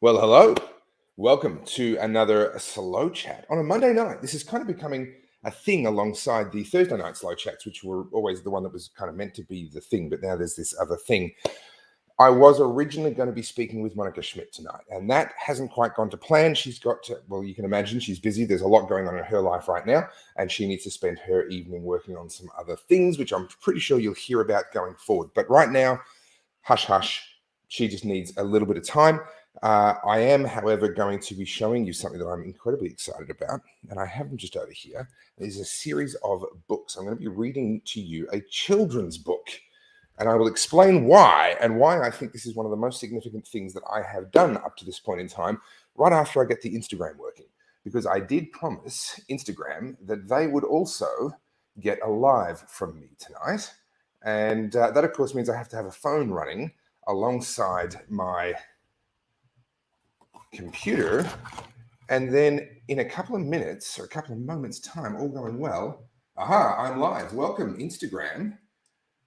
Well, hello. Welcome to another slow chat on a Monday night. This is kind of becoming a thing alongside the Thursday night slow chats, which were always the one that was kind of meant to be the thing, but now there's this other thing. I was originally going to be speaking with Monica Schmidt tonight, and that hasn't quite gone to plan. She's got to, well, you can imagine she's busy. There's a lot going on in her life right now, and she needs to spend her evening working on some other things, which I'm pretty sure you'll hear about going forward. But right now, hush, hush. She just needs a little bit of time. I am, however, going to be showing you something that I'm incredibly excited about, and I have them just over here. There's a series of books. I'm going to be reading to you a children's book, and I will explain why and why I think this is one of the most significant things that I have done up to this point in time, right after I get the Instagram working, because I did promise Instagram that they would also get a live from me tonight, and that, of course, means I have to have a phone running alongside my computer, and then in a couple of minutes or a couple of moments time, all going well, I'm live. Welcome, Instagram.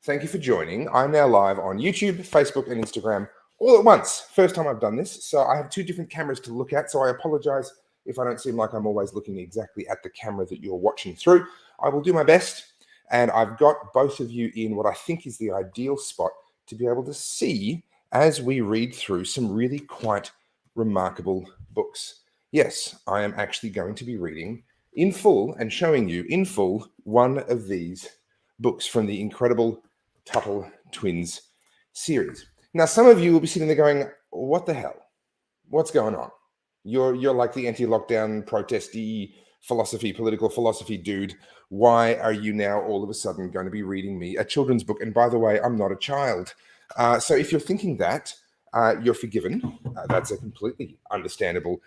Thank you for joining. I'm now live on YouTube, Facebook, and Instagram all at once. First time I've done this, so I have two different cameras to look at, so I apologize if I don't seem like I'm always looking exactly at the camera that you're watching through. I will do my best, and I've got both of you in what I think is the ideal spot to be able to see as we read through some really quite remarkable books. Yes, I am actually going to be reading in full and showing you in full one of these books from the incredible Tuttle Twins series. Now, some of you will be sitting there going, what the hell? What's going on? You're like the anti-lockdown protesty political philosophy dude. Why are you now all of a sudden going to be reading me a children's book? And by the way, I'm not a child. So if you're thinking that, you're forgiven. That's a completely understandable.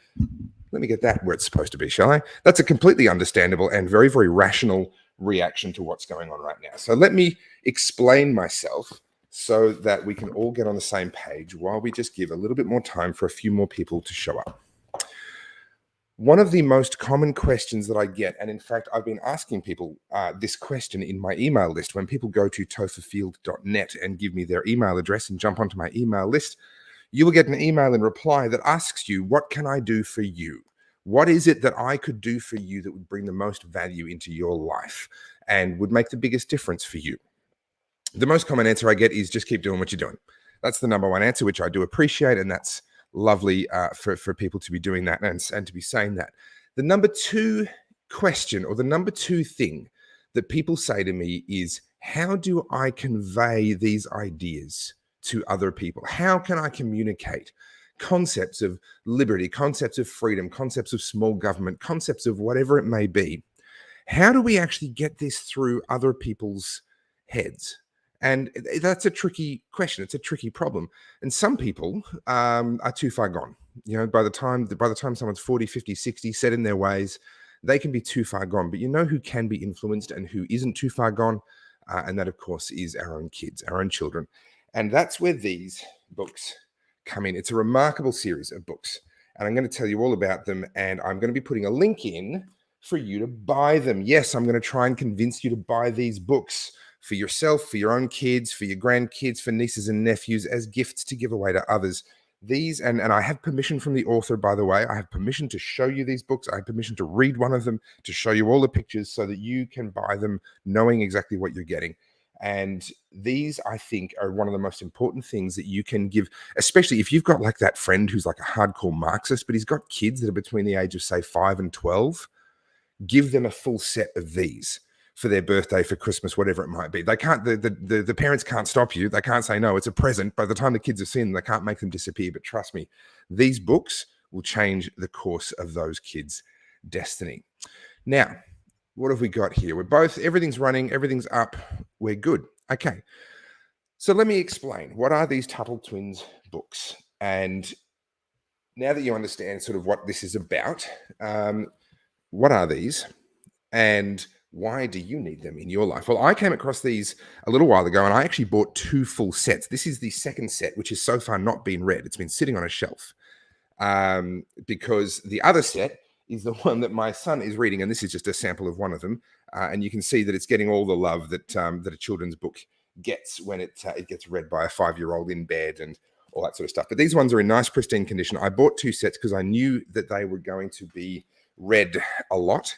Let me get that where it's supposed to be, shall I? That's a completely understandable and very, very rational reaction to what's going on right now. So let me explain myself so that we can all get on the same page while we just give a little bit more time for a few more people to show up. One of the most common questions that I get, and in fact, I've been asking people this question in my email list. When people go to topherfield.net and give me their email address and jump onto my email list, you will get an email in reply that asks you, what can I do for you? What is it that I could do for you that would bring the most value into your life and would make the biggest difference for you? The most common answer I get is just keep doing what you're doing. That's the number one answer, which I do appreciate, and that's lovely for people to be doing that and to be saying that. The number two question, or the number two thing that people say to me is, how do I convey these ideas to other people? How can I communicate concepts of liberty, concepts of freedom, concepts of small government, concepts of whatever it may be? How do we actually get this through other people's heads? And that's a tricky question. It's a tricky problem. And some people are too far gone. You know, by the time someone's 40, 50, 60, set in their ways, they can be too far gone. But you know who can be influenced and who isn't too far gone? And that, of course, is our own kids, our own children. And that's where these books come in. It's a remarkable series of books. And I'm going to tell you all about them. And I'm going to be putting a link in for you to buy them. Yes, I'm going to try and convince you to buy these books for yourself, for your own kids, for your grandkids, for nieces and nephews, as gifts to give away to others. These, and I have permission from the author, by the way. I have permission to show you these books. I have permission to read one of them, to show you all the pictures so that you can buy them knowing exactly what you're getting. And these, I think, are one of the most important things that you can give, especially if you've got like that friend who's like a hardcore Marxist, but he's got kids that are between the age of, say, 5 and 12. Give them a full set of these for their birthday, for Christmas, whatever it might be. They can't, the parents can't stop you. They can't say, no, it's a present. By the time the kids have seen them, they can't make them disappear. But trust me, these books will change the course of those kids' destiny. Now, what have we got here? Everything's running, everything's up. We're good. Okay. So let me explain. What are these Tuttle Twins books? And now that you understand sort of what this is about, what are these? And why do you need them in your life? Well, I came across these a little while ago, and I actually bought 2 full sets. This is the second set, which has so far not been read. It's been sitting on a shelf because the other set is the one that my son is reading, and this is just a sample of one of them. And you can see that it's getting all the love that a children's book gets when it gets read by a 5-year-old in bed and all that sort of stuff. But these ones are in nice, pristine condition. I bought 2 sets because I knew that they were going to be read a lot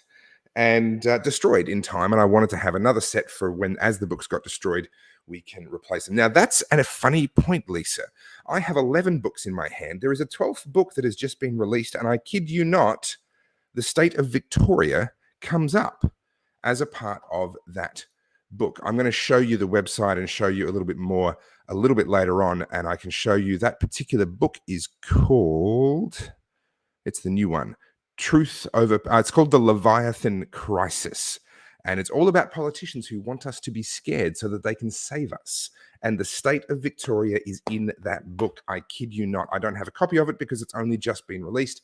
and destroyed in time. And I wanted to have another set for when, as the books got destroyed, we can replace them. Now, that's a funny point, Lisa. I have 11 books in my hand. There is a 12th book that has just been released, and I kid you not, the state of Victoria comes up as a part of that book. I'm going to show you the website and show you a little bit more a little bit later on, and I can show you that particular book is called, it's the new one, it's called The Leviathan Crisis. And it's all about politicians who want us to be scared so that they can save us. And the state of Victoria is in that book. I kid you not. I don't have a copy of it because it's only just been released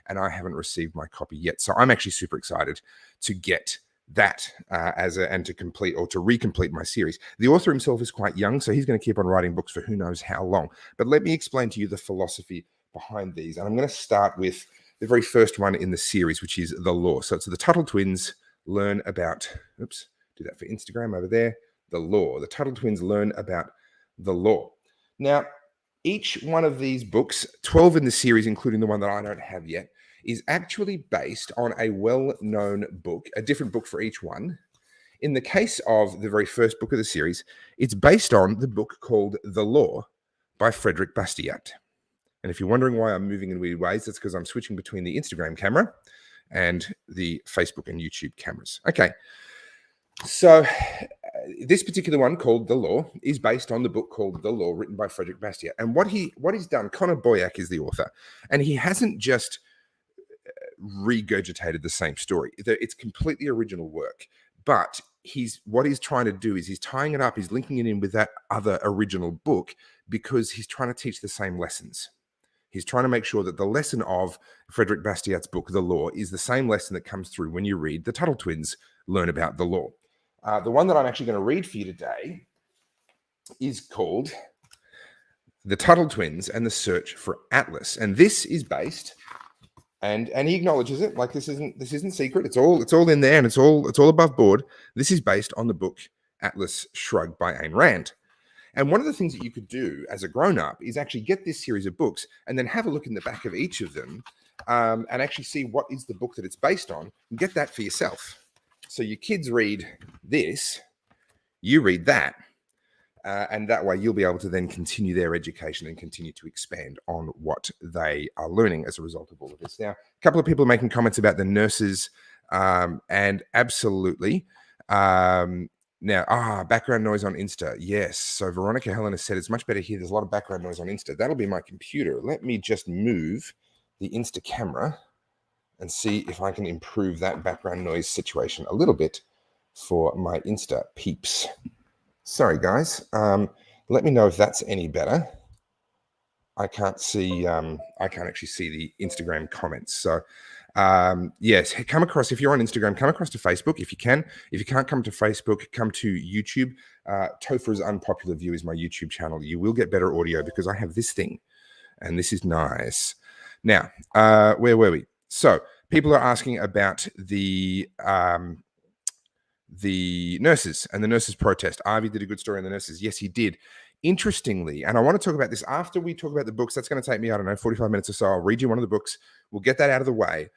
and I haven't received my copy yet. So I'm actually super excited to get that and to complete or to recomplete my series. The author himself is quite young, so he's going to keep on writing books for who knows how long. But let me explain to you the philosophy behind these. And I'm going to start with the very first one in the series, which is The Law. So it's the Tuttle Twins learn about, do that for Instagram over there, the law. The Tuttle Twins learn about the law. Now, each one of these books, 12 in the series, including the one that I don't have yet, is actually based on a well-known book, a different book for each one. In the case of the very first book of the series, it's based on the book called The Law by Frederick Bastiat. And if you're wondering why I'm moving in weird ways, that's because I'm switching between the Instagram camera and the Facebook and YouTube cameras. Okay, so this particular one called The Law is based on the book called The Law, written by Frederick Bastiat. And what he's done, Connor Boyack is the author, and he hasn't just regurgitated the same story. It's completely original work, but what he's trying to do is he's tying it up, he's linking it in with that other original book because he's trying to teach the same lessons. He's trying to make sure that the lesson of Frederick Bastiat's book, The Law, is the same lesson that comes through when you read the Tuttle Twins learn about the law. The one that I'm actually going to read for you today is called The Tuttle Twins and the Search for Atlas. And this is based, and he acknowledges it, like this isn't secret. It's all in there and it's all above board. This is based on the book Atlas Shrugged by Ayn Rand. And one of the things that you could do as a grown-up is actually get this series of books and then have a look in the back of each of them and actually see what is the book that it's based on and get that for yourself. So your kids read this, you read that, and that way you'll be able to then continue their education and continue to expand on what they are learning as a result of all of this. Now, a couple of people are making comments about the nurses, and absolutely. Now, background noise on Insta. Yes. So Veronica Helena said it's much better here. There's a lot of background noise on Insta. That'll be my computer. Let me just move the Insta camera and see if I can improve that background noise situation a little bit for my Insta peeps. Sorry, guys. Let me know if that's any better. I can't actually see the Instagram comments. So yes, come across, if you're on Instagram, come across to Facebook if you can. If you can't come to Facebook, come to YouTube. Topher's Unpopular View is my YouTube channel. You will get better audio because I have this thing and this is nice. Now, where were we? So people are asking about the nurses and the nurses protest. Avi did a good story on the nurses. Yes, he did. Interestingly, and I want to talk about this after we talk about the books. That's going to take me, I don't know, 45 minutes or so. I'll read you one of the books. We'll get that out of the way.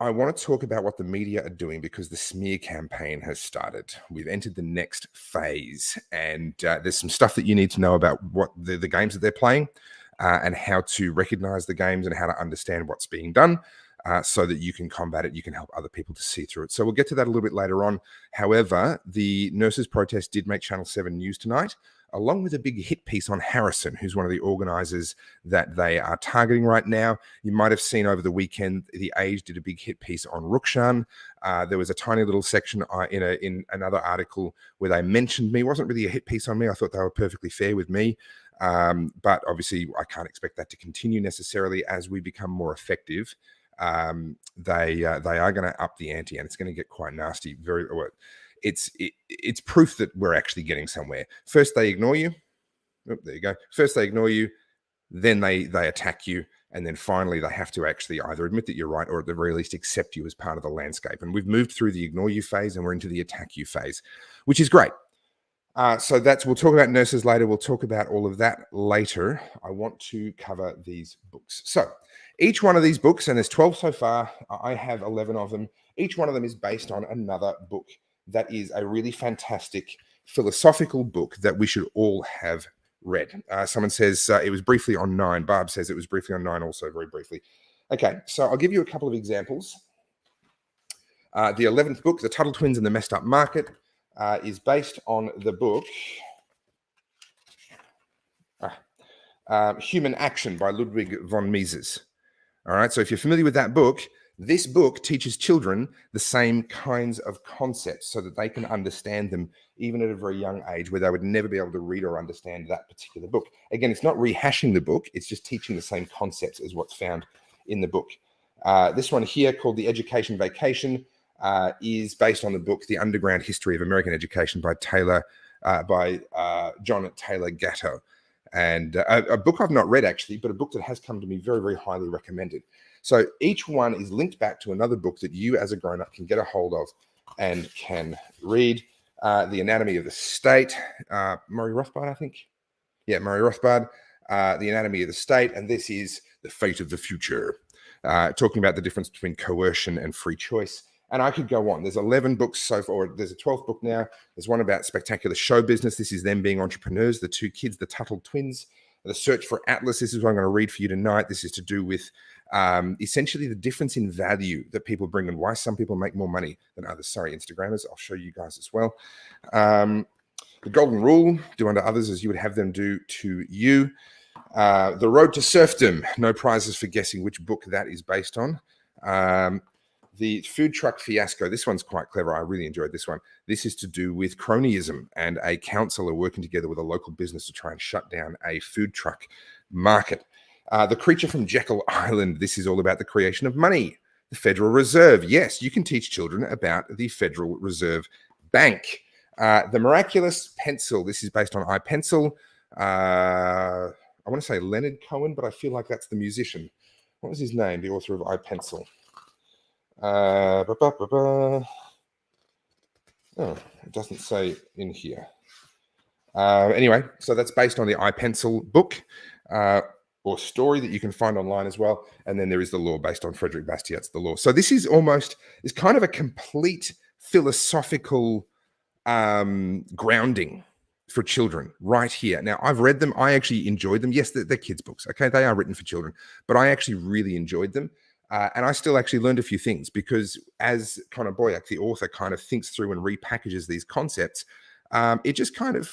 I want to talk about what the media are doing because the smear campaign has started. We've entered the next phase, and there's some stuff that you need to know about what the games that they're playing and how to recognize the games and how to understand what's being done so that you can combat it. You can help other people to see through it. So we'll get to that a little bit later on. However, the nurses' protest did make Channel 7 news tonight, along with a big hit piece on Harrison, who's one of the organizers that they are targeting right now. You might have seen over the weekend, The Age did a big hit piece on Rukshan. There was a tiny little section in another article where they mentioned me. It wasn't really a hit piece on me. I thought they were perfectly fair with me. But obviously, I can't expect that to continue necessarily as we become more effective. They are going to up the ante, and it's going to get quite nasty. It's proof that we're actually getting somewhere. First, they ignore you. Oh, there you go. First, they ignore you. Then they attack you. And then finally, they have to actually either admit that you're right or at the very least accept you as part of the landscape. And we've moved through the ignore you phase and we're into the attack you phase, which is great. So we'll talk about nurses later. We'll talk about all of that later. I want to cover these books. So each one of these books, and there's 12 so far, I have 11 of them. Each one of them is based on another book that is a really fantastic philosophical book that we should all have read. Someone says it was briefly on 9. Barb says it was briefly on 9 also, very briefly. Okay, so I'll give you a couple of examples. The 11th book, The Tuttle Twins and the Messed Up Market, is based on the book Human Action by Ludwig von Mises. All right, so if you're familiar with that book, this book teaches children the same kinds of concepts so that they can understand them even at a very young age where they would never be able to read or understand that particular book. Again, it's not rehashing the book, it's just teaching the same concepts as what's found in the book. This one here, called The Education Vacation, is based on the book The Underground History of American Education by John Taylor Gatto. And a book I've not read, actually, but a book that has come to me very, very highly recommended. So each one is linked back to another book that you as a grown-up can get a hold of and can read. The Anatomy of the State, Murray Rothbard, I think. Yeah, Murray Rothbard, The Anatomy of the State, and this is The Fate of the Future, talking about the difference between coercion and free choice. And I could go on. There's 11 books so far, or there's a 12th book now. There's one about spectacular show business. This is them being entrepreneurs, the two kids, the Tuttle Twins. The Search for Atlas. This is what I'm going to read for you tonight. This is to do with essentially the difference in value that people bring and why some people make more money than others. Sorry, Instagrammers. I'll show you guys as well. The Golden Rule, do unto others as you would have them do to you. The Road to Serfdom, no prizes for guessing which book that is based on. The Food Truck Fiasco, this one's quite clever. I really enjoyed this one. This is to do with cronyism and a councillor working together with a local business to try and shut down a food truck market. The Creature from Jekyll Island, this is all about the creation of money. The Federal Reserve, yes, you can teach children about the Federal Reserve Bank. The Miraculous Pencil, this is based on iPencil. I want to say Leonard Cohen, but I feel like that's the musician. What was his name, the author of iPencil? Oh, it doesn't say in here. Anyway, so that's based on the iPencil book or story that you can find online as well. And then there is The Law, based on Frederick Bastiat's The Law. So this is kind of a complete philosophical grounding for children right here. Now, I've read them. I actually enjoyed them. Yes, they're kids' books. Okay, they are written for children, but I actually really enjoyed them. And I still actually learned a few things because as Connor Boyack, the author, kind of thinks through and repackages these concepts, it just kind of,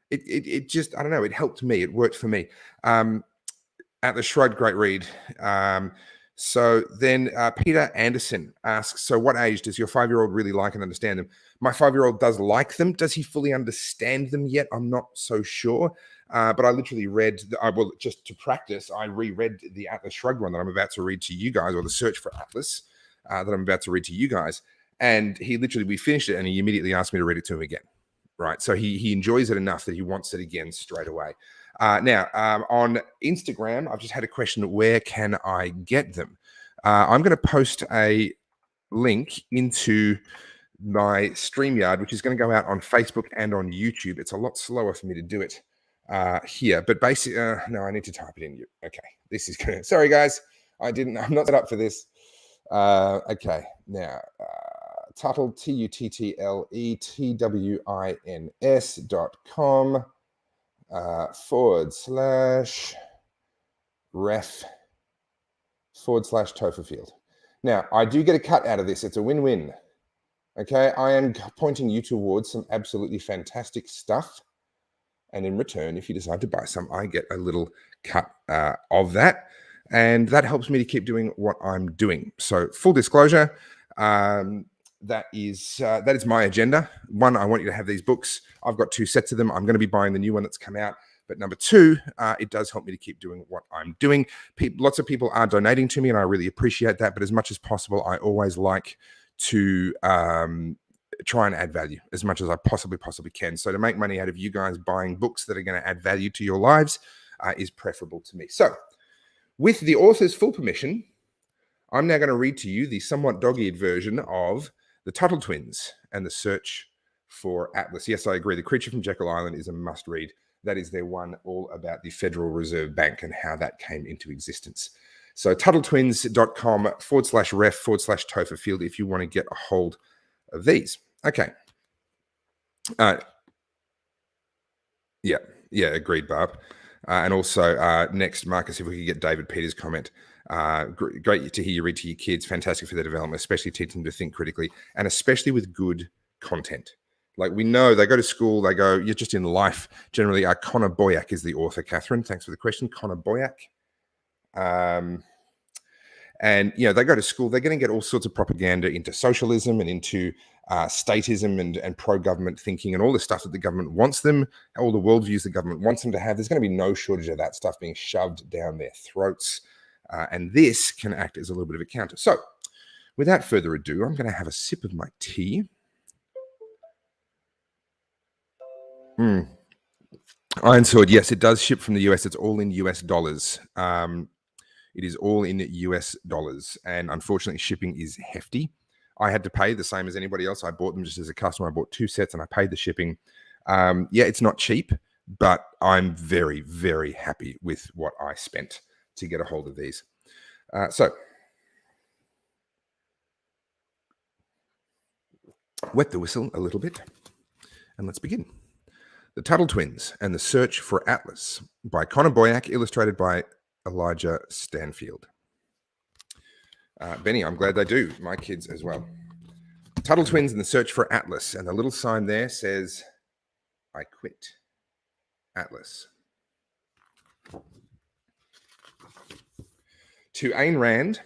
it just, I don't know, it helped me. It worked for me. Atlas Shrugged, great read. So then Peter Anderson asks, so what age does your 5-year-old really like and understand them? My 5-year-old does like them. Does he fully understand them yet? I'm not so sure. But I literally read, just to practice, I reread the Atlas Shrugged one that I'm about to read to you guys, or the Search for Atlas that I'm about to read to you guys. And we finished it and he immediately asked me to read it to him again. Right. So he enjoys it enough that he wants it again straight away. Now, on Instagram, I've just had a question, where can I get them? I'm going to post a link into my StreamYard, which is going to go out on Facebook and on YouTube. It's a lot slower for me to do it here, but basically, no, I need to type it in. Okay, this is good. Sorry, guys. I'm not set up for this. Okay, now, Tuttle, TUTTLETWINS.com /ref/Topherfield. Now, I do get a cut out of this. It's a win-win. Okay, I am pointing you towards some absolutely fantastic stuff. And in return, if you decide to buy some, I get a little cut of that. And that helps me to keep doing what I'm doing. So full disclosure, that is my agenda. One, I want you to have these books. I've got 2 sets of them. I'm going to be buying the new one that's come out. But number 2, it does help me to keep doing what I'm doing. Lots of people are donating to me, and I really appreciate that. But as much as possible, I always like to try and add value as much as I possibly can. So to make money out of you guys buying books that are going to add value to your lives is preferable to me. So with the author's full permission, I'm now going to read to you the somewhat dog-eared version of The Tuttle Twins and the Search for Atlas. Yes, I agree. The Creature from Jekyll Island is a must-read. That is their one all about the Federal Reserve Bank and how that came into existence. So TuttleTwins.com/ref/Topher Field if you want to get a hold of these. Okay. Yeah, agreed, Barb. And also, next, Marcus, if we could get David Peters' comment. Great to hear you read to your kids. Fantastic for their development, especially teaching them to think critically, and especially with good content. Like, we know they go to school, you're just in life. Generally, Connor Boyack is the author, Catherine. Thanks for the question, Connor Boyack. And, they go to school, they're going to get all sorts of propaganda into socialism and into statism and pro-government thinking and all the stuff that the government wants them, all the worldviews the government wants them to have. There's going to be no shortage of that stuff being shoved down their throats. And this can act as a little bit of a counter. So, without further ado, I'm going to have a sip of my tea. Iron Sword, yes, it does ship from the US. It's all in US dollars. It is all in US dollars. And unfortunately, shipping is hefty. I had to pay the same as anybody else. I bought them just as a customer. I bought 2 sets and I paid the shipping. It's not cheap, but I'm very, very happy with what I spent to get a hold of these. So, wet the whistle a little bit, and let's begin. The Tuttle Twins and the Search for Atlas by Connor Boyack, illustrated by Elijah Stanfield. Benny, I'm glad they do. My kids as well. Tuttle Twins and the Search for Atlas, and the little sign there says, "I quit Atlas." To Ayn Rand,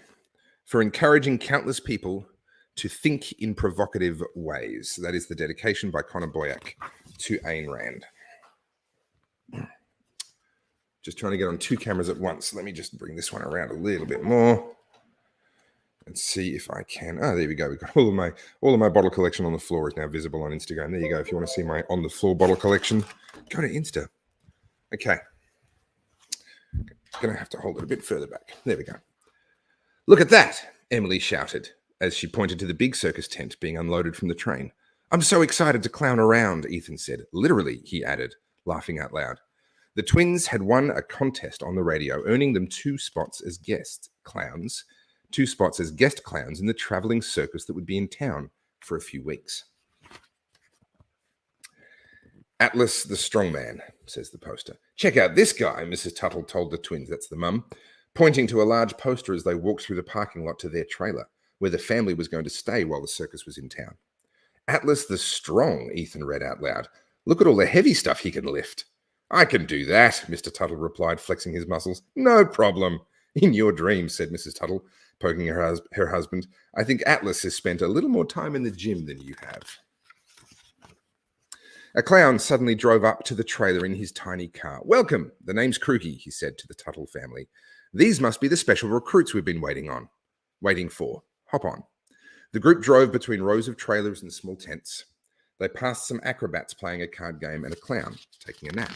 for encouraging countless people to think in provocative ways. That is the dedication by Connor Boyack to Ayn Rand. Just trying to get on 2 cameras at once. Let me just bring this one around a little bit more and see if I can. Oh, there we go. We've got all of my bottle collection on the floor is now visible on Instagram. There you go. If you want to see my on the floor bottle collection, go to Insta. Okay. Gonna have to hold it a bit further back. There we go. Look at that, Emily shouted as she pointed to the big circus tent being unloaded from the train. I'm so excited to clown around, Ethan said. Literally, he added, laughing out loud. The twins had won a contest on the radio, earning them 2 spots as guest clowns in the traveling circus that would be in town for a few weeks. Atlas the Strongman, says the poster. Check out this guy, Mrs. Tuttle told the twins, that's the mum, pointing to a large poster as they walked through the parking lot to their trailer, where the family was going to stay while the circus was in town. Atlas the Strong, Ethan read out loud. Look at all the heavy stuff he can lift. I can do that, Mr. Tuttle replied, flexing his muscles. No problem. In your dreams, said Mrs. Tuttle, poking her husband. I think Atlas has spent a little more time in the gym than you have. A clown suddenly drove up to the trailer in his tiny car. Welcome. The name's Kroogie, he said to the Tuttle family. These must be the special recruits we've been waiting for. Hop on. The group drove between rows of trailers and small tents. They passed some acrobats playing a card game and a clown taking a nap.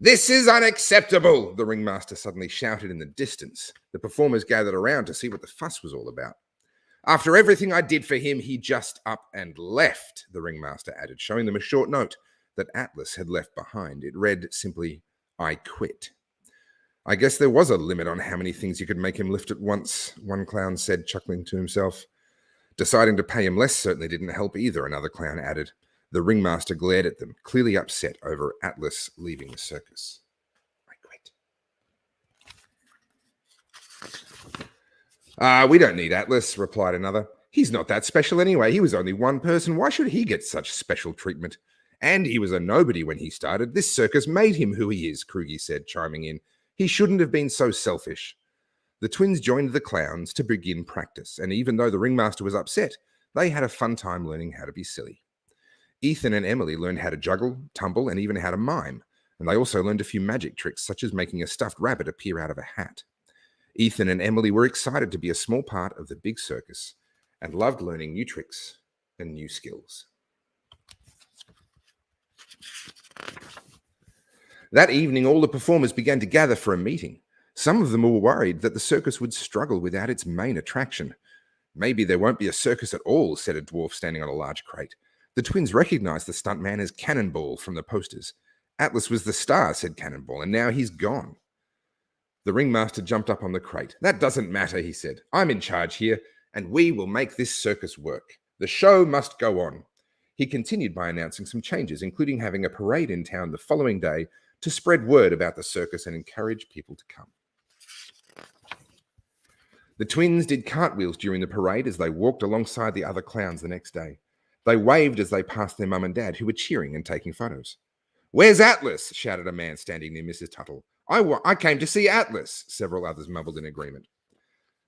This is unacceptable, the ringmaster suddenly shouted in the distance. The performers gathered around to see what the fuss was all about. After everything I did for him, he just up and left, the ringmaster added, showing them a short note that Atlas had left behind. It read simply, I quit. I guess there was a limit on how many things you could make him lift at once, one clown said, chuckling to himself. Deciding to pay him less certainly didn't help either, another clown added. The ringmaster glared at them, clearly upset over Atlas leaving the circus. I quit. We don't need Atlas, replied another. He's not that special anyway. He was only one person. Why should he get such special treatment? And he was a nobody when he started. This circus made him who he is, Kroogie said, chiming in. He shouldn't have been so selfish. The twins joined the clowns to begin practice, and even though the ringmaster was upset, they had a fun time learning how to be silly. Ethan and Emily learned how to juggle, tumble, and even how to mime, and they also learned a few magic tricks, such as making a stuffed rabbit appear out of a hat. Ethan and Emily were excited to be a small part of the big circus and loved learning new tricks and new skills. That evening, all the performers began to gather for a meeting. Some of them were worried that the circus would struggle without its main attraction. Maybe there won't be a circus at all, said a dwarf standing on a large crate. The twins recognized the stuntman as Cannonball from the posters. Atlas was the star, said Cannonball, and now he's gone. The ringmaster jumped up on the crate. That doesn't matter, he said. I'm in charge here, and we will make this circus work. The show must go on. He continued by announcing some changes, including having a parade in town the following day to spread word about the circus and encourage people to come. The twins did cartwheels during the parade as they walked alongside the other clowns the next day. They waved as they passed their mum and dad, who were cheering and taking photos. Where's Atlas? Shouted a man standing near Mrs. Tuttle. I came to see Atlas, several others mumbled in agreement.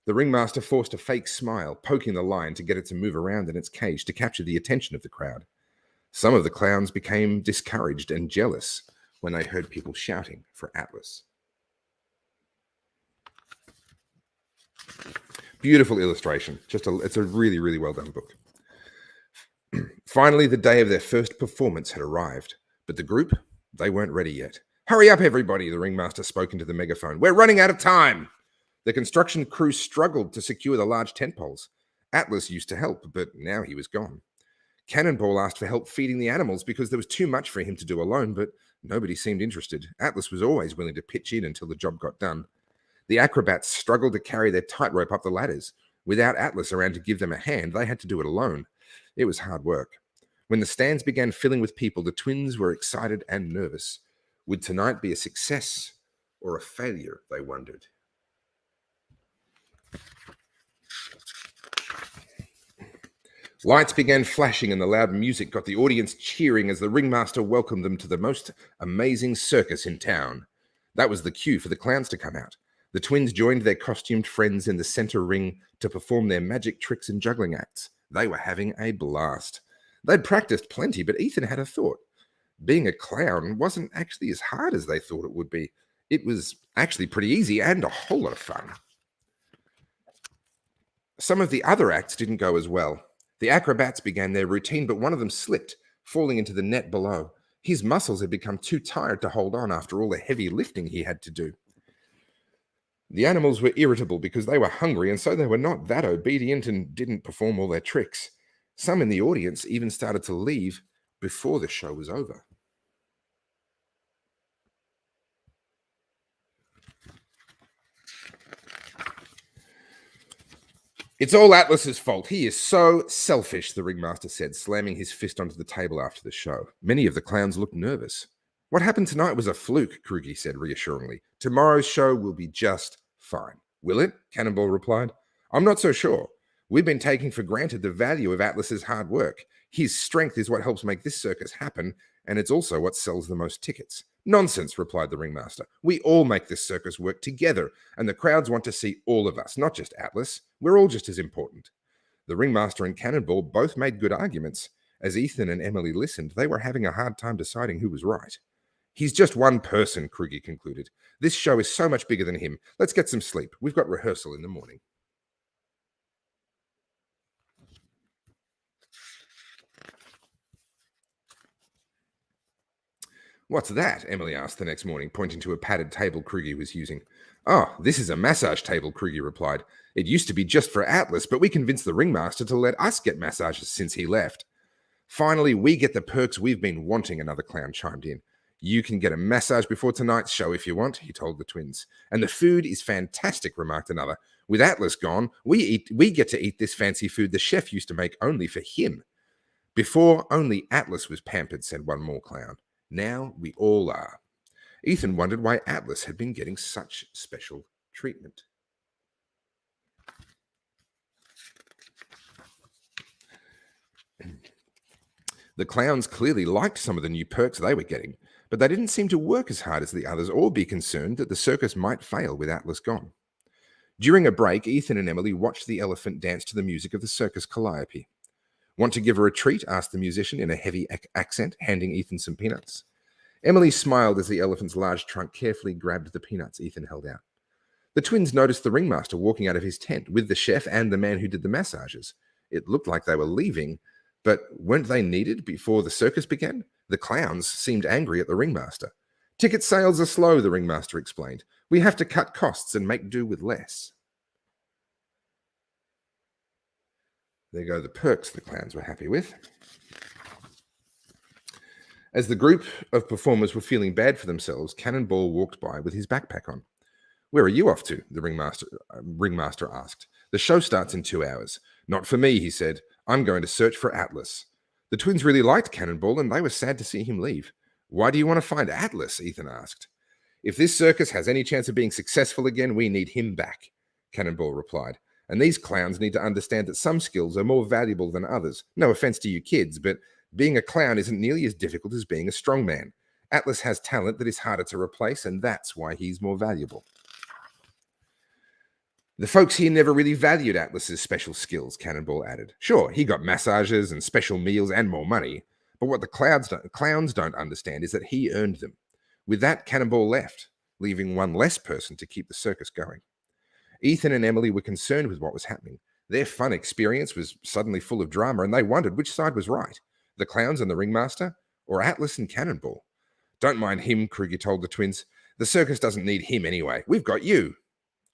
The ringmaster forced a fake smile, poking the lion to get it to move around in its cage to capture the attention of the crowd. Some of the clowns became discouraged and jealous when they heard people shouting for Atlas. Beautiful illustration. It's a really, really well done book. Finally, the day of their first performance had arrived, but the group, they weren't ready yet. Hurry up, everybody, the ringmaster spoke into the megaphone. We're running out of time. The construction crew struggled to secure the large tent poles. Atlas used to help, but now he was gone. Cannonball asked for help feeding the animals because there was too much for him to do alone, but nobody seemed interested. Atlas was always willing to pitch in until the job got done. The acrobats struggled to carry their tightrope up the ladders. Without Atlas around to give them a hand, they had to do it alone. It was hard work. When the stands began filling with people, the twins were excited and nervous. Would tonight be a success or a failure, they wondered. Lights began flashing and the loud music got the audience cheering as the ringmaster welcomed them to the most amazing circus in town. That was the cue for the clowns to come out. The twins joined their costumed friends in the center ring to perform their magic tricks and juggling acts. They were having a blast. They'd practiced plenty, but Ethan had a thought. Being a clown wasn't actually as hard as they thought it would be. It was actually pretty easy and a whole lot of fun. Some of the other acts didn't go as well. The acrobats began their routine, but one of them slipped, falling into the net below. His muscles had become too tired to hold on after all the heavy lifting he had to do. The animals were irritable because they were hungry, and so they were not that obedient and didn't perform all their tricks. Some in the audience even started to leave before the show was over. It's all Atlas's fault. He is so selfish, the ringmaster said, slamming his fist onto the table after the show. Many of the clowns looked nervous. What happened tonight was a fluke, Krugy said reassuringly. Tomorrow's show will be just fine. Will it? Cannonball replied. I'm not so sure. We've been taking for granted the value of Atlas's hard work. His strength is what helps make this circus happen, and it's also what sells the most tickets. Nonsense, replied the ringmaster. We all make this circus work together, and the crowds want to see all of us, not just Atlas. We're all just as important. The ringmaster and Cannonball both made good arguments. As Ethan and Emily listened, they were having a hard time deciding who was right. He's just one person, Krugy concluded. This show is so much bigger than him. Let's get some sleep. We've got rehearsal in the morning. What's that? Emily asked the next morning, pointing to a padded table Krugy was using. Oh, this is a massage table, Krugy replied. It used to be just for Atlas, but we convinced the ringmaster to let us get massages since he left. Finally, we get the perks we've been wanting, another clown chimed in. You can get a massage before tonight's show if you want, he told the twins. And the food is fantastic, remarked another. With Atlas gone, we get to eat this fancy food the chef used to make only for him. Before, only Atlas was pampered, said one more clown. Now we all are. Ethan wondered why Atlas had been getting such special treatment. The clowns clearly liked some of the new perks they were getting, but they didn't seem to work as hard as the others or be concerned that the circus might fail with Atlas gone. During a break, Ethan and Emily watched the elephant dance to the music of the circus calliope. Want to give her a treat? Asked the musician in a heavy accent, handing Ethan some peanuts. Emily smiled as the elephant's large trunk carefully grabbed the peanuts Ethan held out. The twins noticed the ringmaster walking out of his tent with the chef and the man who did the massages. It looked like they were leaving, but weren't they needed before the circus began? The clowns seemed angry at the ringmaster. Ticket sales are slow, the ringmaster explained. We have to cut costs and make do with less. There go the perks the clowns were happy with. As the group of performers were feeling bad for themselves, Cannonball walked by with his backpack on. "Where are you off to?" the ringmaster asked. "The show starts in 2 hours." "Not for me," he said. "I'm going to search for Atlas." The twins really liked Cannonball, and they were sad to see him leave. "Why do you want to find Atlas?" Ethan asked. "If this circus has any chance of being successful again, we need him back," Cannonball replied. "And these clowns need to understand that some skills are more valuable than others. No offense to you kids, but being a clown isn't nearly as difficult as being a strongman. Atlas has talent that is harder to replace, and that's why he's more valuable." "The folks here never really valued Atlas's special skills," Cannonball added. "Sure, he got massages and special meals and more money, but what the clowns don't understand is that he earned them." With that, Cannonball left, leaving one less person to keep the circus going. Ethan and Emily were concerned with what was happening. Their fun experience was suddenly full of drama, and they wondered which side was right, the clowns and the ringmaster, or Atlas and Cannonball. "Don't mind him," Kruger told the twins. "The circus doesn't need him anyway. We've got you."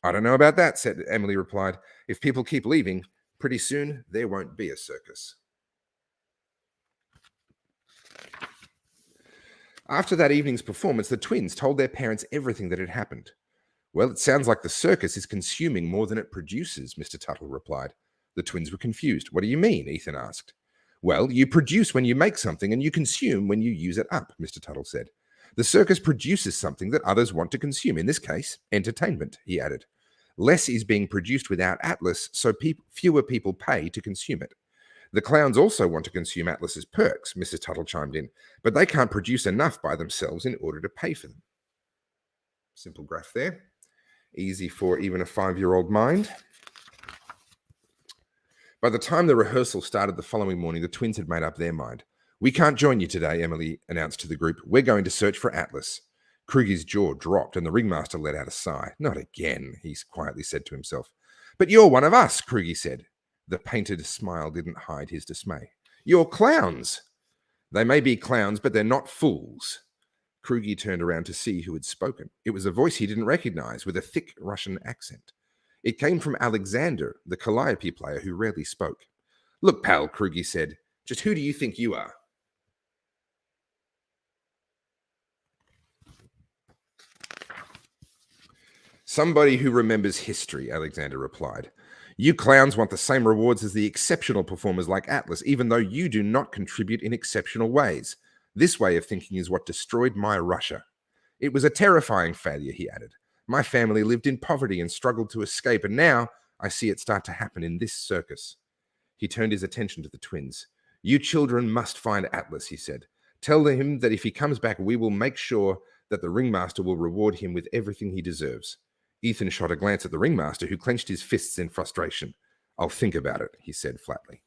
"I don't know about that," Emily replied. "If people keep leaving, pretty soon there won't be a circus." After that evening's performance, the twins told their parents everything that had happened. "Well, it sounds like the circus is consuming more than it produces," Mr. Tuttle replied. The twins were confused. "What do you mean?" Ethan asked. "Well, you produce when you make something and you consume when you use it up," Mr. Tuttle said. "The circus produces something that others want to consume, in this case, entertainment," he added. "Less is being produced without Atlas, so fewer people pay to consume it. The clowns also want to consume Atlas's perks," Mrs. Tuttle chimed in, "but they can't produce enough by themselves in order to pay for them." Simple graph there. Easy for even a 5-year-old mind. By the time the rehearsal started the following morning, the twins had made up their mind. "We can't join you today," Emily announced to the group. "We're going to search for Atlas." Kruger's jaw dropped, and the ringmaster let out a sigh. "Not again," he quietly said to himself. "But you're one of us," Kruger said. The painted smile didn't hide his dismay. "You're clowns." "They may be clowns, but they're not fools." Kruger turned around to see who had spoken. It was a voice he didn't recognize, with a thick Russian accent. It came from Alexander, the calliope player who rarely spoke. "Look, pal," Kruger said, "just who do you think you are?" "Somebody who remembers history," Alexander replied. "You clowns want the same rewards as the exceptional performers like Atlas, even though you do not contribute in exceptional ways. This way of thinking is what destroyed my Russia. It was a terrifying failure," he added. "My family lived in poverty and struggled to escape, and now I see it start to happen in this circus." He turned his attention to the twins. "You children must find Atlas," he said. "Tell him that if he comes back, we will make sure that the ringmaster will reward him with everything he deserves." Ethan shot a glance at the ringmaster, who clenched his fists in frustration. "I'll think about it," he said flatly.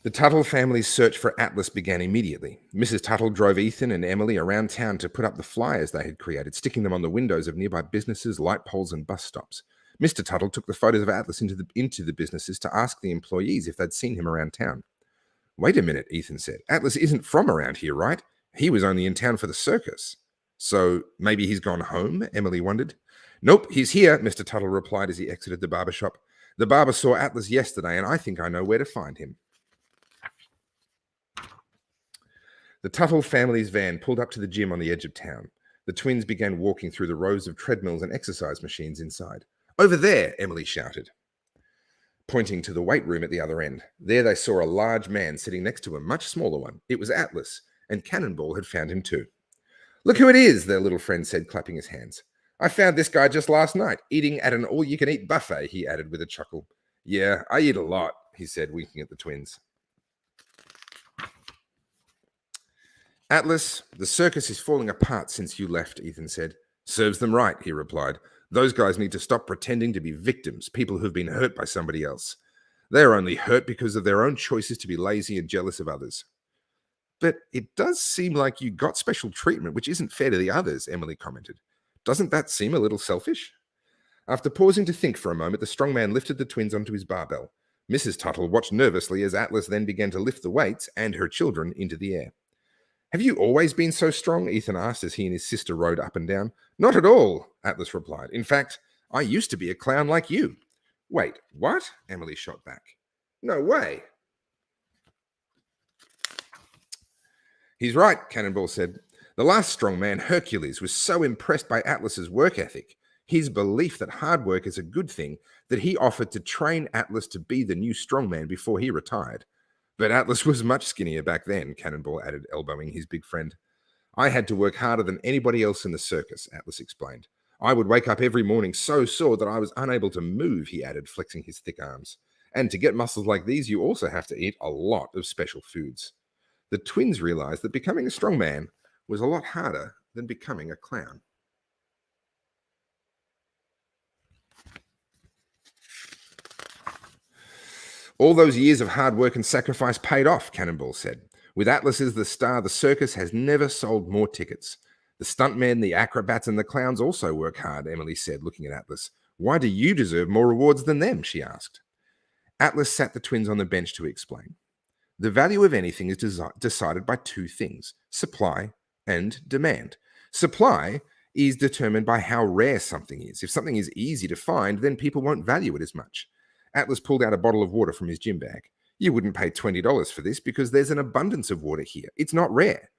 The Tuttle family's search for Atlas began immediately. Mrs. Tuttle drove Ethan and Emily around town to put up the flyers they had created, sticking them on the windows of nearby businesses, light poles, and bus stops. Mr. Tuttle took the photos of Atlas into the businesses to ask the employees if they'd seen him around town. "Wait a minute," Ethan said. "Atlas isn't from around here, right? He was only in town for the circus." "So maybe he's gone home?" Emily wondered. "Nope, he's here," Mr. Tuttle replied as he exited the barber shop. "The barber saw Atlas yesterday, and I think I know where to find him." The Tuttle family's van pulled up to the gym on the edge of town. The twins began walking through the rows of treadmills and exercise machines inside. "Over there," Emily shouted, pointing to the weight room at the other end. There they saw a large man sitting next to a much smaller one. It was Atlas, and Cannonball had found him too. "Look who it is," their little friend said, clapping his hands. "I found this guy just last night, eating at an all-you-can-eat buffet," he added with a chuckle. "Yeah, I eat a lot," he said, winking at the twins. "Atlas, the circus is falling apart since you left," Ethan said. "Serves them right," he replied. "Those guys need to stop pretending to be victims, people who've been hurt by somebody else. They are only hurt because of their own choices to be lazy and jealous of others." "But it does seem like you got special treatment, which isn't fair to the others," Emily commented. "Doesn't that seem a little selfish?" After pausing to think for a moment, the strong man lifted the twins onto his barbell. Mrs. Tuttle watched nervously as Atlas then began to lift the weights and her children into the air. Have you always been so strong? Ethan asked as he and his sister rode up and down. Not at all, Atlas replied. In fact, I used to be a clown like you. Wait, what? Emily shot back. No way. He's right, Cannonball said. The last strong man, Hercules, was so impressed by Atlas's work ethic, his belief that hard work is a good thing, that he offered to train Atlas to be the new strongman before he retired. But Atlas was much skinnier back then, Cannonball added, elbowing his big friend. I had to work harder than anybody else in the circus, Atlas explained. I would wake up every morning so sore that I was unable to move, he added, flexing his thick arms. And to get muscles like these, you also have to eat a lot of special foods. The twins realized that becoming a strong man was a lot harder than becoming a clown. All those years of hard work and sacrifice paid off, Cannonball said. With Atlas as the star, the circus has never sold more tickets. The stuntmen, the acrobats, and the clowns also work hard, Emily said, looking at Atlas. Why do you deserve more rewards than them? She asked. Atlas sat the twins on the bench to explain. The value of anything is decided by two things, supply and demand. Supply is determined by how rare something is. If something is easy to find, then people won't value it as much. Atlas pulled out a bottle of water from his gym bag. You wouldn't pay $20 for this because there's an abundance of water here. It's not rare.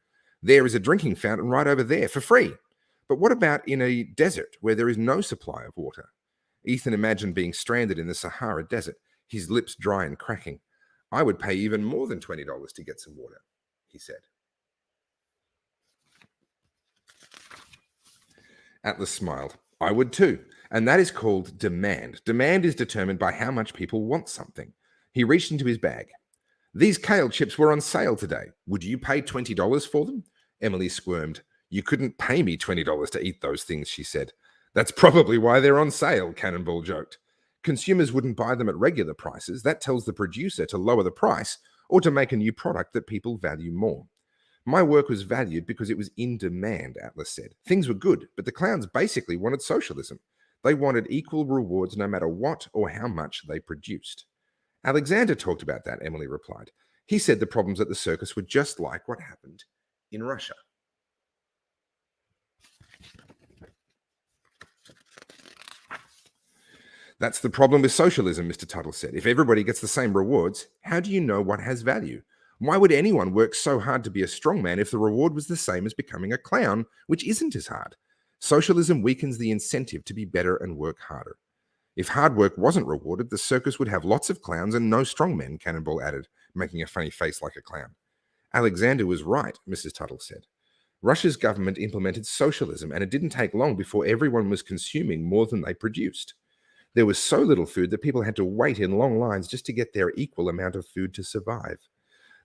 There is a drinking fountain right over there for free. But what about in a desert where there is no supply of water? Ethan imagined being stranded in the Sahara Desert, his lips dry and cracking. I would pay even more than $20 to get some water, he said. Atlas smiled. I would too. And that is called demand. Demand is determined by how much people want something. He reached into his bag. These kale chips were on sale today. Would you pay $20 for them? Emily squirmed. You couldn't pay me $20 to eat those things, she said. That's probably why they're on sale, Cannonball joked. Consumers wouldn't buy them at regular prices. That tells the producer to lower the price or to make a new product that people value more. My work was valued because it was in demand, Atlas said. Things were good, but the clowns basically wanted socialism. They wanted equal rewards no matter what or how much they produced. Alexander talked about that, Emily replied. He said the problems at the circus were just like what happened in Russia. That's the problem with socialism, Mr. Tuttle said. If everybody gets the same rewards, how do you know what has value? Why would anyone work so hard to be a strongman if the reward was the same as becoming a clown, which isn't as hard? Socialism weakens the incentive to be better and work harder. If hard work wasn't rewarded, the circus would have lots of clowns and no strongmen, Cannonball added, making a funny face like a clown. Alexander was right, Mrs. Tuttle said. Russia's government implemented socialism, and it didn't take long before everyone was consuming more than they produced. There was so little food that people had to wait in long lines just to get their equal amount of food to survive.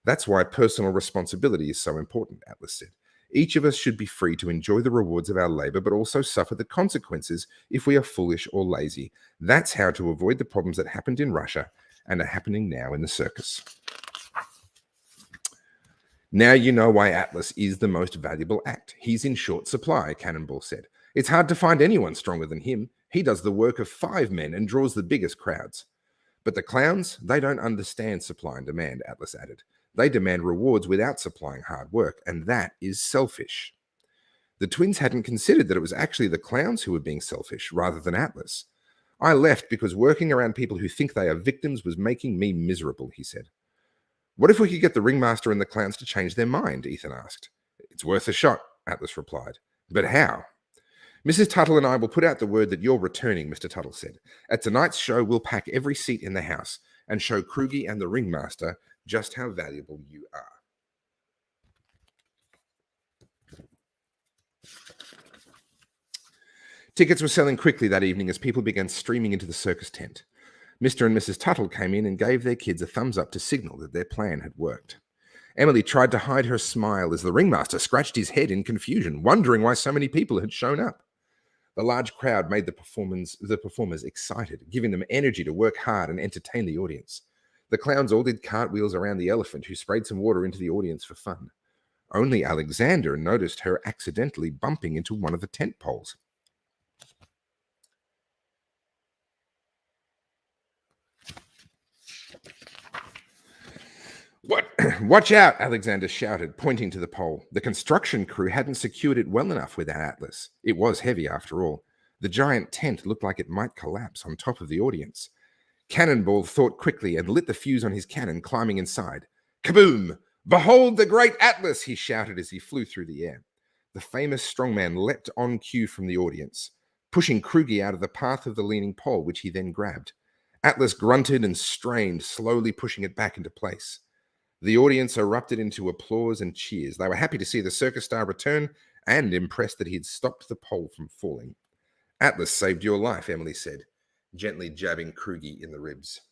That's why personal responsibility is so important, Atlas said. Each of us should be free to enjoy the rewards of our labor, but also suffer the consequences if we are foolish or lazy. That's how to avoid the problems that happened in Russia and are happening now in the circus. Now you know why Atlas is the most valuable act. He's in short supply, Cannonball said. It's hard to find anyone stronger than him. He does the work of 5 men and draws the biggest crowds. But the clowns, they don't understand supply and demand, Atlas added. They demand rewards without supplying hard work, and that is selfish. The twins hadn't considered that it was actually the clowns who were being selfish rather than Atlas. I left because working around people who think they are victims was making me miserable, he said. What if we could get the ringmaster and the clowns to change their mind? Ethan asked. It's worth a shot, Atlas replied. But how? Mrs. Tuttle and I will put out the word that you're returning, Mr. Tuttle said. At tonight's show, we'll pack every seat in the house and show Krugy and the ringmaster just how valuable you are. Tickets were selling quickly that evening as people began streaming into the circus tent. Mr. and Mrs. Tuttle came in and gave their kids a thumbs up to signal that their plan had worked. Emily tried to hide her smile as the ringmaster scratched his head in confusion, wondering why so many people had shown up. The large crowd made the performers excited, giving them energy to work hard and entertain the audience. The clowns all did cartwheels around the elephant, who sprayed some water into the audience for fun. Only Alexander noticed her accidentally bumping into one of the tent poles. What? Watch out, Alexander shouted, pointing to the pole. The construction crew hadn't secured it well enough with that atlas. It was heavy, after all. The giant tent looked like it might collapse on top of the audience. Cannonball thought quickly and lit the fuse on his cannon, climbing inside. Kaboom! Behold the great atlas, he shouted as he flew through the air. The famous strongman leapt on cue from the audience, pushing Krugi out of the path of the leaning pole, which he then grabbed. Atlas grunted and strained, slowly pushing it back into place. The audience erupted into applause and cheers. They were happy to see the circus star return and impressed that he had stopped the pole from falling. Atlas saved your life, Emily said, gently jabbing Krugi in the ribs.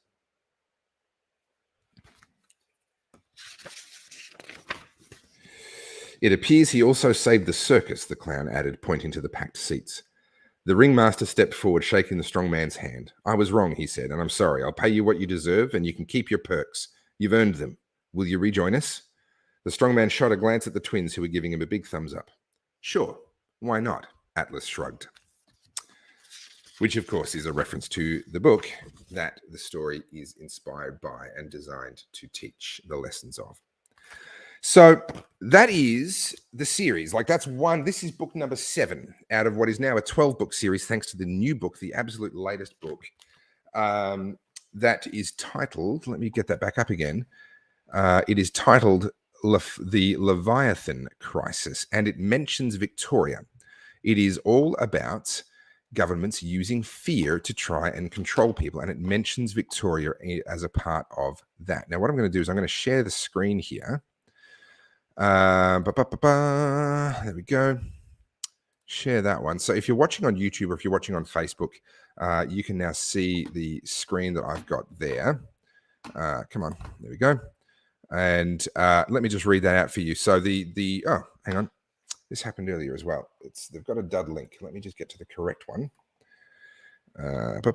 It appears he also saved the circus, the clown added, pointing to the packed seats. The ringmaster stepped forward, shaking the strong man's hand. I was wrong, he said, and I'm sorry. I'll pay you what you deserve, and you can keep your perks. You've earned them. Will you rejoin us? The strong man shot a glance at the twins, who were giving him a big thumbs up. Sure, why not? Atlas shrugged. Which, of course, is a reference to the book that the story is inspired by and designed to teach the lessons of. So that is the series. Like, that's one. This is book number 7 out of what is now a 12-book series, thanks to the new book, the absolute latest book, that is titled, let me get that back up again. It is titled The Leviathan Crisis, and it mentions Victoria. It is all about governments using fear to try and control people, and it mentions Victoria as a part of that. Now, what I'm going to do is I'm going to share the screen here. There we go. Share that one. So if you're watching on YouTube or if you're watching on Facebook, you can now see the screen that I've got there. Come on, there we go. And let me just read that out for you. So oh, hang on. This happened earlier as well. They've got a dud link. Let me just get to the correct one. If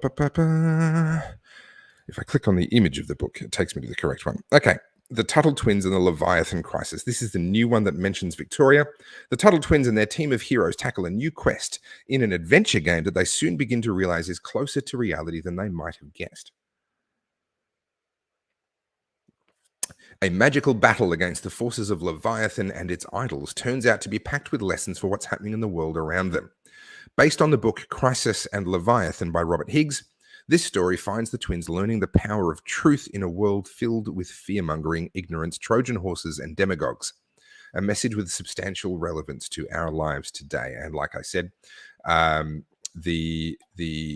I click on the image of the book, it takes me to the correct one. Okay. The Tuttle Twins and the Leviathan Crisis. This is the new one that mentions Victoria. The Tuttle Twins and their team of heroes tackle a new quest in an adventure game that they soon begin to realize is closer to reality than they might have guessed. A magical battle against the forces of Leviathan and its idols turns out to be packed with lessons for what's happening in the world around them. Based on the book Crisis and Leviathan by Robert Higgs, this story finds the twins learning the power of truth in a world filled with fear-mongering, ignorance, Trojan horses, and demagogues. A message with substantial relevance to our lives today. And like I said, the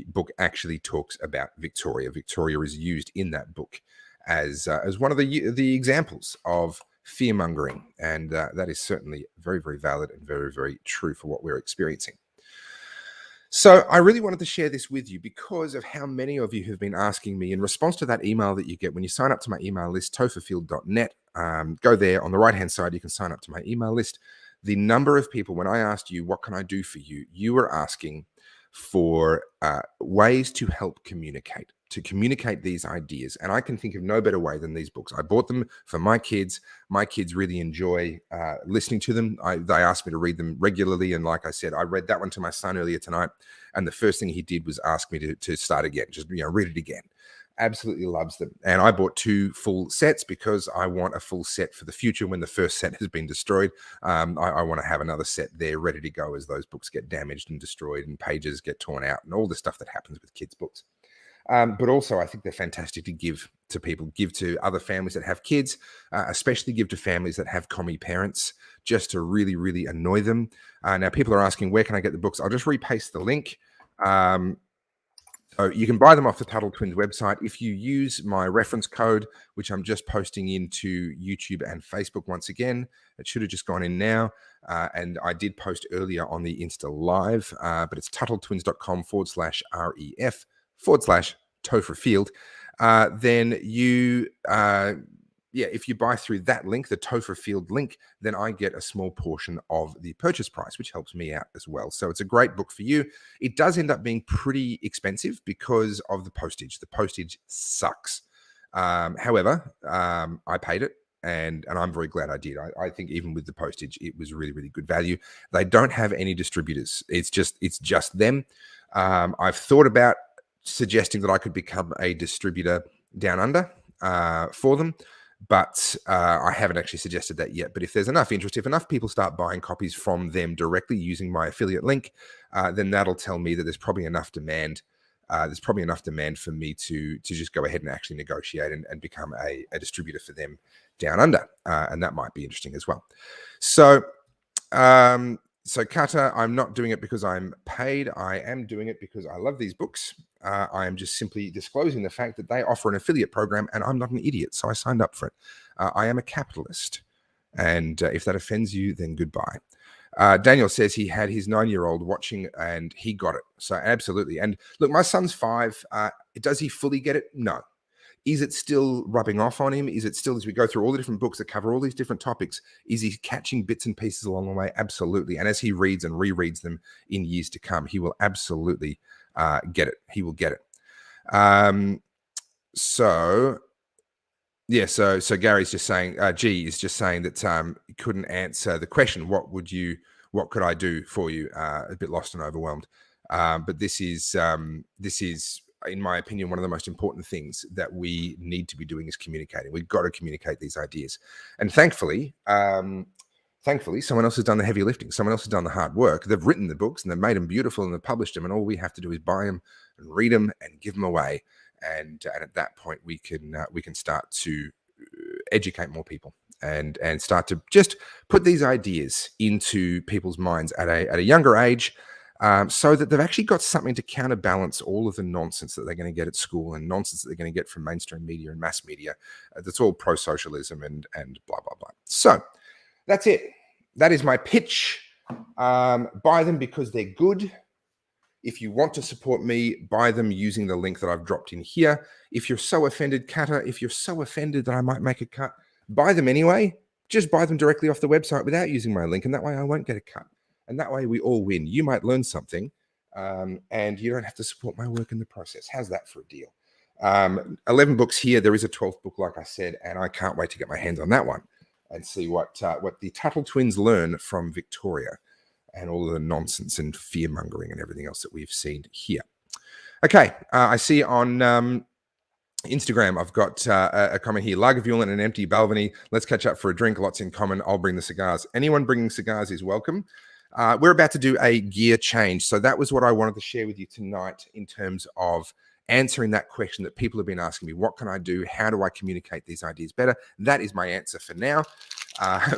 book actually talks about Victoria. Victoria is used in that book as one of the examples of fear-mongering. And that is certainly very, very valid and very, very true for what we're experiencing. So I really wanted to share this with you because of how many of you have been asking me in response to that email that you get when you sign up to my email list, topherfield.net. Go there on the right-hand side, you can sign up to my email list. The number of people, when I asked you, what can I do for you? You were asking for ways to help communicate these ideas. And I can think of no better way than these books. I bought them for my kids. My kids really enjoy listening to them. They asked me to read them regularly. And like I said, I read that one to my son earlier tonight. And the first thing he did was ask me to start again, just read it again. Absolutely loves them. And I bought 2 full sets because I want a full set for the future when the first set has been destroyed. I want to have another set there ready to go as those books get damaged and destroyed and pages get torn out and all the stuff that happens with kids' books. But also, I think they're fantastic to give to people, give to other families that have kids, especially give to families that have commie parents, just to really, really annoy them. Now, people are asking, where can I get the books? I'll just repaste the link. So you can buy them off the Tuttle Twins website. If you use my reference code, which I'm just posting into YouTube and Facebook once again, it should have just gone in now. And I did post earlier on the Insta Live, but it's tuttletwins.com/ref/Topher then you if you buy through that link, the Topher Field link, then I get a small portion of the purchase price, which helps me out as well. So it's a great book for you. It does end up being pretty expensive because of the postage. The postage sucks. However, I paid it. And I'm very glad I did. I think even with the postage, it was really, really good value. They don't have any distributors. It's just them. I've thought about suggesting that I could become a distributor down under for them. but I haven't actually suggested that yet. But if there's enough interest, if enough people start buying copies from them directly using my affiliate link, then that'll tell me that there's probably enough demand. There's probably enough demand for me to just go ahead and actually negotiate and become a distributor for them down under, and that might be interesting as well. So, Kata, I'm not doing it because I'm paid. I am doing it because I love these books. I am just simply disclosing the fact that they offer an affiliate program, and I'm not an idiot, so I signed up for it. I am a capitalist, and if that offends you, then goodbye. Daniel says he had his 9-year-old watching and he got it. So absolutely. And look, my son's 5. Does he fully get it? No. Is it still rubbing off on him? Is it still, as we go through all the different books that cover all these different topics, is he catching bits and pieces along the way? Absolutely. And as he reads and rereads them in years to come, he will absolutely get it. He will get it. So Gary's just saying, G is just saying that he couldn't answer the question. What could I do for you? A bit lost and overwhelmed. But this is, in my opinion, one of the most important things that we need to be doing is communicating. We've got to communicate these ideas. And thankfully, someone else has done the heavy lifting. Someone else has done the hard work. They've written the books and they've made them beautiful and they've published them. And all we have to do is buy them and read them and give them away. And at that point, we can start to educate more people and start to just put these ideas into people's minds at a younger age, so that they've actually got something to counterbalance all of the nonsense that they're going to get at school and nonsense that they're going to get from mainstream media and mass media. That's all pro-socialism and blah, blah, blah. So that's it. That is my pitch. Buy them because they're good. If you want to support me, buy them using the link that I've dropped in here. If you're so offended, Kata, if you're so offended that I might make a cut, buy them anyway. Just buy them directly off the website without using my link, and that way I won't get a cut. And that way we all win. You might learn something, and you don't have to support my work in the process. How's that for a deal? 11 books here. There is a 12th book, like I said, and I can't wait to get my hands on that one and see what the Tuttle Twins learn from Victoria and all of the nonsense and fear-mongering and everything else that we've seen here. Okay, I see on Instagram, I've got a comment here. Lagavulin and an empty Balvenie. Let's catch up for a drink. Lots in common. I'll bring the cigars. Anyone bringing cigars is welcome. We're about to do a gear change. So that was what I wanted to share with you tonight in terms of answering that question that people have been asking me. What can I do? How do I communicate these ideas better? That is my answer for now.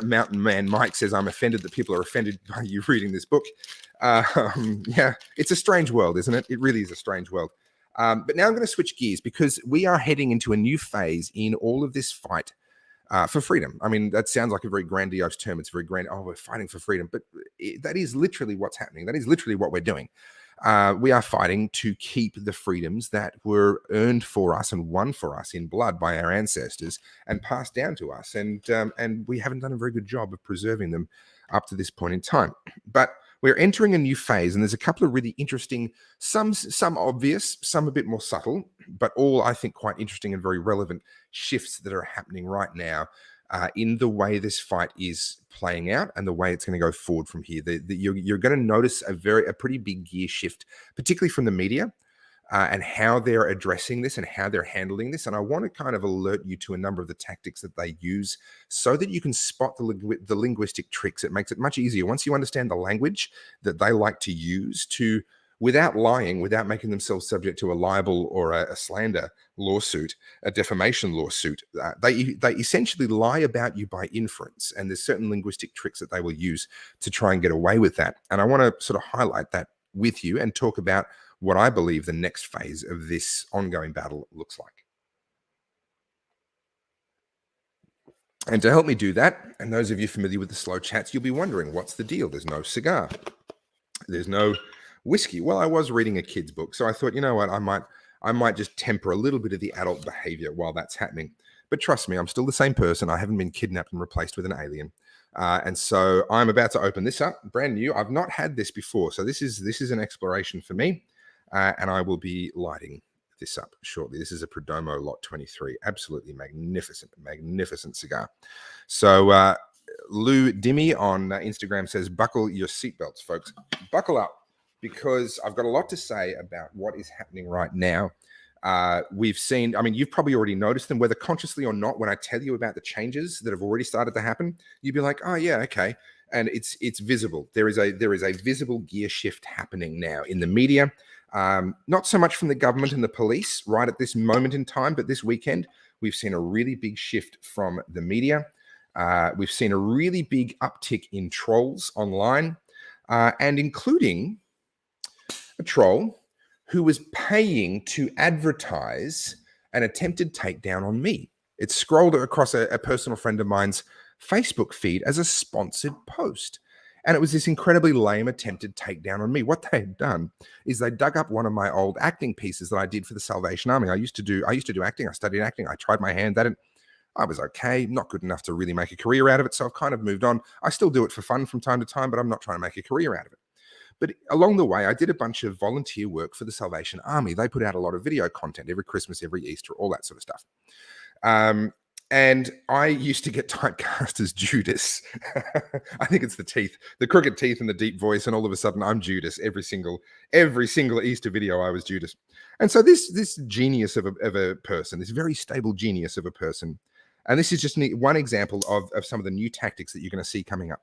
Mountain Man Mike says, I'm offended that people are offended by you reading this book. Yeah, it's a strange world, isn't it? It really is a strange world. But now I'm going to switch gears because we are heading into a new phase in all of this fight for freedom. I mean, that sounds like a very grandiose term. It's very grand. Oh, we're fighting for freedom. But that is literally what's happening. That is literally what we're doing. We are fighting to keep the freedoms that were earned for us and won for us in blood by our ancestors and passed down to us. And we haven't done a very good job of preserving them up to this point in time. But we're entering a new phase, and there's a couple of really interesting, some obvious, some a bit more subtle, but all, I think, quite interesting and very relevant shifts that are happening right now in the way this fight is playing out and the way it's going to go forward from here. You're going to notice a pretty big gear shift, particularly from the media, and how they're addressing this and how they're handling this. And I want to kind of alert you to a number of the tactics that they use so that you can spot the linguistic tricks. It makes it much easier once you understand the language that they like to use to, without lying, without making themselves subject to a libel or a slander lawsuit, a defamation lawsuit. They essentially lie about you by inference. And there's certain linguistic tricks that they will use to try and get away with that. And I want to sort of highlight that with you and talk about what I believe the next phase of this ongoing battle looks like. And to help me do that, and those of you familiar with the slow chats, you'll be wondering, what's the deal? There's no cigar. There's no whiskey. Well, I was reading a kid's book, so I thought, you know what, I might just temper a little bit of the adult behavior while that's happening. But trust me, I'm still the same person. I haven't been kidnapped and replaced with an alien. And so I'm about to open this up, brand new. I've not had this before, so this is an exploration for me. And I will be lighting this up shortly. This is a Perdomo Lot 23. Absolutely magnificent, magnificent cigar. So Lou Dimmy on Instagram says, buckle your seatbelts, folks. Buckle up, because I've got a lot to say about what is happening right now We've seen, I mean, you've probably already noticed them, whether consciously or not. When I tell you about the changes that have already started to happen, you'd be like, oh yeah, okay. And it's visible. There is a visible gear shift happening now in the media. Not so much from the government and the police right at this moment in time, but this weekend, we've seen a really big shift from the media. We've seen a really big uptick in trolls online, and including a troll who was paying to advertise an attempted takedown on me. It scrolled across a personal friend of mine's Facebook feed as a sponsored post. And it was this incredibly lame attempted takedown on me. What they had done is they dug up one of my old acting pieces that I did for the Salvation Army. I used to do acting. I studied acting. I tried my hand at it. I was okay, not good enough to really make a career out of it. So I've kind of moved on. I still do it for fun from time to time, but I'm not trying to make a career out of it. But along the way, I did a bunch of volunteer work for the Salvation Army. They put out a lot of video content every Christmas, every Easter, all that sort of stuff. And I used to get typecast as Judas. I think it's the teeth, the crooked teeth and the deep voice. And all of a sudden I'm Judas. Every single Easter video, I was Judas. And so this genius of a person, this very stable genius of a person. And this is just one example of some of the new tactics that you're going to see coming up.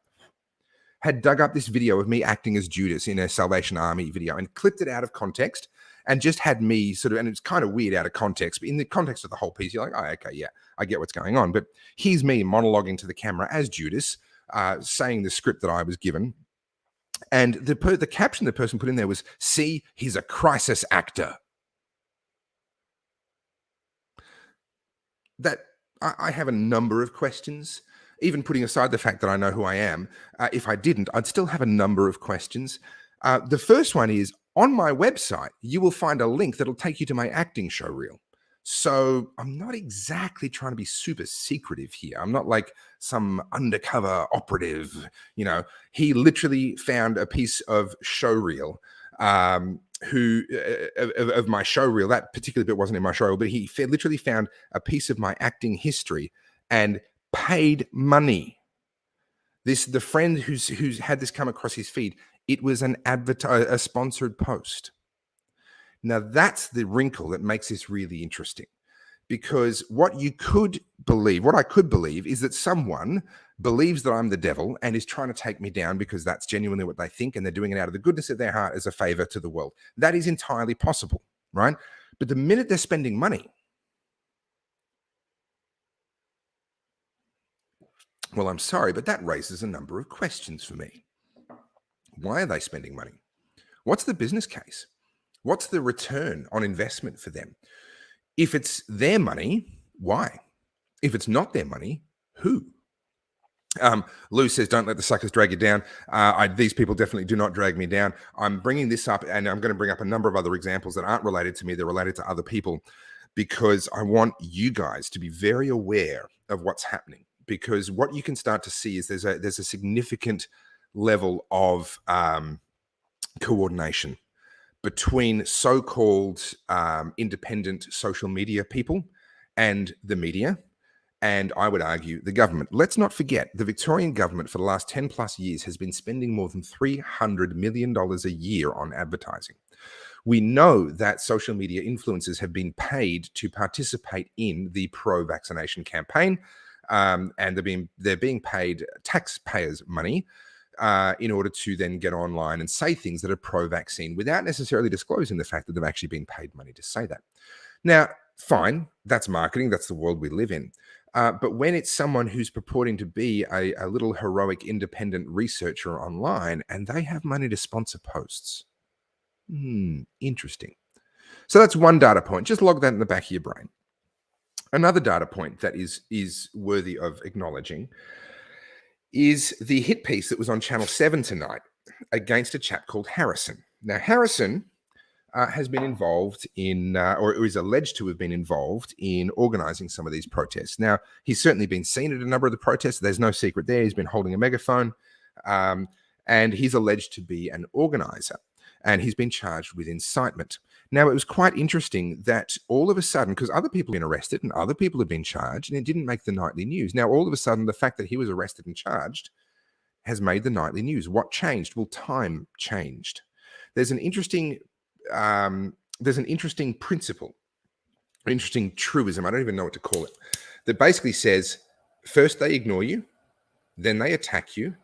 Had dug up this video of me acting as Judas in a Salvation Army video and clipped it out of context and just had me sort of, and it's kind of weird out of context, but in the context of the whole piece, you're like, oh, okay, yeah, I get what's going on. But here's me monologuing to the camera as Judas, saying the script that I was given. And the caption the person put in there was, "See, he's a crisis actor." That I have a number of questions. Even putting aside the fact that I know who I am, if I didn't, I'd still have a number of questions. The first one is, on my website, you will find a link that'll take you to my acting show reel. So I'm not exactly trying to be super secretive here. I'm not like some undercover operative. He literally found a piece of show reel of my show reel. That particular bit wasn't in my show reel, but he literally found a piece of my acting history and paid money. The friend who's had this come across his feed, it was a sponsored post. Now that's the wrinkle that makes this really interesting, because what I could believe is that someone believes that I'm the devil and is trying to take me down because that's genuinely what they think, and they're doing it out of the goodness of their heart as a favor to the world. That is entirely possible, right? But the minute they're spending money, well, I'm sorry, but that raises a number of questions for me. Why are they spending money? What's the business case? What's the return on investment for them? If it's their money, why? If it's not their money, who? Lou says, don't let the suckers drag you down. These people definitely do not drag me down. I'm bringing this up, and I'm going to bring up a number of other examples that aren't related to me. They're related to other people, because I want you guys to be very aware of what's happening. Because what you can start to see is there's a significant level of coordination between so-called independent social media people and the media, and I would argue the government. Let's not forget, the Victorian government for the last 10 plus years has been spending more than $300 million a year on advertising. We know that social media influencers have been paid to participate in the pro-vaccination campaign, and they're being paid taxpayers' money in order to then get online and say things that are pro-vaccine without necessarily disclosing the fact that they've actually been paid money to say that. Now, fine, that's marketing. That's the world we live in. But when it's someone who's purporting to be a little heroic independent researcher online and they have money to sponsor posts, interesting. So that's one data point. Just log that in the back of your brain. Another data point that is worthy of acknowledging is the hit piece that was on Channel 7 tonight against a chap called Harrison. Now, Harrison has been involved in, or is alleged to have been involved in organizing some of these protests. Now, he's certainly been seen at a number of the protests. There's no secret there. He's been holding a megaphone, and he's alleged to be an organizer, and he's been charged with incitement. Now, it was quite interesting that all of a sudden, because other people have been arrested and other people have been charged, and it didn't make the nightly news. Now, all of a sudden, the fact that he was arrested and charged has made the nightly news. What changed? Well, time changed. There's an interesting principle interesting truism. I don't even know what to call it. That basically says first they ignore you, then they attack you,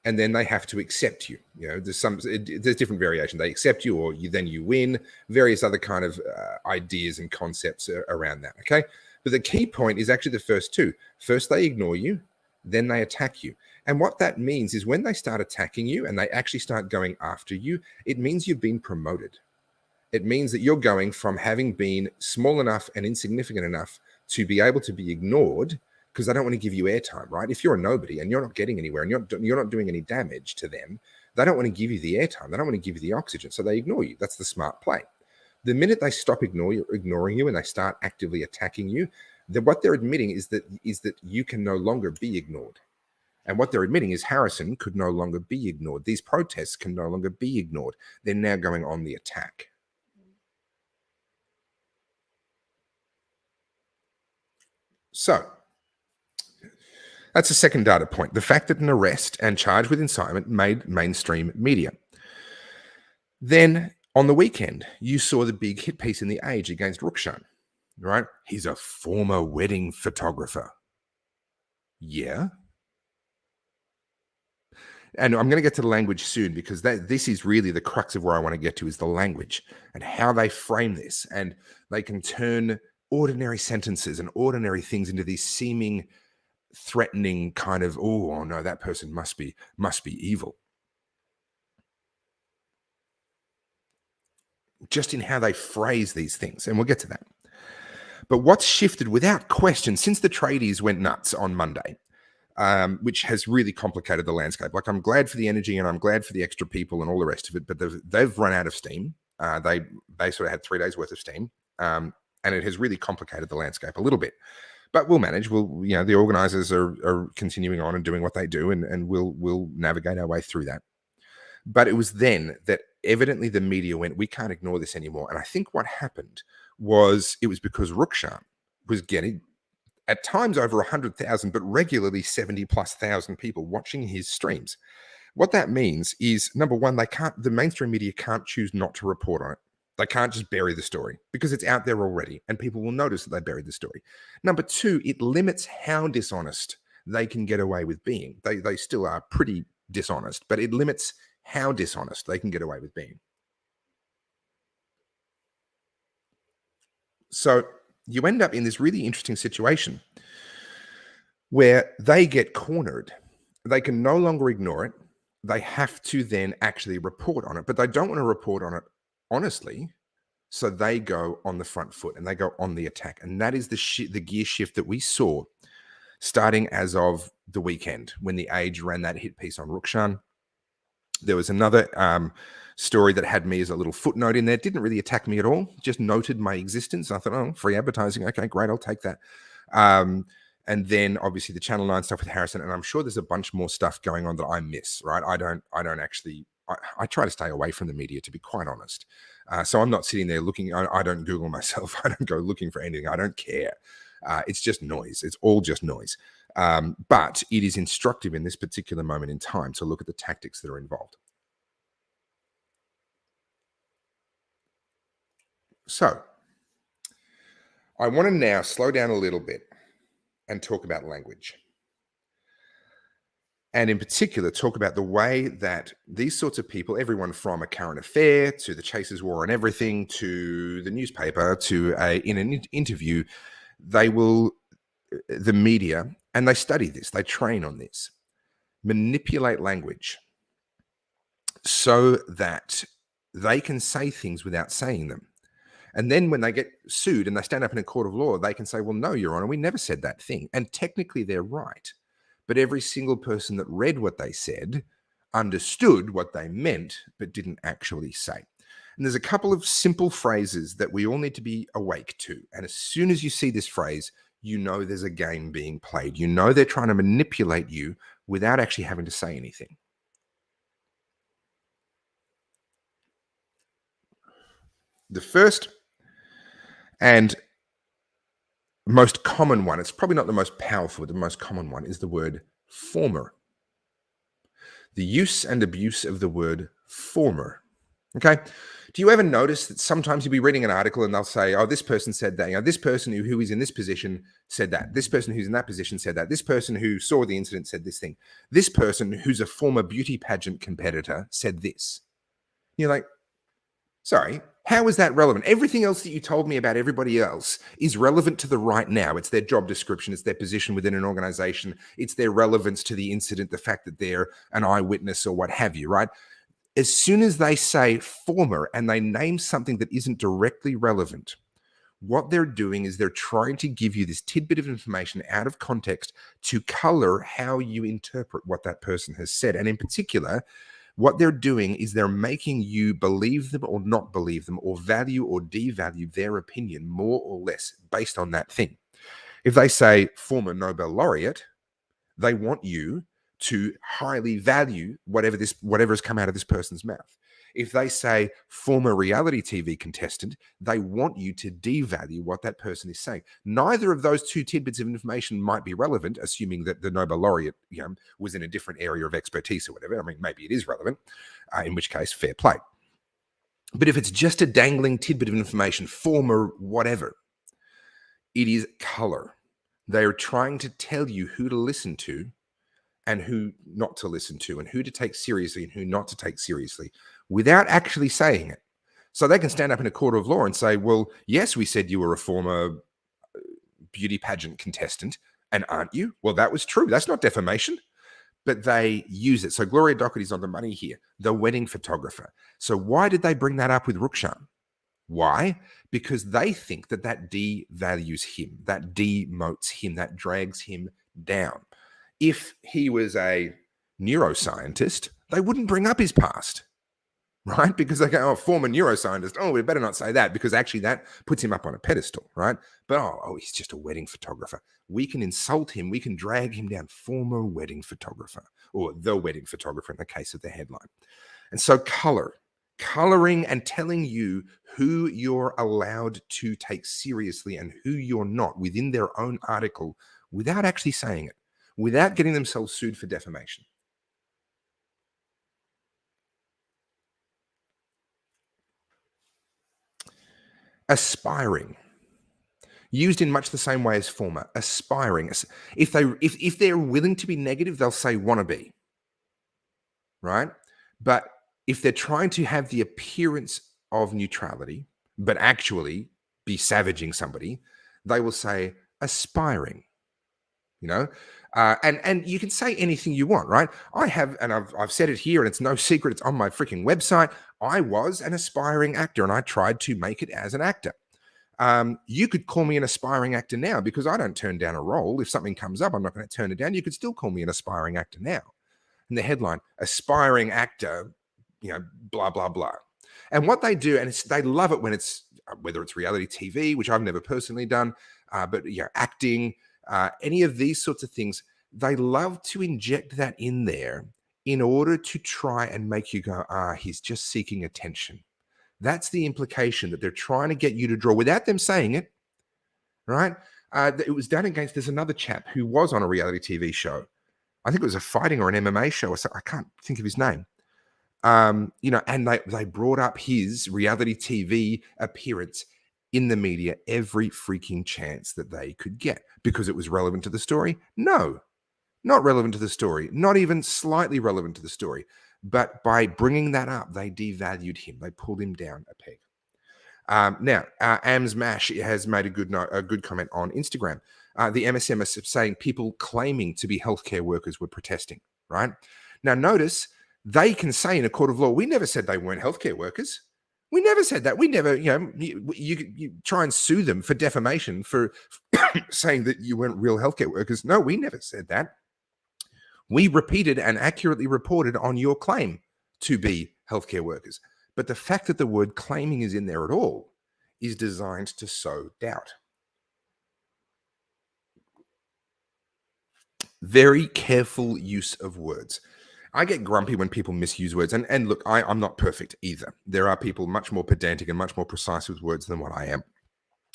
and then they have to accept you. There's different variation. They accept you, or then you win. Various other kind of ideas and concepts around that. Okay, but the key point is actually the first two. First they ignore you, then they attack you. And what that means is when they start attacking you and they actually start going after you, it means you've been promoted. It means that you're going from having been small enough and insignificant enough to be able to be ignored because they don't want to give you airtime, right? If you're a nobody and you're not getting anywhere and you're not doing any damage to them, they don't want to give you the airtime. They don't want to give you the oxygen, so they ignore you. That's the smart play. The minute they stop ignoring you and they start actively attacking you, then what they're admitting is that you can no longer be ignored. And what they're admitting is Harrison could no longer be ignored. These protests can no longer be ignored. They're now going on the attack. So that's the second data point. The fact that an arrest and charge with incitement made mainstream media. Then on the weekend, you saw the big hit piece in The Age against Rukshan, right? He's a former wedding photographer. Yeah. And I'm going to get to the language soon because this is really the crux of where I want to get to is the language and how they frame this. And they can turn ordinary sentences and ordinary things into these seeming threatening kind of, oh no, that person must be evil. Just in how they phrase these things. And we'll get to that. But what's shifted without question since the tradies went nuts on Monday, which has really complicated the landscape. Like, I'm glad for the energy and I'm glad for the extra people and all the rest of it, but they've run out of steam. They sort of had 3 days worth of steam, and it has really complicated the landscape a little bit. But we'll manage. The organizers are continuing on and doing what they do, and we'll navigate our way through that. But it was then that evidently the media went, we can't ignore this anymore. And I think what happened was it was because Rukshan was getting at times over 100,000, but regularly 70,000+ people watching his streams. What that means is, number one, the mainstream media can't choose not to report on it. They can't just bury the story because it's out there already and people will notice that they buried the story. Number two, it limits how dishonest they can get away with being. They still are pretty dishonest, but it limits how dishonest they can get away with being. So you end up in this really interesting situation where they get cornered. They can no longer ignore it. They have to then actually report on it, but they don't want to report on it honestly. So they go on the front foot and they go on the attack. And that is the gear shift that we saw starting as of the weekend when The Age ran that hit piece on Rukshan. There was another story that had me as a little footnote in there. It didn't really attack me at all, just noted my existence. I thought, oh, free advertising. Okay, great, I'll take that. And then obviously the Channel 9 stuff with Harrison, and I'm sure there's a bunch more stuff going on that I miss, right? I try to stay away from the media, to be quite honest. So I'm not sitting there looking, I don't Google myself. I don't go looking for anything. I don't care. It's just noise. It's all just noise. But it is instructive in this particular moment in time to look at the tactics that are involved. So I want to now slow down a little bit and talk about language. And in particular, talk about the way that these sorts of people, everyone from A Current Affair to the Chasers War and Everything to the newspaper to in an interview, the media, and they study this, they train on this, manipulate language so that they can say things without saying them. And then when they get sued and they stand up in a court of law, they can say, well, no, Your Honor, we never said that thing. And technically they're right. But every single person that read what they said understood what they meant, but didn't actually say. And there's a couple of simple phrases that we all need to be awake to. And as soon as you see this phrase, you know there's a game being played. You know they're trying to manipulate you without actually having to say anything. The first and most common one, it's probably not the most powerful, the most common one is the word former. The use and abuse of the word former. Okay. Do you ever notice that sometimes you'll be reading an article and they'll say, oh, this person said that, this person who is in this position said that, this person who's in that position said that, this person who saw the incident said this thing, this person who's a former beauty pageant competitor said this. You're like, sorry, how is that relevant? Everything else that you told me about everybody else is relevant to the right now. It's their job description. It's their position within an organization. It's their relevance to the incident, the fact that they're an eyewitness or what have you, right? As soon as they say former and they name something that isn't directly relevant, what they're doing is they're trying to give you this tidbit of information out of context to color how you interpret what that person has said. And in particular, what they're doing is they're making you believe them or not believe them, or value or devalue their opinion more or less based on that thing. If they say former Nobel laureate, they want you to highly value whatever has come out of this person's mouth. If they say former reality TV contestant, they want you to devalue what that person is saying. Neither of those two tidbits of information might be relevant, assuming that the Nobel laureate was in a different area of expertise or whatever. I mean, maybe it is relevant, in which case, fair play. But if it's just a dangling tidbit of information, former whatever, it is color. They are trying to tell you who to listen to and who not to listen to, and who to take seriously and who not to take seriously, without actually saying it. So they can stand up in a court of law and say, well, yes, we said you were a former beauty pageant contestant, and aren't you? Well, that was true. That's not defamation. But they use it. So Gloria Docherty's on the money here, the wedding photographer. So why did they bring that up with Rukshan? Why? Because they think that devalues him, that demotes him, that drags him down. If he was a neuroscientist, they wouldn't bring up his past, right? Because they go, oh, former neuroscientist. Oh, we better not say that, because actually that puts him up on a pedestal, right? But oh, he's just a wedding photographer. We can insult him. We can drag him down. Former wedding photographer, or the wedding photographer in the case of the headline. And so coloring and telling you who you're allowed to take seriously and who you're not within their own article without actually saying it, without getting themselves sued for defamation. Aspiring, used in much the same way as former. Aspiring. If they're willing to be negative, they'll say wannabe, right? But if they're trying to have the appearance of neutrality, but actually be savaging somebody, they will say aspiring. And you can say anything you want, right? I have, and I've said it here, and it's no secret, it's on my freaking website. I was an aspiring actor, and I tried to make it as an actor. You could call me an aspiring actor now, because I don't turn down a role. If something comes up, I'm not going to turn it down. You could still call me an aspiring actor now. And the headline, aspiring actor, blah, blah, blah. And what they do, and they love it when it's, whether it's reality TV, which I've never personally done, but acting, any of these sorts of things, they love to inject that in there in order to try and make you go, he's just seeking attention. That's the implication, that they're trying to get you to draw without them saying it, right? It was done against, there's another chap who was on a reality TV show. I think it was a fighting or an MMA show or something. I can't think of his name. And they brought up his reality TV appearance in the media every freaking chance that they could get, because it was relevant to the story. No, not relevant to the story, not even slightly relevant to the story. But by bringing that up, they devalued him. They pulled him down a peg. Now, Ams Mash has made a good comment on Instagram. The MSM is saying people claiming to be healthcare workers were protesting, right? Now, notice they can say in a court of law, we never said they weren't healthcare workers. We never said that. We never, you try and sue them for defamation for saying that you weren't real healthcare workers. No, we never said that. We repeated and accurately reported on your claim to be healthcare workers. But the fact that the word claiming is in there at all is designed to sow doubt. Very careful use of words. I get grumpy when people misuse words. And look, I'm not perfect either. There are people much more pedantic and much more precise with words than what I am.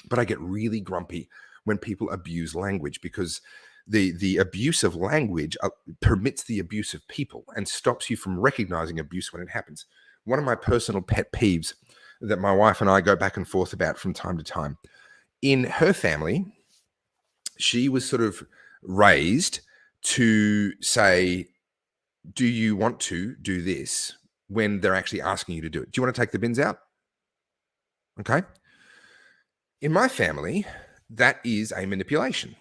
But I get really grumpy when people abuse language, because the abuse of language permits the abuse of people and stops you from recognizing abuse when it happens. One of my personal pet peeves that my wife and I go back and forth about from time to time. In her family, she was sort of raised to say, do you want to do this when they're actually asking you to do it? Do you want to take the bins out? Okay. In my family, that is a manipulation,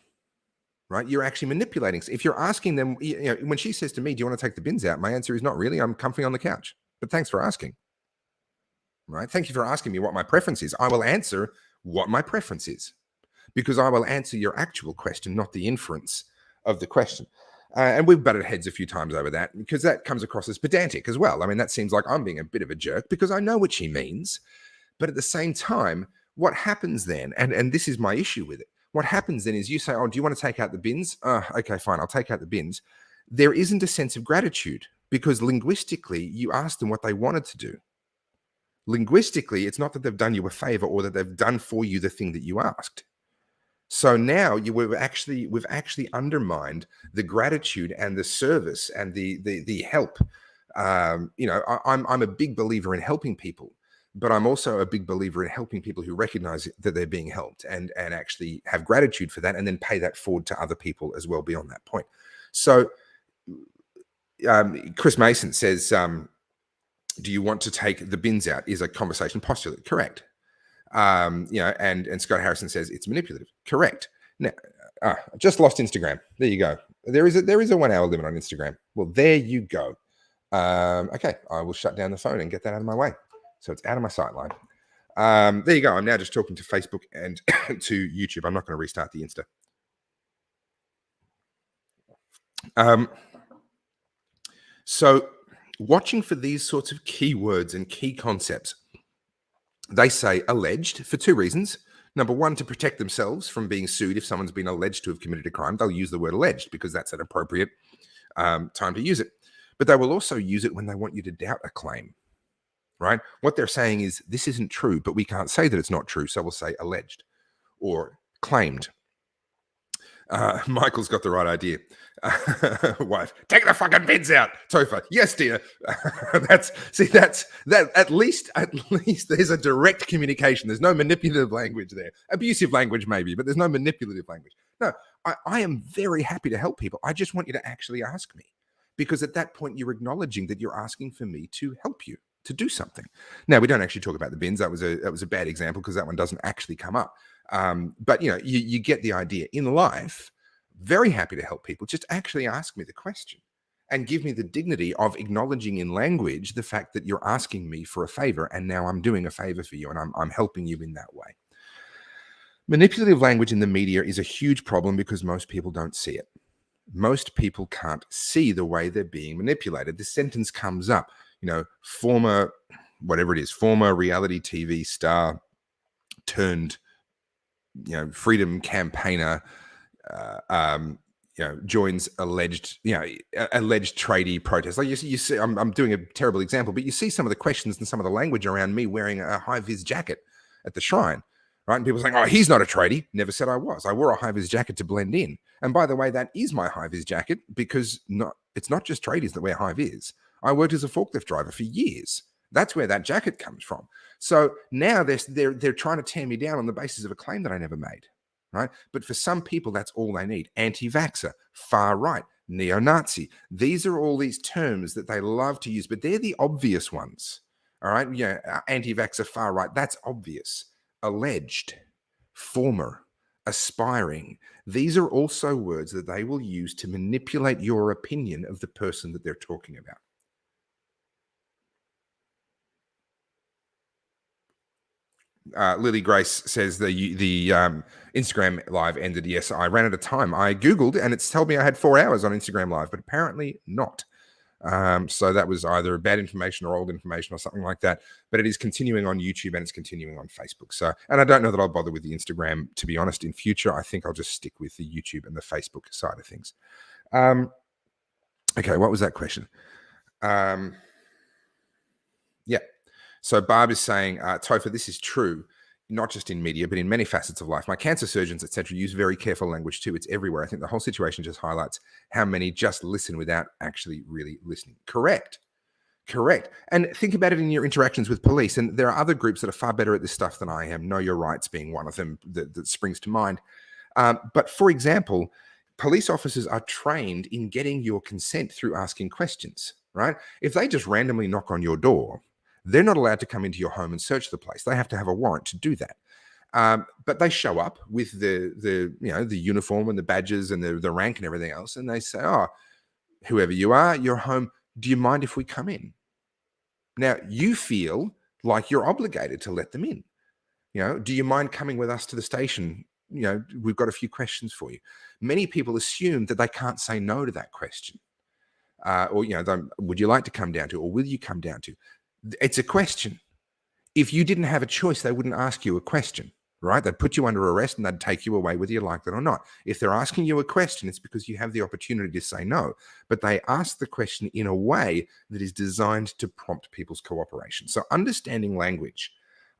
right? You're actually manipulating. If you're asking them, when she says to me, do you want to take the bins out? My answer is not really. I'm comfy on the couch, but thanks for asking, right? Thank you for asking me what my preference is. I will answer what my preference is because I will answer your actual question, not the inference of the question. And we've butted heads a few times over that because that comes across as pedantic as well. I mean, that seems like I'm being a bit of a jerk because I know what she means. But at the same time, what happens then, and this is my issue with it, what happens then is you say, oh, do you want to take out the bins? Okay, fine, I'll take out the bins. There isn't a sense of gratitude because linguistically, you asked them what they wanted to do. Linguistically, it's not that they've done you a favor or that they've done for you the thing that you asked. So now we've actually undermined the gratitude and the service and the help. I'm a big believer in helping people, but I'm also a big believer in helping people who recognize that they're being helped and actually have gratitude for that and then pay that forward to other people as well beyond that point. So Chris Mason says, do you want to take the bins out is a conversation postulate. Correct. And Scott Harrison says it's manipulative. Correct. Now, I just lost Instagram. There you go. There is a 1 hour limit on Instagram. Well, there you go. Okay, I will shut down the phone and get that out of my way. So it's out of my sight line. There you go. I'm now just talking to Facebook and to YouTube. I'm not going to restart the Insta. So watching for these sorts of keywords and key concepts, they say alleged for two reasons. Number one, to protect themselves from being sued if someone's been alleged to have committed a crime. They'll use the word alleged because that's an appropriate time to use it. But they will also use it when they want you to doubt a claim, right? What they're saying is this isn't true, but we can't say that it's not true. So we'll say alleged or claimed. Michael's got the right idea. Wife, take the fucking bins out. Topher, yes, dear. That's at least there's a direct communication. There's no manipulative language there. Abusive language maybe, but there's no manipulative language. No, I am very happy to help people. I just want you to actually ask me, because at that point you're acknowledging that you're asking for me to help you to do something. Now, we don't actually talk about the bins. That was a bad example because that one doesn't actually come up. But you get the idea. In life, very happy to help people. Just actually ask me the question and give me the dignity of acknowledging in language the fact that you're asking me for a favor, and now I'm doing a favor for you, and I'm helping you in that way. Manipulative language in the media is a huge problem because most people don't see it. Most people can't see the way they're being manipulated. This sentence comes up, former reality TV star turned freedom campaigner, joins alleged tradie protest. Like you see, I'm doing a terrible example, but you see some of the questions and some of the language around me wearing a high-vis jacket at the shrine, right? And people saying, "Oh, he's not a tradie." Never said I was. I wore a high-vis jacket to blend in. And by the way, that is my high-vis jacket because it's not just tradies that wear high-vis. I worked as a forklift driver for years. That's where that jacket comes from. So now they're trying to tear me down on the basis of a claim that I never made, right? But for some people, that's all they need. Anti-vaxxer, far right, neo-Nazi. These are all these terms that they love to use, but they're the obvious ones, all right? Anti-vaxxer, far right, that's obvious. Alleged, former, aspiring. These are also words that they will use to manipulate your opinion of the person that they're talking about. Lily Grace says the Instagram live ended. Yes, I ran out of time. I Googled and it's told me I had 4 hours on Instagram live, but apparently not. So that was either bad information or old information or something like that. But it is continuing on YouTube and it's continuing on Facebook. So, and I don't know that I'll bother with the Instagram, to be honest, in future. I think I'll just stick with the YouTube and the Facebook side of things. Okay, what was that question? Yeah. So Barb is saying, Topher, this is true, not just in media, but in many facets of life. My cancer surgeons, etc., use very careful language too. It's everywhere. I think the whole situation just highlights how many just listen without actually really listening. Correct. Correct. And think about it in your interactions with police. And there are other groups that are far better at this stuff than I am. Know Your Rights being one of them that springs to mind. But for example, police officers are trained in getting your consent through asking questions, right? If they just randomly knock on your door, they're not allowed to come into your home and search the place. They have to have a warrant to do that. But they show up with the uniform and the badges and the rank and everything else, and they say, "Oh, whoever you are, you're home. Do you mind if we come in?" Now you feel like you're obligated to let them in. Do you mind coming with us to the station? We've got a few questions for you. Many people assume that they can't say no to that question, or would you like to come down to, or will you come down to? It's a question. If you didn't have a choice, they wouldn't ask you a question, right? They'd put you under arrest and they'd take you away whether you like that or not. If they're asking you a question, it's because you have the opportunity to say no. But they ask the question in a way that is designed to prompt people's cooperation. So understanding language,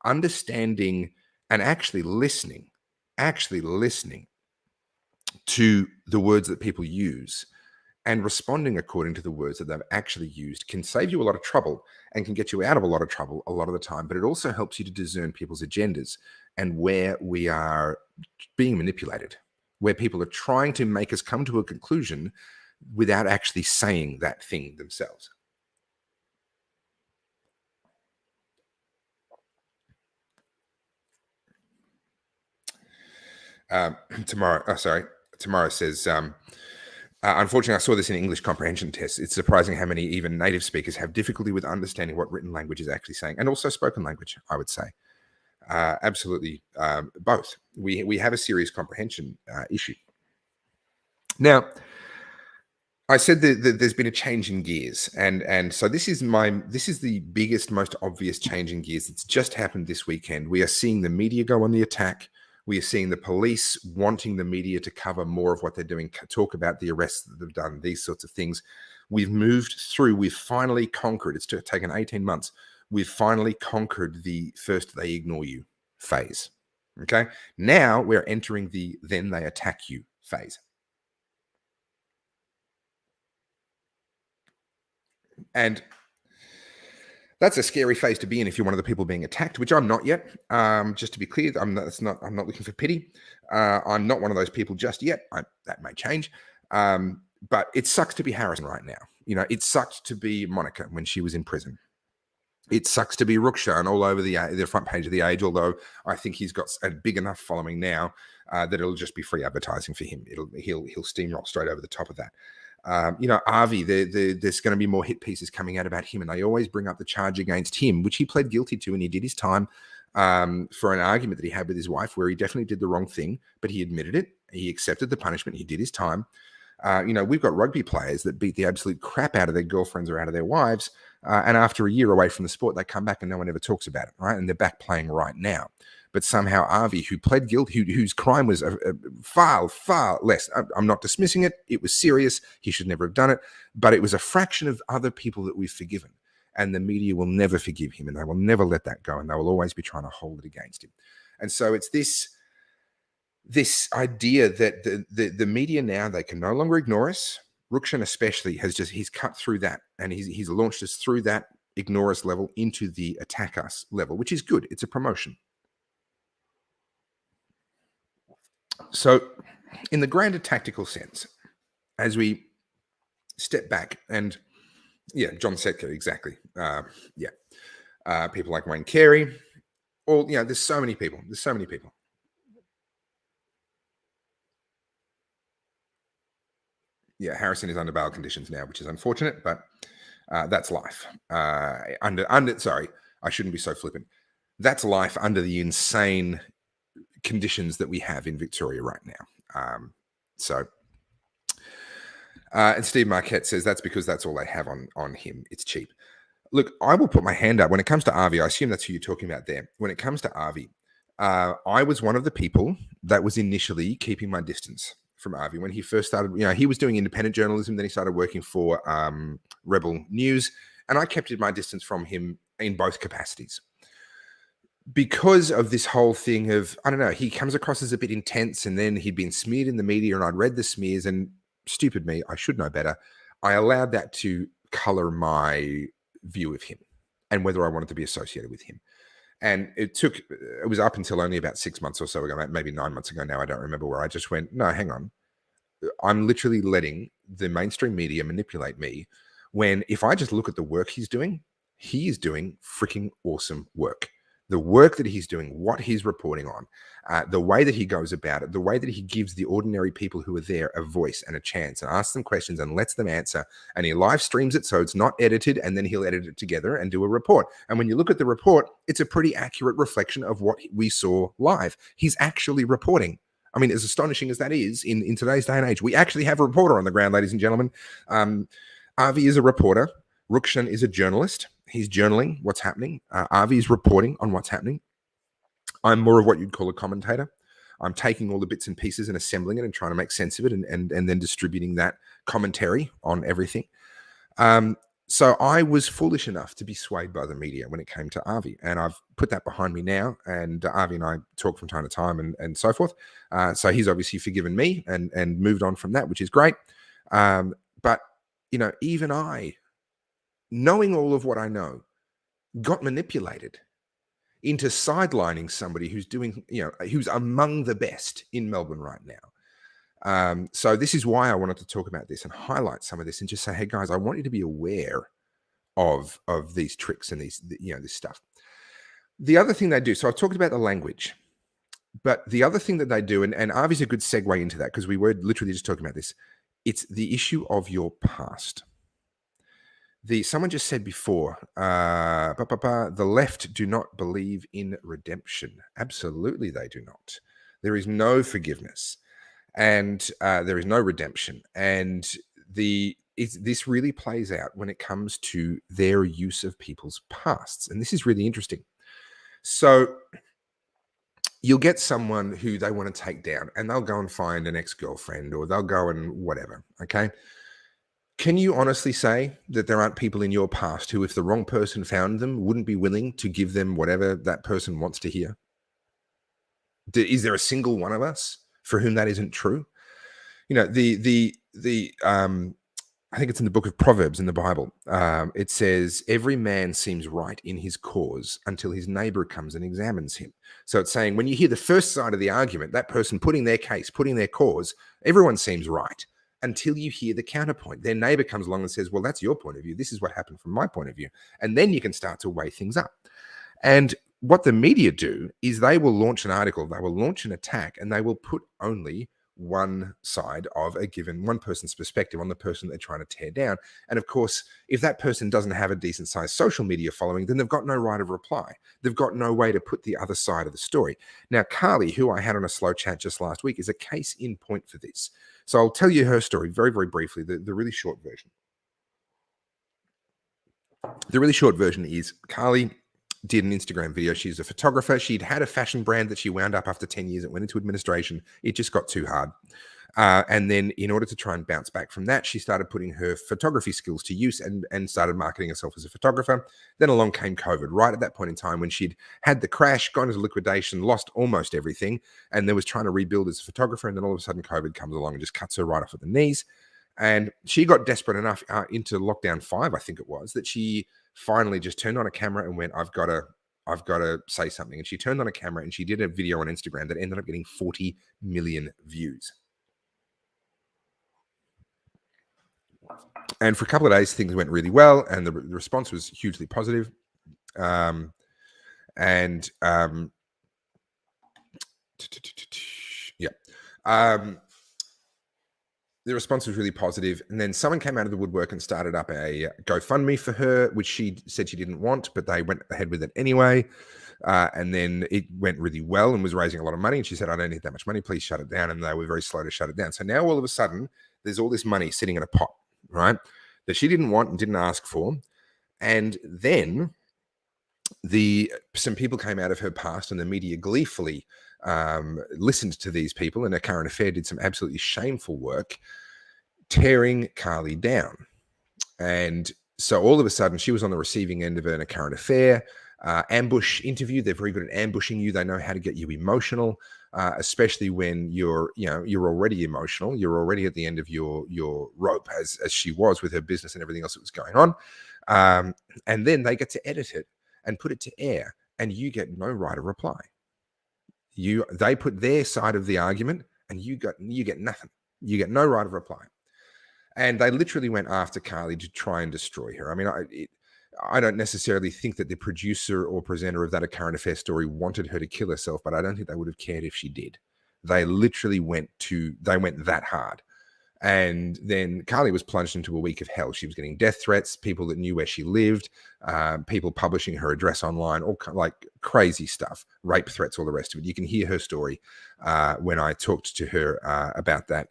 understanding and actually listening to the words that people use and responding according to the words that they've actually used can save you a lot of trouble and can get you out of a lot of trouble a lot of the time. But it also helps you to discern people's agendas and where we are being manipulated, where people are trying to make us come to a conclusion without actually saying that thing themselves. Tomorrow says, unfortunately, I saw this in English comprehension tests. It's surprising how many even native speakers have difficulty with understanding what written language is actually saying, and also spoken language, I would say. Absolutely, both. We have a serious comprehension issue. Now, I said that there's been a change in gears, and so this is the biggest, most obvious change in gears that's just happened this weekend. We are seeing the media go on the attack. We are seeing the police wanting the media to cover more of what they're doing, talk about the arrests that they've done, these sorts of things. We've moved through, we've finally conquered, it's taken 18 months, we've finally conquered the first they ignore you phase. Okay? Now we're entering the then they attack you phase. And that's a scary phase to be in if you're one of the people being attacked, which I'm not yet. Just to be clear, I'm not looking for pity. I'm not one of those people just yet. That may change. But it sucks to be Harrison right now. It sucked to be Monica when she was in prison. It sucks to be Rukshan all over the front page of The Age, although I think he's got a big enough following now that it'll just be free advertising for him. He'll steamroll straight over the top of that. Avi, there's going to be more hit pieces coming out about him, and they always bring up the charge against him, which he pled guilty to, and he did his time for an argument that he had with his wife where he definitely did the wrong thing, but he admitted it. He accepted the punishment. He did his time. We've got rugby players that beat the absolute crap out of their girlfriends or out of their wives, and after a year away from the sport, they come back and no one ever talks about it, right? And they're back playing right now. But somehow Avi, who pled guilty, whose crime was far, far less. I'm not dismissing it. It was serious. He should never have done it. But it was a fraction of other people that we've forgiven. And the media will never forgive him, and they will never let that go. And they will always be trying to hold it against him. And so it's this idea that the media now, they can no longer ignore us. Rukshan especially he's cut through that, and he's launched us through that ignore us level into the attack us level, which is good. It's a promotion. So in the grander tactical sense, as we step back and John Setka, exactly. People like Wayne Carey, there's so many people. Yeah, Harrison is under bail conditions now, which is unfortunate, but that's life. Sorry, I shouldn't be so flippant. That's life under the insane conditions that we have in Victoria right now. And Steve Marquette says that's because that's all they have on him. It's cheap. Look, I will put my hand up when it comes to Avi. I assume that's who you're talking about there. When it comes to Avi, I was one of the people that was initially keeping my distance from Avi when he first started. He was doing independent journalism, then he started working for Rebel News, and I kept my distance from him in both capacities. Because of this whole thing of, I don't know, he comes across as a bit intense, and then he'd been smeared in the media, and I'd read the smears, and stupid me, I should know better. I allowed that to color my view of him and whether I wanted to be associated with him. And it was up until only about 6 months or so ago, maybe 9 months ago now, I don't remember, where I just went, no, hang on. I'm literally letting the mainstream media manipulate me when, if I just look at the work he's doing, he is doing freaking awesome work. The work that he's doing, what he's reporting on, the way that he goes about it, the way that he gives the ordinary people who are there a voice and a chance and asks them questions and lets them answer. And he live streams it so it's not edited, and then he'll edit it together and do a report. And when you look at the report, it's a pretty accurate reflection of what we saw live. He's actually reporting. I mean, as astonishing as that is in today's day and age, we actually have a reporter on the ground, ladies and gentlemen. Avi is a reporter. Rukshan is a journalist. He's journaling what's happening. Avi is reporting on what's happening. I'm more of what you'd call a commentator. I'm taking all the bits and pieces and assembling it and trying to make sense of it, and then distributing that commentary on everything. So I was foolish enough to be swayed by the media when it came to Avi, and I've put that behind me now. And Avi and I talk from time to time and so forth. So he's obviously forgiven me and moved on from that, which is great. But, even I, knowing all of what I know, got manipulated into sidelining somebody who's doing, who's among the best in Melbourne right now. So this is why I wanted to talk about this and highlight some of this and just say, hey guys, I want you to be aware of these tricks and these, this stuff. The other thing they do, so I've talked about the language, but the other thing that they do, and Avi's a good segue into that because we were literally just talking about this, it's the issue of your past. Someone just said before, the left do not believe in redemption. Absolutely, they do not. There is no forgiveness, and there is no redemption. And this really plays out when it comes to their use of people's pasts, and this is really interesting. So you'll get someone who they want to take down, and they'll go and find an ex-girlfriend, or they'll go and whatever. Okay. Can you honestly say that there aren't people in your past who, if the wrong person found them, wouldn't be willing to give them whatever that person wants to hear? Is there a single one of us for whom that isn't true? I think it's in the book of Proverbs in the Bible. It says, every man seems right in his cause until his neighbor comes and examines him. So it's saying when you hear the first side of the argument, that person putting their case, putting their cause, everyone seems right. Until you hear the counterpoint. Their neighbor comes along and says, well, that's your point of view. This is what happened from my point of view. And then you can start to weigh things up. And what the media do is they will launch an article, they will launch an attack, and they will put only one side of one person's perspective on the person they're trying to tear down. And of course, if that person doesn't have a decent sized social media following, then they've got no right of reply. They've got no way to put the other side of the story. Now, Carly, who I had on a slow chat just last week, is a case in point for this. So I'll tell you her story very, very briefly, the really short version. The really short version is Carly did an Instagram video. She's a photographer. She'd had a fashion brand that she wound up after 10 years. It went into administration. It just got too hard. And then in order to try and bounce back from that, she started putting her photography skills to use and started marketing herself as a photographer. Then along came COVID, right at that point in time when she'd had the crash, gone into liquidation, lost almost everything, and then was trying to rebuild as a photographer. And then all of a sudden COVID comes along and just cuts her right off at the knees. And she got desperate enough into lockdown 5, I think it was, that she finally just turned on a camera and went, I've got to say something. And she turned on a camera and she did a video on Instagram that ended up getting 40 million views. And for a couple of days, things went really well, and the response was hugely positive. The response was really positive. And then someone came out of the woodwork and started up a GoFundMe for her, which she said she didn't want, but they went ahead with it anyway. And then it went really well and was raising a lot of money. And she said, I don't need that much money. Please shut it down. And they were very slow to shut it down. So now all of a sudden, there's all this money sitting in a pot, right, that she didn't want and didn't ask for. And then some people came out of her past, and the media gleefully listened to these people, and A Current Affair did some absolutely shameful work tearing Carly down. And so all of a sudden she was on the receiving end of A Current Affair ambush interview. They're very good at ambushing you. They know how to get you emotional, especially when you're already emotional. You're already at the end of your rope, as she was with her business and everything else that was going on. And then they get to edit it and put it to air, and you get no right of reply. They put their side of the argument, and you get nothing. You get no right of reply. And they literally went after Carly to try and destroy her. I mean, I don't necessarily think that the producer or presenter of that A Current Affair story wanted her to kill herself, but I don't think they would have cared if she did. They literally went that hard. And then Carly was plunged into a week of hell. She was getting death threats, people that knew where she lived, people publishing her address online, all like crazy stuff, rape threats, all the rest of it. You can hear her story when I talked to her about that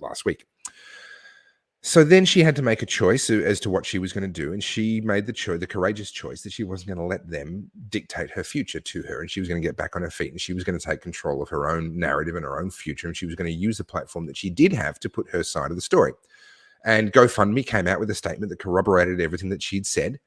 last week. So then she had to make a choice as to what she was going to do. And she made the courageous choice that she wasn't going to let them dictate her future to her. And she was going to get back on her feet, and she was going to take control of her own narrative and her own future. And she was going to use the platform that she did have to put her side of the story. And GoFundMe came out with a statement that corroborated everything that she'd said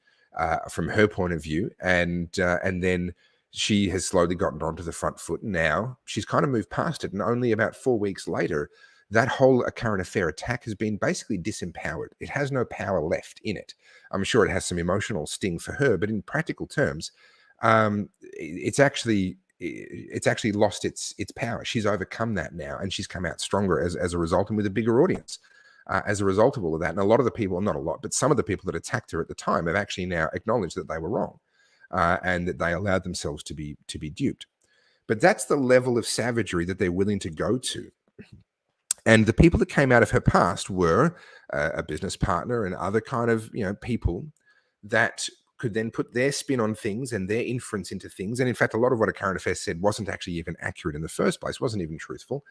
from her point of view. And then she has slowly gotten onto the front foot. And now she's kind of moved past it. And only about 4 weeks later, that whole A Current Affair attack has been basically disempowered. It has no power left in it. I'm sure it has some emotional sting for her, but in practical terms, it's actually lost its power. She's overcome that now, and she's come out stronger as a result, and with a bigger audience as a result of all of that. And a lot of the people, not a lot, but some of the people that attacked her at the time have actually now acknowledged that they were wrong and that they allowed themselves to be duped. But that's the level of savagery that they're willing to go to. And the people that came out of her past were a business partner and other kind of people that could then put their spin on things and their inference into things. And in fact, a lot of what A Current Affair said wasn't actually even accurate in the first place, wasn't even truthful.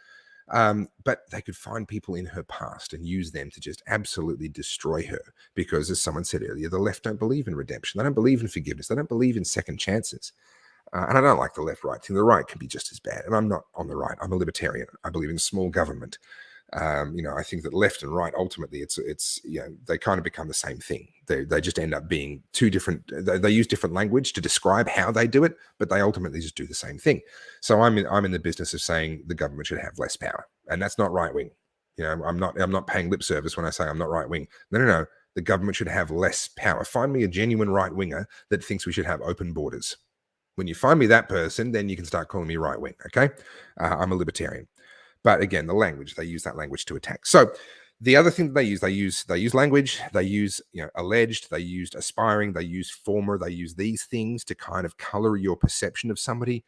But they could find people in her past and use them to just absolutely destroy her. Because as someone said earlier, the left don't believe in redemption. They don't believe in forgiveness. They don't believe in second chances. And I don't like the left-right thing. The right can be just as bad. And I'm not on the right. I'm a libertarian. I believe in small government. I think that left and right, ultimately, it's they kind of become the same thing. They just end up being two different. They use different language to describe how they do it, but they ultimately just do the same thing. So I'm in the business of saying the government should have less power, and that's not right wing. I'm not paying lip service when I say I'm not right wing. No. The government should have less power. Find me a genuine right winger that thinks we should have open borders. When you find me that person, then you can start calling me right wing. Okay, I'm a libertarian. But again, the language, they use that language to attack. So the other thing that they use language, they use alleged, they used aspiring, they use former, they use these things to kind of color your perception of somebody.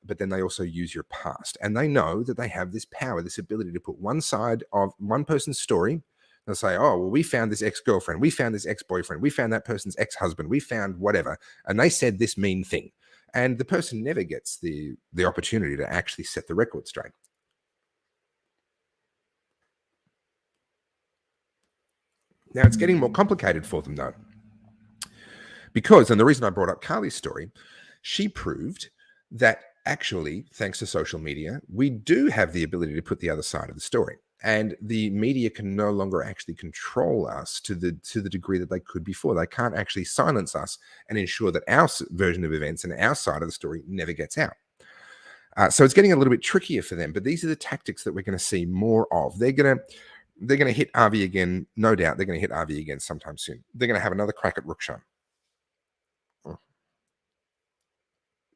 But then they also use your past. And they know that they have this power, this ability to put one side of one person's story. They'll say, oh, well, we found this ex-girlfriend, we found this ex-boyfriend, we found that person's ex-husband, we found whatever. And they said this mean thing. And the person never gets the opportunity to actually set the record straight. Now, it's getting more complicated for them, though. Because, and the reason I brought up Carly's story, she proved that actually, thanks to social media, we do have the ability to put the other side of the story. And the media can no longer actually control us to the degree that they could before. They can't actually silence us and ensure that our version of events and our side of the story never gets out. So it's getting a little bit trickier for them. But these are the tactics that we're going to see more of. They're going to hit Avi again, no doubt. They're going to hit Avi again sometime soon. They're going to have another crack at Rukshan.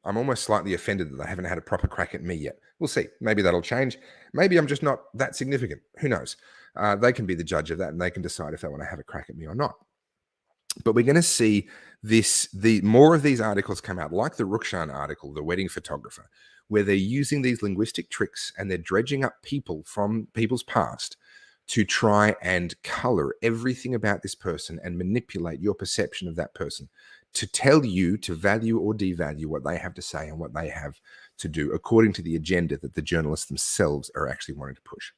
I'm almost slightly offended that they haven't had a proper crack at me yet. We'll see. Maybe that'll change. Maybe I'm just not that significant. Who knows? They can be the judge of that, and they can decide if they want to have a crack at me or not. But we're going to see the more of these articles come out, like the Rukshan article, the wedding photographer, where they're using these linguistic tricks and they're dredging up people from people's past to try and color everything about this person and manipulate your perception of that person, to tell you to value or devalue what they have to say and what they have to do according to the agenda that the journalists themselves are actually wanting to push.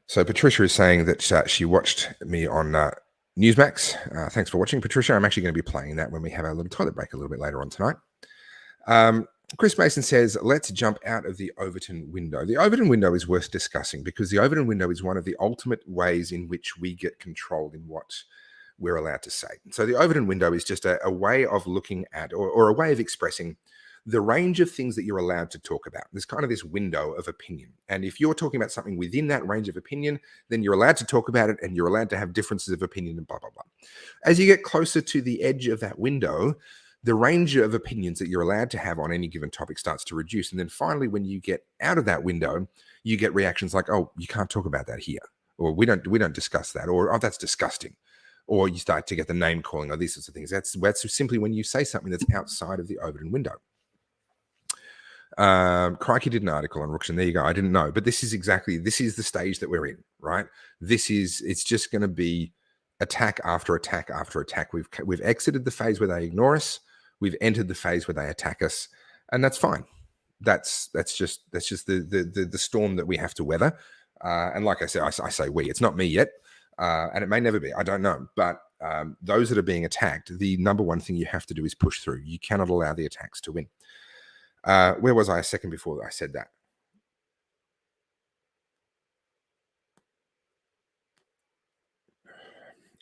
So Patricia is saying that she watched me on Newsmax. Thanks for watching, Patricia. I'm actually going to be playing that when we have our little toilet break a little bit later on tonight. Chris Mason says, let's jump out of the Overton window. The Overton window is worth discussing because the Overton window is one of the ultimate ways in which we get controlled in what we're allowed to say. So the Overton window is just a way of looking at or a way of expressing the range of things that you're allowed to talk about. There's kind of this window of opinion. And if you're talking about something within that range of opinion, then you're allowed to talk about it and you're allowed to have differences of opinion and blah, blah, blah. As you get closer to the edge of that window, the range of opinions that you're allowed to have on any given topic starts to reduce. And then finally, when you get out of that window, you get reactions like, oh, you can't talk about that here. Or we don't discuss that. Or, oh, that's disgusting. Or you start to get the name calling or these sorts of things. That's simply when you say something that's outside of the Overton window. Crikey did an article on Rookshan. There you go. I didn't know, but this is the stage that we're in, right? It's just going to be attack after attack after attack. We've exited the phase where they ignore us. We've entered the phase where they attack us, and that's fine. That's just the storm that we have to weather. And like I said, I say we. It's not me yet. And it may never be. I don't know. But those that are being attacked, the number one thing you have to do is push through. You cannot allow the attacks to win. Where was I a second before I said that?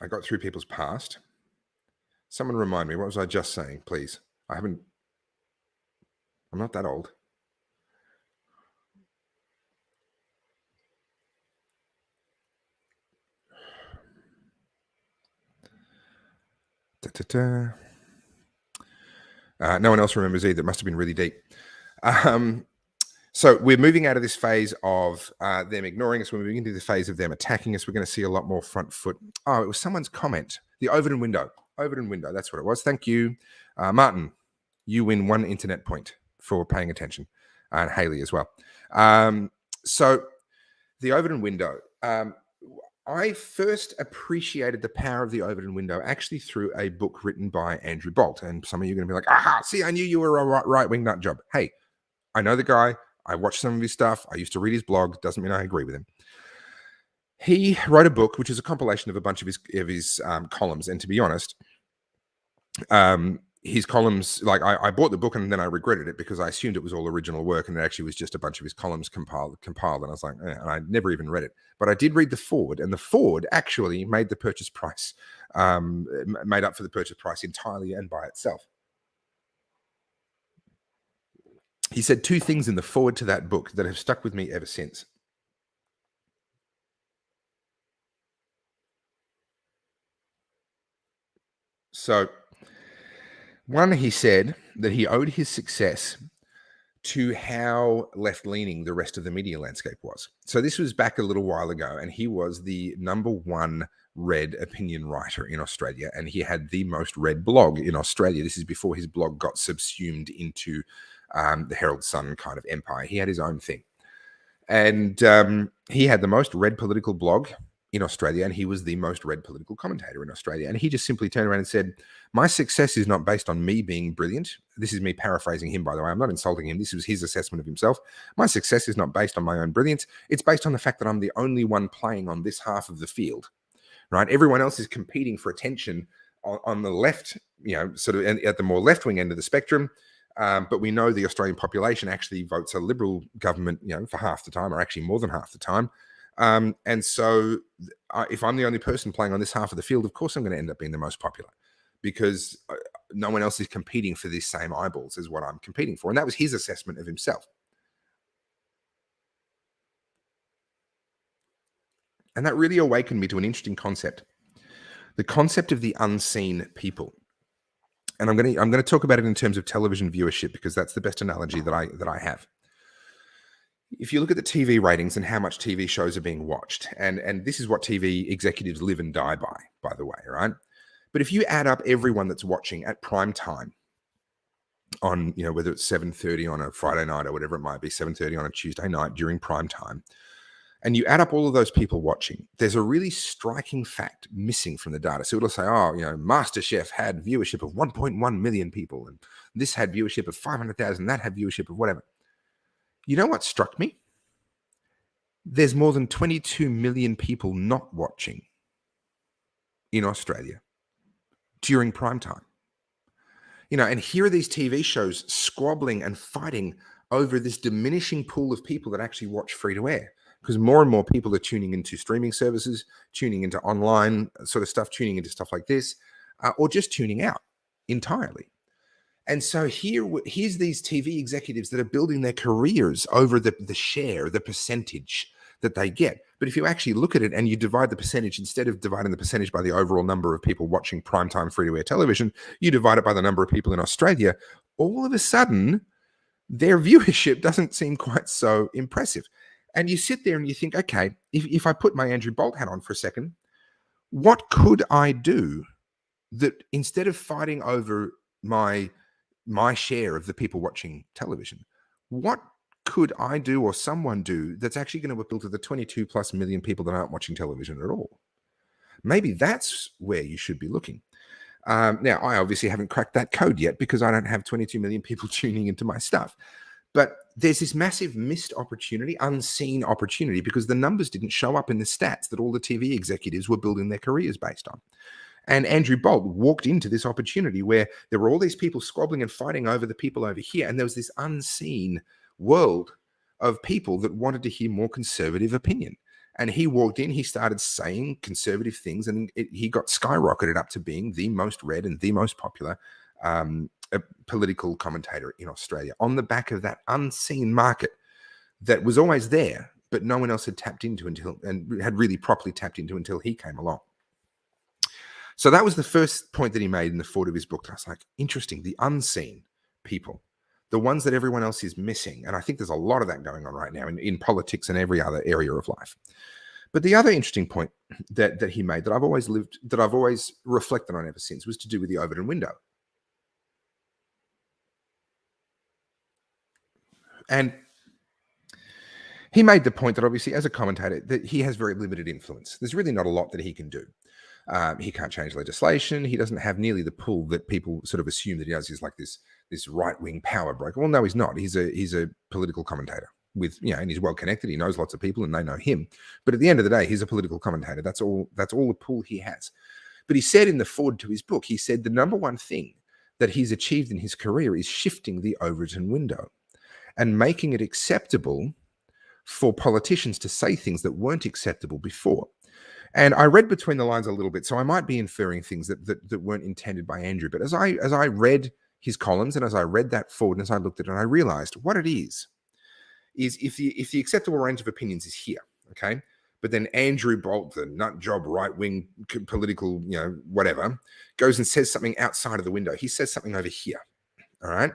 I got through people's past. Someone remind me, what was I just saying, please? I'm not that old. No one else remembers either. It must have been really deep. So we're moving out of this phase of them ignoring us. We're moving into the phase of them attacking us. We're going to see a lot more front foot. Oh, it was someone's comment. The Overton window. Overton window. That's what it was. Thank you. Martin, you win 1 internet point for paying attention. And Haley as well. So the Overton window. I first appreciated the power of the Overton window actually through a book written by Andrew Bolt. And some of you are going to be like, aha, see, I knew you were a right-wing nut job. Hey, I know the guy. I watched some of his stuff. I used to read his blog. Doesn't mean I agree with him. He wrote a book, which is a compilation of a bunch of his columns. And to be honest, his columns, like I bought the book and then I regretted it because I assumed it was all original work and it actually was just a bunch of his columns compiled. And I was like, and I never even read it. But I did read the foreword, and the foreword actually made the purchase price, made up for the purchase price entirely and by itself. He said 2 things in the foreword to that book that have stuck with me ever since. So, one, he said that he owed his success to how left-leaning the rest of the media landscape was. So this was back a little while ago, and he was the #1 read opinion writer in Australia, and he had the most read blog in Australia. This is before his blog got subsumed into the Herald Sun kind of empire. He had his own thing. And he had the most read political blog in Australia, and he was the most read political commentator in Australia. And he just simply turned around and said, my success is not based on me being brilliant. This is me paraphrasing him, by the way. I'm not insulting him. This was his assessment of himself. My success is not based on my own brilliance. It's based on the fact that I'm the only one playing on this half of the field, right? Everyone else is competing for attention on the left, sort of at the more left-wing end of the spectrum. But we know the Australian population actually votes a Liberal government, for half the time, or actually more than half the time. And so if I'm the only person playing on this half of the field, of course I'm going to end up being the most popular because no one else is competing for these same eyeballs as what I'm competing for. And that was his assessment of himself. And that really awakened me to an interesting concept, the concept of the unseen people. And I'm going to talk about it in terms of television viewership because that's the best analogy that I have. If you look at the TV ratings and how much TV shows are being watched, and this is what TV executives live and die by the way, right? But if you add up everyone that's watching at prime time on, whether it's 7:30 on a Friday night or whatever it might be, 7:30 on a Tuesday night during prime time, and you add up all of those people watching, there's a really striking fact missing from the data. So it'll say, MasterChef had viewership of 1.1 million people, and this had viewership of 500,000, that had viewership of whatever. You know what struck me? There's more than 22 million people not watching in Australia during prime time. And here are these TV shows squabbling and fighting over this diminishing pool of people that actually watch free to air because more and more people are tuning into streaming services, tuning into online sort of stuff, tuning into stuff like this, or just tuning out entirely. And so here's these TV executives that are building their careers over the share, the percentage that they get. But if you actually look at it and you divide the percentage, instead of dividing the percentage by the overall number of people watching primetime free-to-air television, you divide it by the number of people in Australia, all of a sudden, their viewership doesn't seem quite so impressive. And you sit there and you think, okay, if I put my Andrew Bolt hat on for a second, what could I do that instead of fighting over my share of the people watching television, what could I do or someone do that's actually going to appeal to the 22 plus million people that aren't watching television at all? Maybe that's where you should be looking. Now, I obviously haven't cracked that code yet because I don't have 22 million people tuning into my stuff. But there's this massive missed opportunity, unseen opportunity, because the numbers didn't show up in the stats that all the TV executives were building their careers based on. And Andrew Bolt walked into this opportunity where there were all these people squabbling and fighting over the people over here. And there was this unseen world of people that wanted to hear more conservative opinion. And he walked in, he started saying conservative things, and he got skyrocketed up to being the most read and the most popular political commentator in Australia on the back of that unseen market that was always there, but no one else had tapped into and had really properly tapped into until he came along. So that was the first point that he made in the foreword of his book. I was like, interesting, the unseen people, the ones that everyone else is missing. And I think there's a lot of that going on right now in politics and every other area of life. But the other interesting point that he made that I've always reflected on ever since was to do with the Overton window. And he made the point that obviously as a commentator that he has very limited influence. There's really not a lot that he can do. He can't change legislation. He doesn't have nearly the pull that people sort of assume that he does. He's like this right-wing power broker. Well, no, he's not. He's a political commentator and he's well connected. He knows lots of people and they know him. But at the end of the day, he's a political commentator. That's all the pull he has. But he said in the foreword to his book, he said the number one thing that he's achieved in his career is shifting the Overton window and making it acceptable for politicians to say things that weren't acceptable before. And I read between the lines a little bit, so I might be inferring things that weren't intended by Andrew. But as I read his columns and as I read that forward and as I looked at it, I realized what it is if the acceptable range of opinions is here, okay, but then Andrew Bolt, the nut job right-wing political, whatever, goes and says something outside of the window. He says something over here, all right?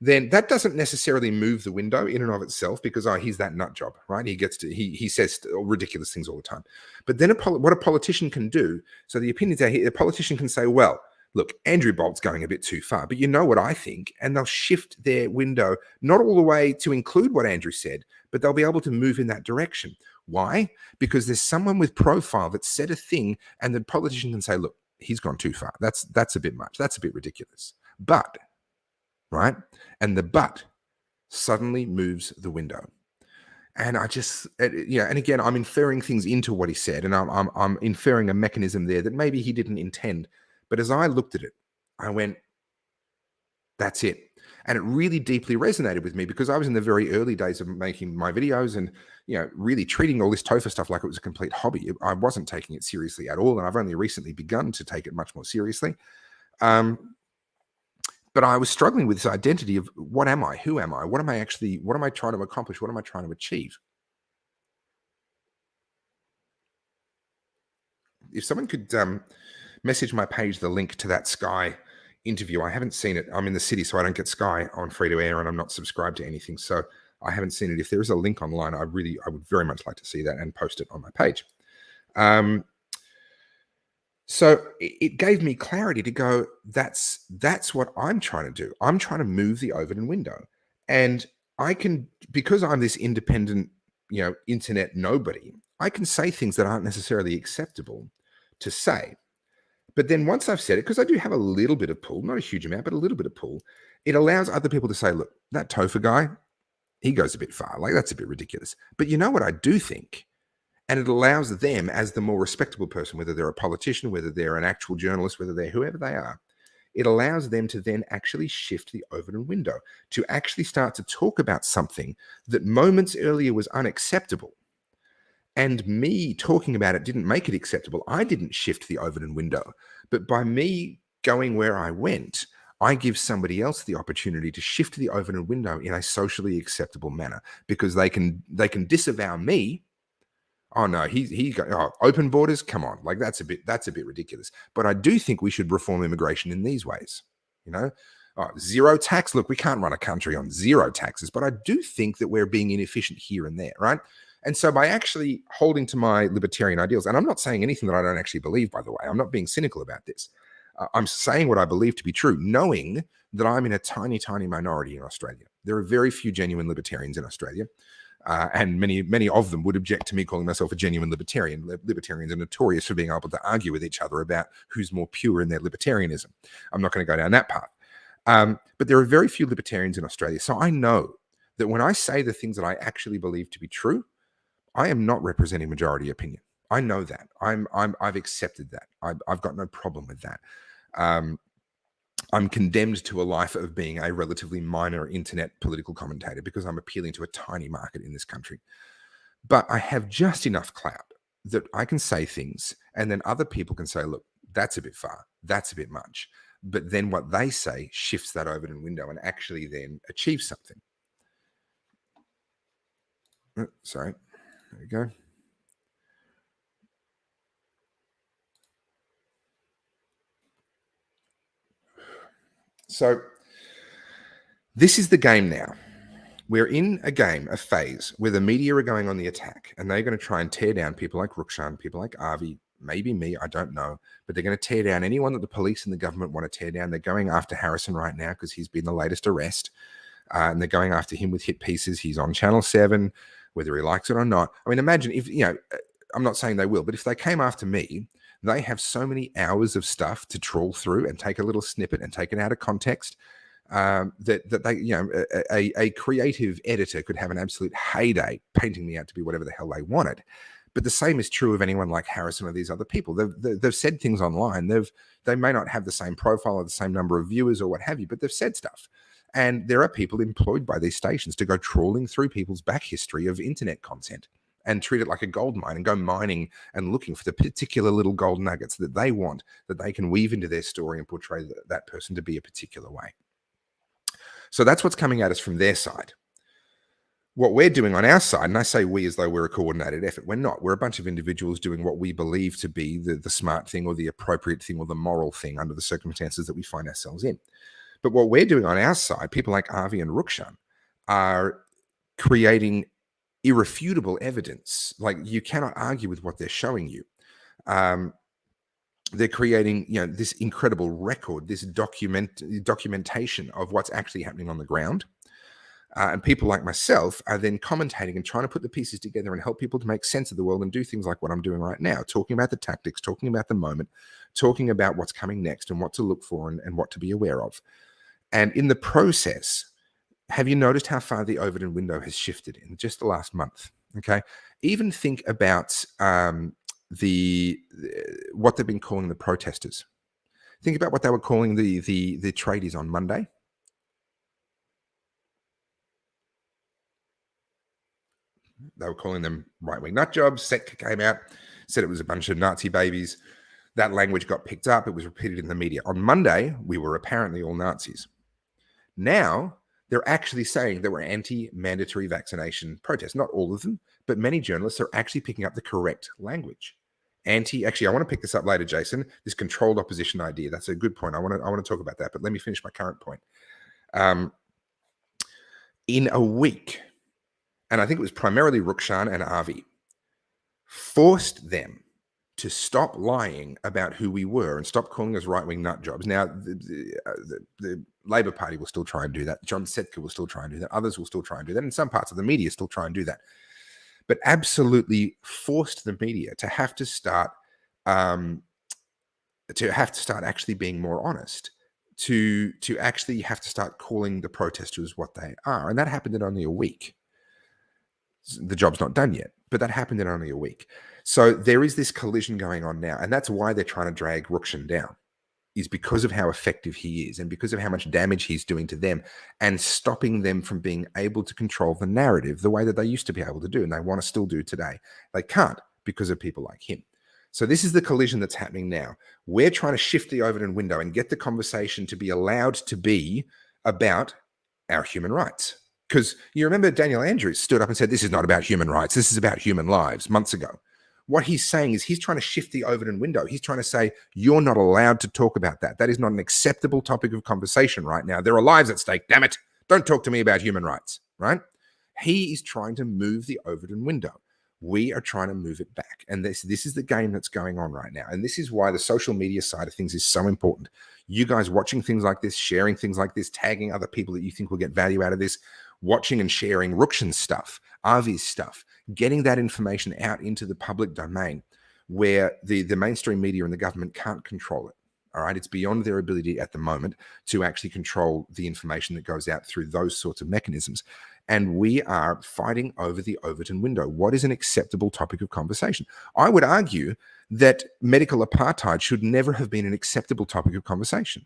Then that doesn't necessarily move the window in and of itself because, he's that nut job, right? He says ridiculous things all the time. But then what a politician can do, so the opinions are here, a politician can say, well, look, Andrew Bolt's going a bit too far, but you know what I think? And they'll shift their window, not all the way to include what Andrew said, but they'll be able to move in that direction. Why? Because there's someone with profile that said a thing and the politician can say, look, he's gone too far. That's a bit much. That's a bit ridiculous. But right? And the but suddenly moves the window. And I just, and again, I'm inferring things into what he said, and I'm inferring a mechanism there that maybe he didn't intend. But as I looked at it, I went, that's it. And it really deeply resonated with me because I was in the very early days of making my videos and, really treating all this TOEFL stuff like it was a complete hobby. I wasn't taking it seriously at all. And I've only recently begun to take it much more seriously. But I was struggling with this identity of what am I? Who am I? What am I trying to accomplish? What am I trying to achieve? If someone could message my page the link to that Sky interview. I haven't seen it. I'm in the city, so I don't get Sky on free to air and I'm not subscribed to anything. So I haven't seen it. If there is a link online, I would very much like to see that and post it on my page. So it gave me clarity to go, that's what I'm trying to do. I'm trying to move the Overton window. And I can, because I'm this independent, internet nobody, I can say things that aren't necessarily acceptable to say. But then once I've said it, because I do have a little bit of pull, not a huge amount, but a little bit of pull, it allows other people to say, look, that TOEFL guy, he goes a bit far. Like, that's a bit ridiculous. But you know what I do think? And it allows them as the more respectable person, whether they're a politician, whether they're an actual journalist, whether they're whoever they are, it allows them to then actually shift the Overton window, to actually start to talk about something that moments earlier was unacceptable. And me talking about it didn't make it acceptable. I didn't shift the Overton window. But by me going where I went, I give somebody else the opportunity to shift the Overton window in a socially acceptable manner, because they can disavow me. Oh no, open borders. Come on, like that's a bit ridiculous. But I do think we should reform immigration in these ways. You know, zero tax. Look, we can't run a country on zero taxes, but I do think that we're being inefficient here and there, right? And so by actually holding to my libertarian ideals, and I'm not saying anything that I don't actually believe, by the way, I'm not being cynical about this. I'm saying what I believe to be true, knowing that I'm in a tiny, tiny minority in Australia. There are very few genuine libertarians in Australia. And many of them would object to me calling myself a genuine libertarian. Libertarians are notorious for being able to argue with each other about who's more pure in their libertarianism. I'm not going to go down that path. But there are very few libertarians in Australia. So I know that when I say the things that I actually believe to be true, I am not representing majority opinion. I know that. I've accepted that. I've got no problem with that. I'm condemned to a life of being a relatively minor internet political commentator because I'm appealing to a tiny market in this country. But I have just enough clout that I can say things, and then other people can say, look, that's a bit far, that's a bit much. But then what they say shifts that Overton window and actually then achieves something. Sorry, there we go. So this is the game now. We're in a game, a phase, where the media are going on the attack, and they're going to try and tear down people like Rukshan, people like Avi, maybe me, I don't know, but they're going to tear down anyone that the police and the government want to tear down. They're going after Harrison right now because he's been the latest arrest, and they're going after him with hit pieces. He's on Channel 7, whether he likes it or not. I mean, imagine if, I'm not saying they will, but if they came after me, they have so many hours of stuff to trawl through and take a little snippet and take it out of context. That they, a creative editor could have an absolute heyday painting me out to be whatever the hell they wanted. But the same is true of anyone like Harrison or these other people. They've said things online. They may not have the same profile or the same number of viewers or what have you, but they've said stuff. And there are people employed by these stations to go trawling through people's back history of internet content and treat it like a gold mine and go mining and looking for the particular little gold nuggets that they want, that they can weave into their story and portray that person to be a particular way. So that's what's coming at us from their side. What we're doing on our side, and I say we as though we're a coordinated effort, we're not. We're a bunch of individuals doing what we believe to be the smart thing or the appropriate thing or the moral thing under the circumstances that we find ourselves in. But what we're doing on our side, people like Avi and Rukshan are creating irrefutable evidence. Like, you cannot argue with what they're showing you. They're creating, this incredible record, this documentation of what's actually happening on the ground. And people like myself are then commentating and trying to put the pieces together and help people to make sense of the world and do things like what I'm doing right now, talking about the tactics, talking about the moment, talking about what's coming next and what to look for and what to be aware of. And in the process, have you noticed how far the Overton window has shifted in just the last month? Okay. Even think about what they've been calling the protesters. Think about what they were calling the tradies on Monday. They were calling them right-wing nut jobs. Setka came out, said it was a bunch of Nazi babies. That language got picked up. It was repeated in the media. On Monday, we were apparently all Nazis. Now, they're actually saying that we're anti-mandatory vaccination protests. Not all of them, but many journalists are actually picking up the correct language. Actually, I want to pick this up later, Jason, this controlled opposition idea. That's a good point. I want to talk about that, but let me finish my current point. In a week, and I think it was primarily Rukshan and Avi, forced them to stop lying about who we were and stop calling us right-wing nut jobs. Now, the Labor Party will still try and do that. John Setka will still try and do that. Others will still try and do that. And some parts of the media still try and do that. But absolutely forced the media to have to start actually being more honest, to actually have to start calling the protesters what they are. And that happened in only a week. The job's not done yet, but that happened in only a week. So there is this collision going on now, and that's why they're trying to drag Rukshan down, is because of how effective he is and because of how much damage he's doing to them and stopping them from being able to control the narrative the way that they used to be able to do and they want to still do today. They can't because of people like him. So this is the collision that's happening now. We're trying to shift the Overton window and get the conversation to be allowed to be about our human rights. Because you remember Daniel Andrews stood up and said, this is not about human rights. This is about human lives months ago. What he's saying is he's trying to shift the Overton window. He's trying to say, you're not allowed to talk about that. That is not an acceptable topic of conversation right now. There are lives at stake. Damn it. Don't talk to me about human rights, right? He is trying to move the Overton window. We are trying to move it back. And this is the game that's going on right now. And this is why the social media side of things is so important. You guys watching things like this, sharing things like this, tagging other people that you think will get value out of this, watching and sharing Rukshan's stuff, Avi's stuff, getting that information out into the public domain where the mainstream media and the government can't control it. All right, it's beyond their ability at the moment to actually control the information that goes out through those sorts of mechanisms. And we are fighting over the Overton window. What is an acceptable topic of conversation? I would argue that medical apartheid should never have been an acceptable topic of conversation.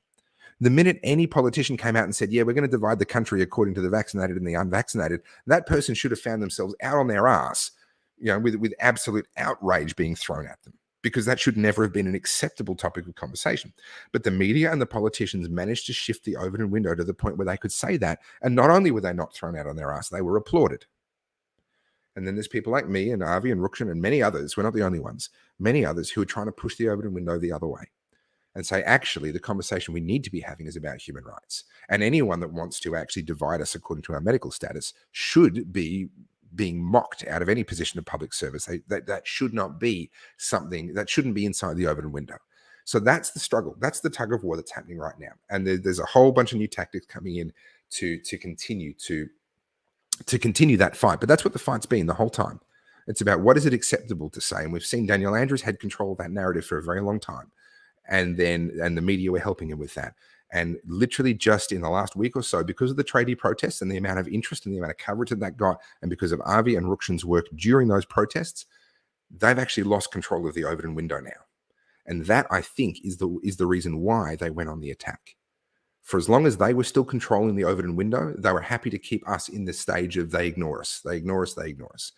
The minute any politician came out and said, yeah, we're going to divide the country according to the vaccinated and the unvaccinated, that person should have found themselves out on their ass, with absolute outrage being thrown at them, because that should never have been an acceptable topic of conversation. But the media and the politicians managed to shift the Overton window to the point where they could say that. And not only were they not thrown out on their ass, they were applauded. And then there's people like me and Avi and Rukshan and many others, we're not the only ones, many others who are trying to push the Overton window the other way and say, actually, the conversation we need to be having is about human rights. And anyone that wants to actually divide us according to our medical status should be being mocked out of any position of public service. That should not be something that shouldn't be inside the Overton window. So that's the struggle. That's the tug of war that's happening right now. And there's a whole bunch of new tactics coming in to continue that fight. But that's what the fight's been the whole time. It's about what is it acceptable to say. And we've seen Daniel Andrews had control of that narrative for a very long time. And the media were helping him with that. And literally just in the last week or so, because of the tradie protests and the amount of interest and the amount of coverage that that got, and because of Avi and Rukshan's work during those protests, they've actually lost control of the Overton window now. And that, I think, is the reason why they went on the attack. For as long as they were still controlling the Overton window, they were happy to keep us in the stage of they ignore us, they ignore us, they ignore us.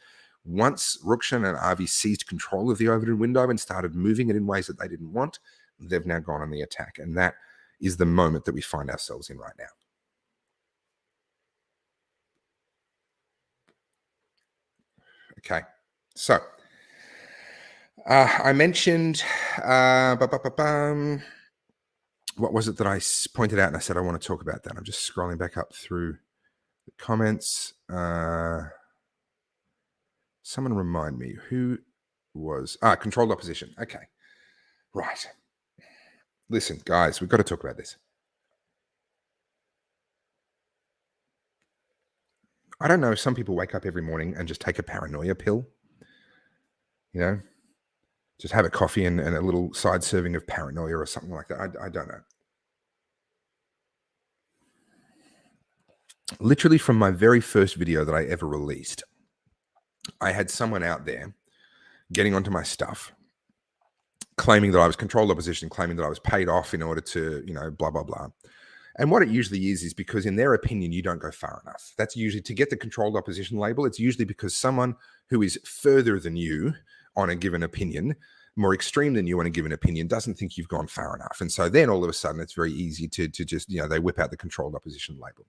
Once Rukshan and Avi seized control of the Overton window and started moving it in ways that they didn't want, they've now gone on the attack. And that is the moment that we find ourselves in right now. Okay, so I mentioned, what was it that I pointed out and I said I want to talk about that? I'm just scrolling back up through the comments. Someone remind me who was, controlled opposition. Okay, right. Listen, guys, we've got to talk about this. I don't know if some people wake up every morning and just take a paranoia pill, just have a coffee and a little side serving of paranoia or something like that. I don't know. Literally from my very first video that I ever released, I had someone out there getting onto my stuff, claiming that I was controlled opposition, claiming that I was paid off in order to, blah, blah, blah. And what it usually is because in their opinion, you don't go far enough. That's usually to get the controlled opposition label. It's usually because someone who is further than you on a given opinion, more extreme than you on a given opinion, doesn't think you've gone far enough. And so then all of a sudden it's very easy to just, they whip out the controlled opposition label.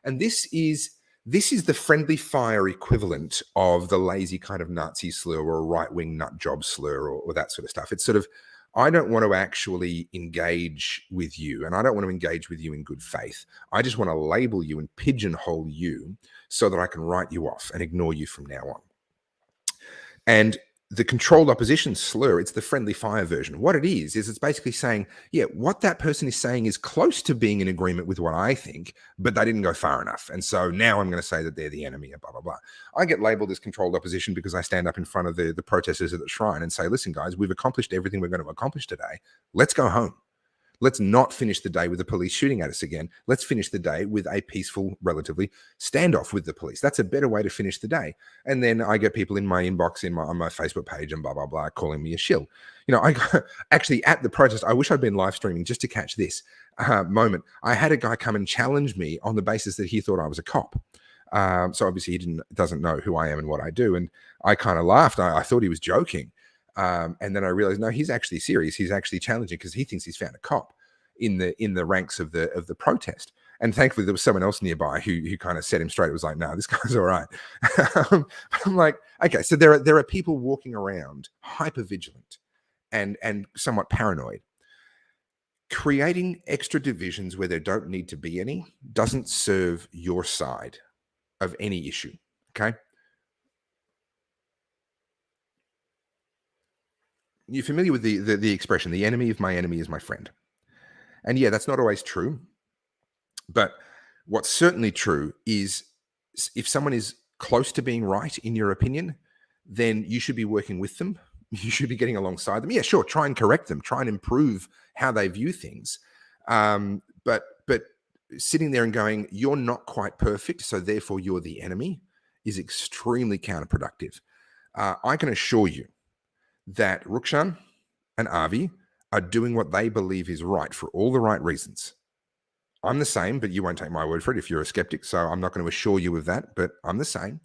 And this is the friendly fire equivalent of the lazy kind of Nazi slur or a right-wing nut job slur or that sort of stuff. It's sort of, I don't want to actually engage with you, and I don't want to engage with you in good faith. I just want to label you and pigeonhole you so that I can write you off and ignore you from now on. And the controlled opposition slur, it's the friendly fire version. What it is it's basically saying, yeah, what that person is saying is close to being in agreement with what I think, but they didn't go far enough. And so now I'm going to say that they're the enemy and blah, blah, blah. I get labeled as controlled opposition because I stand up in front of the protesters at the shrine and say, listen, guys, we've accomplished everything we're going to accomplish today. Let's go home. Let's not finish the day with the police shooting at us again. Let's finish the day with a peaceful, relatively, standoff with the police. That's a better way to finish the day. And then I get people in my inbox on my Facebook page and blah, blah, blah, calling me a shill. I actually at the protest, I wish I'd been live streaming just to catch this moment. I had a guy come and challenge me on the basis that he thought I was a cop. So obviously he doesn't know who I am and what I do. And I kind of laughed. I thought he was joking. And then I realized, no, he's actually serious. He's actually challenging because he thinks he's found a cop in the ranks of the protest. And thankfully, there was someone else nearby who kind of set him straight. It was like, no, this guy's all right. I'm like, okay, so there are people walking around hyper vigilant and somewhat paranoid. Creating extra divisions where there don't need to be any doesn't serve your side of any issue. Okay. You're familiar with the expression, the enemy of my enemy is my friend. And yeah, that's not always true. But what's certainly true is if someone is close to being right in your opinion, then you should be working with them. You should be getting alongside them. Yeah, sure. Try and correct them. Try and improve how they view things. But sitting there and going, "You're not quite perfect, so therefore you're the enemy," is extremely counterproductive. I can assure you that Rukshan and Avi are doing what they believe is right for all the right reasons. I'm the same, but you won't take my word for it if you're a skeptic. So I'm not going to assure you of that, but I'm the same.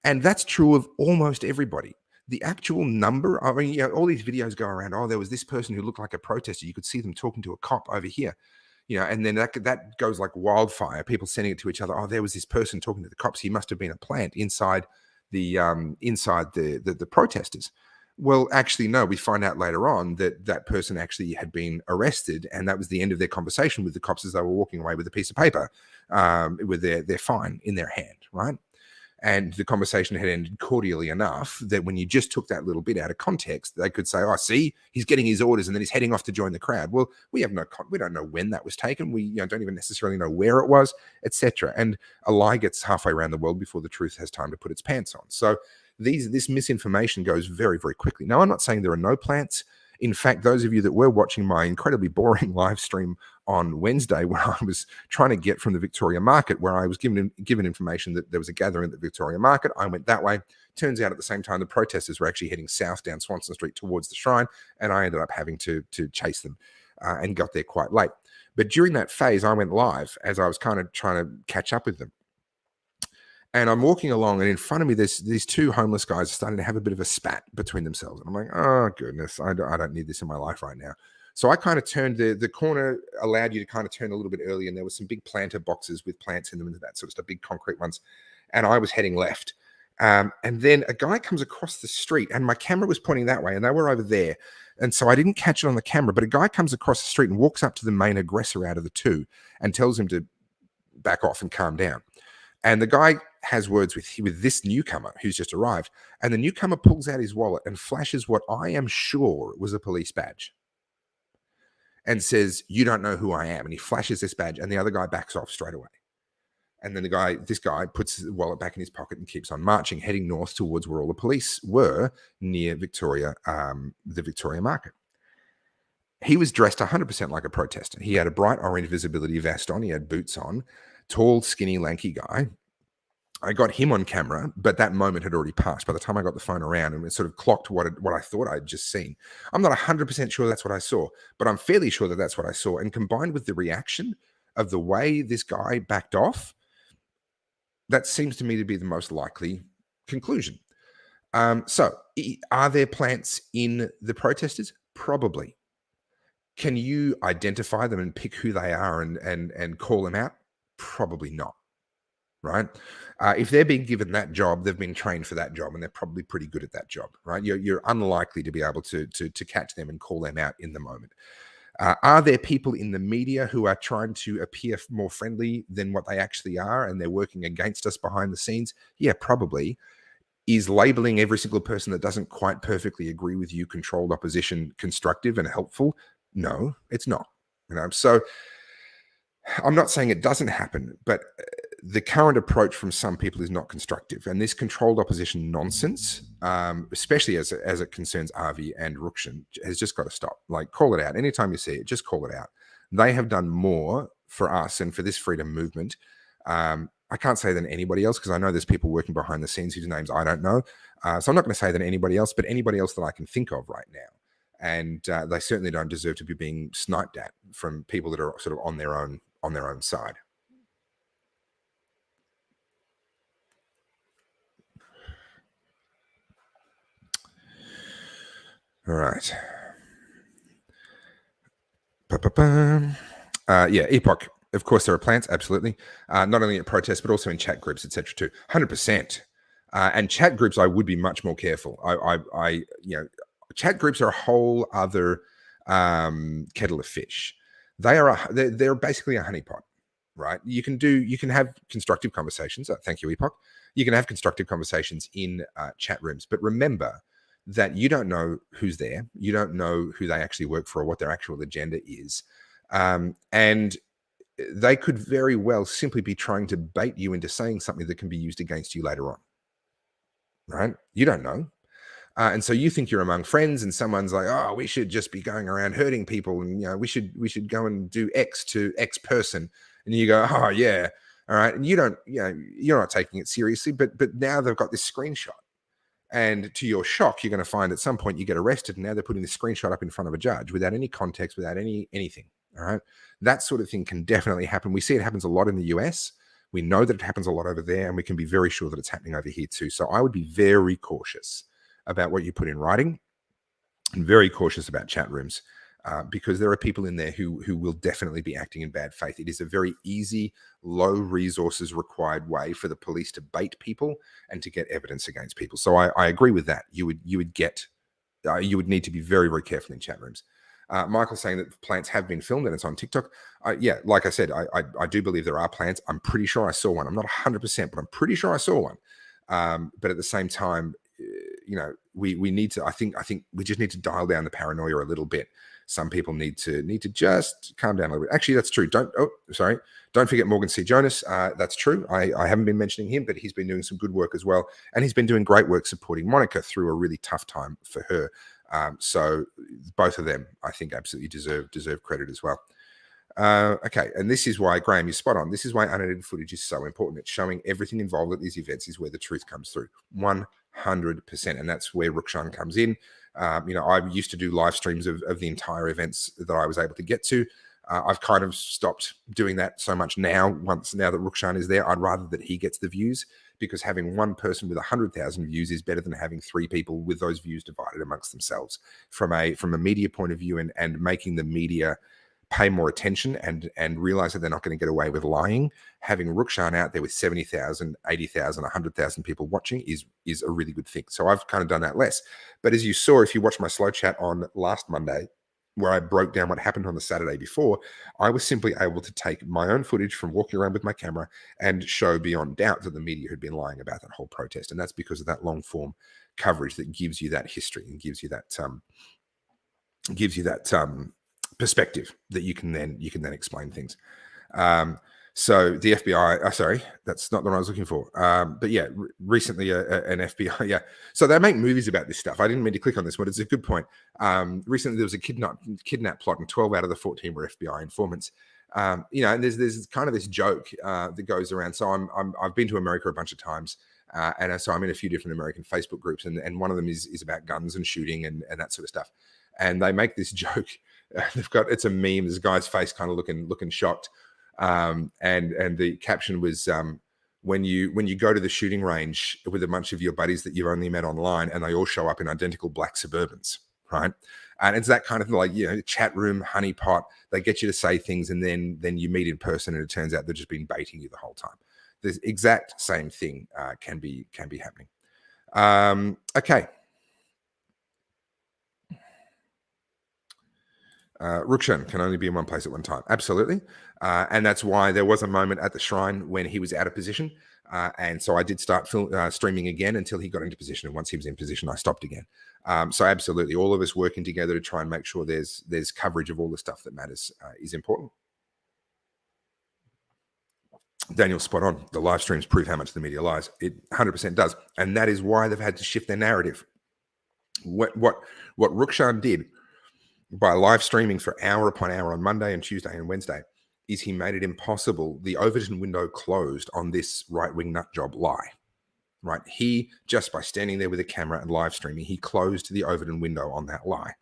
And that's true of almost everybody. The actual number, I mean, all these videos go around. Oh, there was this person who looked like a protester. You could see them talking to a cop over here, and then that goes like wildfire. People sending it to each other. Oh, there was this person talking to the cops. He must have been a plant inside the protesters. Well, actually, no. We find out later on that person actually had been arrested, and that was the end of their conversation with the cops as they were walking away with a piece of paper with their fine in their hand, right? And the conversation had ended cordially enough that when you just took that little bit out of context, they could say, "Oh, see, he's getting his orders, and then he's heading off to join the crowd." Well, we don't know when that was taken. We don't even necessarily know where it was, etc. And a lie gets halfway around the world before the truth has time to put its pants on. So this misinformation goes very, very quickly. Now, I'm not saying there are no plants. In fact, those of you that were watching my incredibly boring live stream on Wednesday, where I was trying to get from the Victoria Market, where I was given information that there was a gathering at the Victoria Market, I went that way. Turns out at the same time, the protesters were actually heading south down Swanston Street towards the shrine, and I ended up having to chase them and got there quite late. But during that phase, I went live as I was kind of trying to catch up with them. And I'm walking along, and in front of me, there's these two homeless guys starting to have a bit of a spat between themselves. And I'm like, oh, goodness, I don't need this in my life right now. So I kind of turned the corner, allowed you to kind of turn a little bit early, and there was some big planter boxes with plants in them and that sort of stuff, big concrete ones. And I was heading left. And then a guy comes across the street, and my camera was pointing that way, and they were over there. And so I didn't catch it on the camera, but a guy comes across the street and walks up to the main aggressor out of the two and tells him to back off and calm down. And the guy has words with this newcomer who's just arrived. And the newcomer pulls out his wallet and flashes what I am sure was a police badge and says, "You don't know who I am." And he flashes this badge, and the other guy backs off straight away. And then this guy puts his wallet back in his pocket and keeps on marching, heading north towards where all the police were near Victoria, the Victoria Market. He was dressed 100% like a protester. He had a bright orange visibility vest on. He had boots on, tall, skinny, lanky guy. I got him on camera, but that moment had already passed by the time I got the phone around and it sort of clocked what I thought I'd just seen. I'm not 100% sure that's what I saw, but I'm fairly sure that that's what I saw. And combined with the reaction of the way this guy backed off, that seems to me to be the most likely conclusion. So, are there plants in the protesters? Probably. Can you identify them and pick who they are and call them out? Probably not. Right? If they're being given that job, they've been trained for that job, and they're probably pretty good at that job, right? You're unlikely to be able to catch them and call them out in the moment. Are there people in the media who are trying to appear more friendly than what they actually are, and they're working against us behind the scenes? Yeah, probably. Is labeling every single person that doesn't quite perfectly agree with you controlled opposition constructive and helpful? No, it's not. So I'm not saying it doesn't happen, but the current approach from some people is not constructive. And this controlled opposition nonsense, especially as it concerns Avi and Rukshan, has just got to stop. Like, call it out. Anytime you see it, just call it out. They have done more for us and for this freedom movement. I can't say than anybody else, because I know there's people working behind the scenes whose names I don't know. So I'm not going to say than anybody else, but anybody else that I can think of right now. And they certainly don't deserve to be being sniped at from people that are sort of on their own side. All right. Yeah, Epoch. Of course, there are plants. Absolutely. Not only at protests, but also in chat groups, etc. Too. 100%. And chat groups, I would be much more careful. Chat groups are a whole other kettle of fish. They're basically a honeypot, right? You can have constructive conversations. Thank you, Epoch. You can have constructive conversations in chat rooms, but remember that you don't know who's there. You don't know who they actually work for or what their actual agenda is. And they could very well simply be trying to bait you into saying something that can be used against you later on, right? You don't know. And so you think you're among friends, and someone's like, "Oh, we should just be going around hurting people, and we should go and do X to X person," and you go, "Oh yeah, all right," and you don't, you're not taking it seriously, but now they've got this screenshot, and to your shock, you're going to find at some point you get arrested, and now they're putting the screenshot up in front of a judge without any context, without anything. All right, that sort of thing can definitely happen. We see it happens a lot in the US. We know that it happens a lot over there, and we can be very sure that it's happening over here too. So I would be very cautious about what you put in writing, and very cautious about chat rooms, because there are people in there who will definitely be acting in bad faith. It is a very easy, low resources required way for the police to bait people and to get evidence against people. So I agree with that. You would need to be very, very careful in chat rooms. Michael saying that plants have been filmed and it's on TikTok. Yeah, like I said, I do believe there are plants. I'm pretty sure I saw one. I'm not 100%, but I'm pretty sure I saw one. But at the same time, we need to. I think we just need to dial down the paranoia a little bit. Some people need to just calm down a little bit. Actually, that's true. Don't forget Morgan C. Jonas. That's true. I haven't been mentioning him, but he's been doing some good work as well, and he's been doing great work supporting Monica through a really tough time for her. So both of them, I think, absolutely deserve credit as well. Okay, and this is why, Graham, you're spot on. This is why unedited footage is so important. It's showing everything involved at these events is where the truth comes through. 100%. And that's where Rukshan comes in. I used to do live streams of the entire events that I was able to get to. I've kind of stopped doing that so much now that Rukshan is there. I'd rather that he gets the views, because having one person with 100,000 views is better than having three people with those views divided amongst themselves. From a media point of view, and making the media pay more attention and realize that they're not going to get away with lying, having Rukshan out there with 70,000, 80,000, 100,000 people watching is a really good thing. So I've kind of done that less. But as you saw, if you watched my slow chat on last Monday, where I broke down what happened on the Saturday before, I was simply able to take my own footage from walking around with my camera and show beyond doubt that the media had been lying about that whole protest. And that's because of that long form coverage that gives you that history and gives you that perspective that you can then explain things. So the FBI, sorry, that's not the one I was looking for. But yeah, recently an FBI, yeah. So they make movies about this stuff. I didn't mean to click on this, but it's a good point. Recently there was a kidnap plot, and 12 out of the 14 were FBI informants. And there's kind of this joke that goes around. So I've been to America a bunch of times. And so I'm in a few different American Facebook groups, and one of them is about guns and shooting and that sort of stuff. And they make this joke. It's a meme. This guy's face kind of looking shocked, and the caption was, when you go to the shooting range with a bunch of your buddies that you've only met online, and they all show up in identical black Suburbans, right? And it's that kind of like, chat room honeypot. They get you to say things, and then you meet in person, and it turns out they've just been baiting you the whole time. The exact same thing can be happening. Okay. Rukshan can only be in one place at one time. Absolutely. And that's why there was a moment at the shrine when he was out of position. And so I did start streaming again until he got into position. And once he was in position, I stopped again. So absolutely, all of us working together to try and make sure there's coverage of all the stuff that matters is important. Daniel, spot on. The live streams prove how much the media lies. It 100% does. And that is why they've had to shift their narrative. What Rukshan did by live streaming for hour upon hour on Monday and Tuesday and Wednesday is he made it impossible. The Overton window closed on this right-wing nut job lie, right? He, just by standing there with a camera and live streaming, he closed the Overton window on that lie.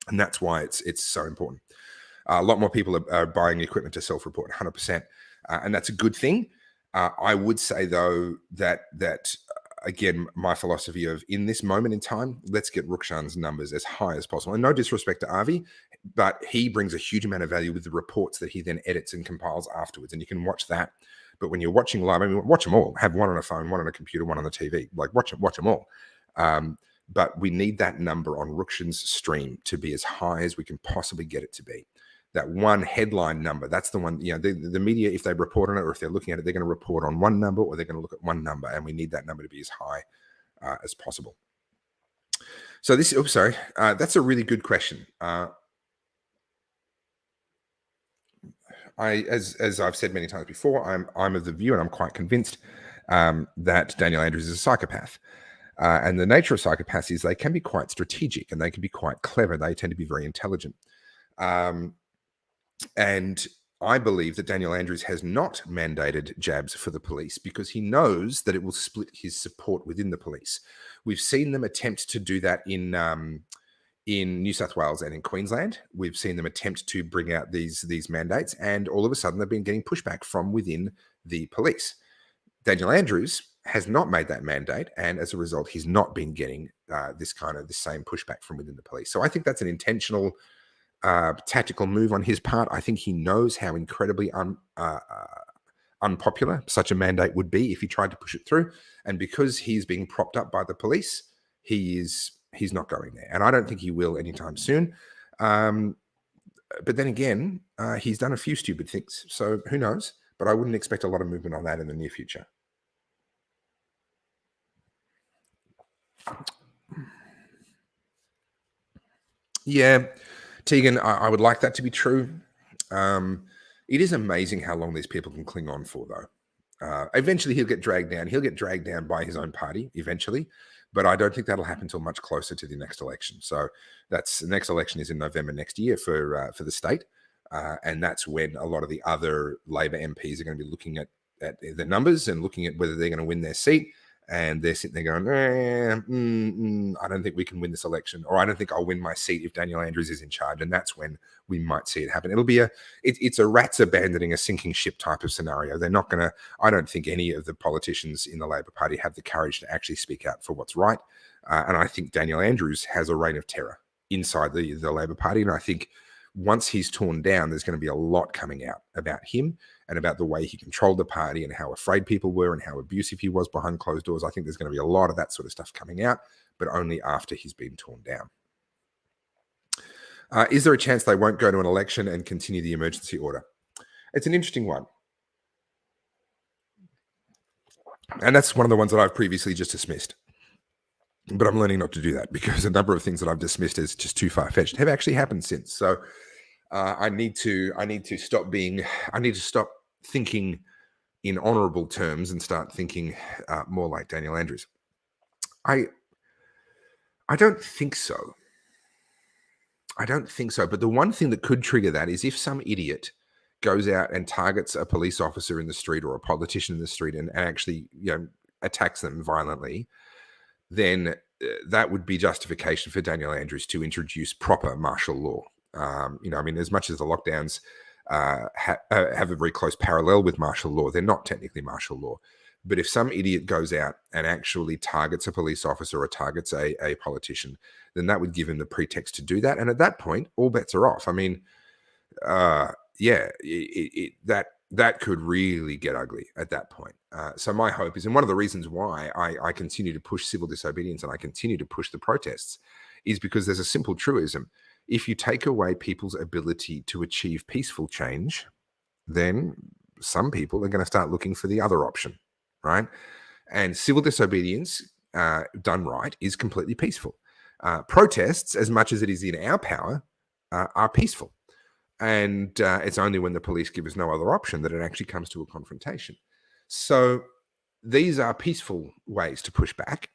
And that's why it's so important. A lot more people are buying equipment to self-report, 100%. And that's a good thing. I would say, though, that again, my philosophy of in this moment in time, let's get Rukshan's numbers as high as possible. And no disrespect to Avi, but he brings a huge amount of value with the reports that he then edits and compiles afterwards. And you can watch that. But when you're watching live, I mean, watch them all. Have one on a phone, one on a computer, one on the TV. Like watch them all. But we need that number on Rukshan's stream to be as high as we can possibly get it to be. That one headline number, that's the one, the media, if they report on it or if they're looking at it, they're going to report on one number or they're going to look at one number, and we need that number to be as high as possible. So this, that's a really good question. As I've said many times before, I'm of the view, and I'm quite convinced that Daniel Andrews is a psychopath. And the nature of psychopaths is they can be quite strategic and they can be quite clever. They tend to be very intelligent. And I believe that Daniel Andrews has not mandated jabs for the police because he knows that it will split his support within the police. We've seen them attempt to do that in New South Wales and in Queensland. We've seen them attempt to bring out these mandates, and all of a sudden they've been getting pushback from within the police. Daniel Andrews has not made that mandate, and as a result, he's not been getting the same pushback from within the police. So I think that's an intentional tactical move on his part. I think he knows how incredibly unpopular such a mandate would be if he tried to push it through. And because he's being propped up by the police, he's not going there. And I don't think he will anytime soon. But then again, he's done a few stupid things. So who knows? But I wouldn't expect a lot of movement on that in the near future. Yeah, Tegan, I would like that to be true. It is amazing how long these people can cling on for, though. Eventually, he'll get dragged down. He'll get dragged down by his own party eventually, but I don't think that'll happen until much closer to the next election. So the next election is in November next year for the state, and that's when a lot of the other Labor MPs are going to be looking at the numbers and looking at whether they're going to win their seat. And they're sitting there going, I don't think we can win this election, or I don't think I'll win my seat if Daniel Andrews is in charge. And that's when we might see it happen. It'll be it's a rats abandoning a sinking ship type of scenario. They're not going to, I don't think any of the politicians in the Labor Party have the courage to actually speak out for what's right. And I think Daniel Andrews has a reign of terror inside the Labor Party. And I think once he's torn down, there's going to be a lot coming out about him and about the way he controlled the party and how afraid people were and how abusive he was behind closed doors. I think there's going to be a lot of that sort of stuff coming out, but only after he's been torn down. Is there a chance they won't go to an election and continue the emergency order? It's an interesting one. And that's one of the ones that I've previously just dismissed. But I'm learning not to do that because a number of things that I've dismissed as just too far-fetched have actually happened since. So I need to stop thinking in honorable terms and start thinking more like Daniel Andrews. I don't think so. But the one thing that could trigger that is if some idiot goes out and targets a police officer in the street or a politician in the street and actually attacks them violently, then that would be justification for Daniel Andrews to introduce proper martial law. As much as the lockdowns have a very close parallel with martial law, they're not technically martial law. But if some idiot goes out and actually targets a police officer or targets a politician, then that would give him the pretext to do that. And at that point, all bets are off. I mean, that could really get ugly at that point. So my hope is, and one of the reasons why I continue to push civil disobedience and I continue to push the protests is because there's a simple truism. If you take away people's ability to achieve peaceful change, then some people are going to start looking for the other option, right? And civil disobedience done right is completely peaceful. Protests, as much as it is in our power, are peaceful. And it's only when the police give us no other option that it actually comes to a confrontation. So these are peaceful ways to push back,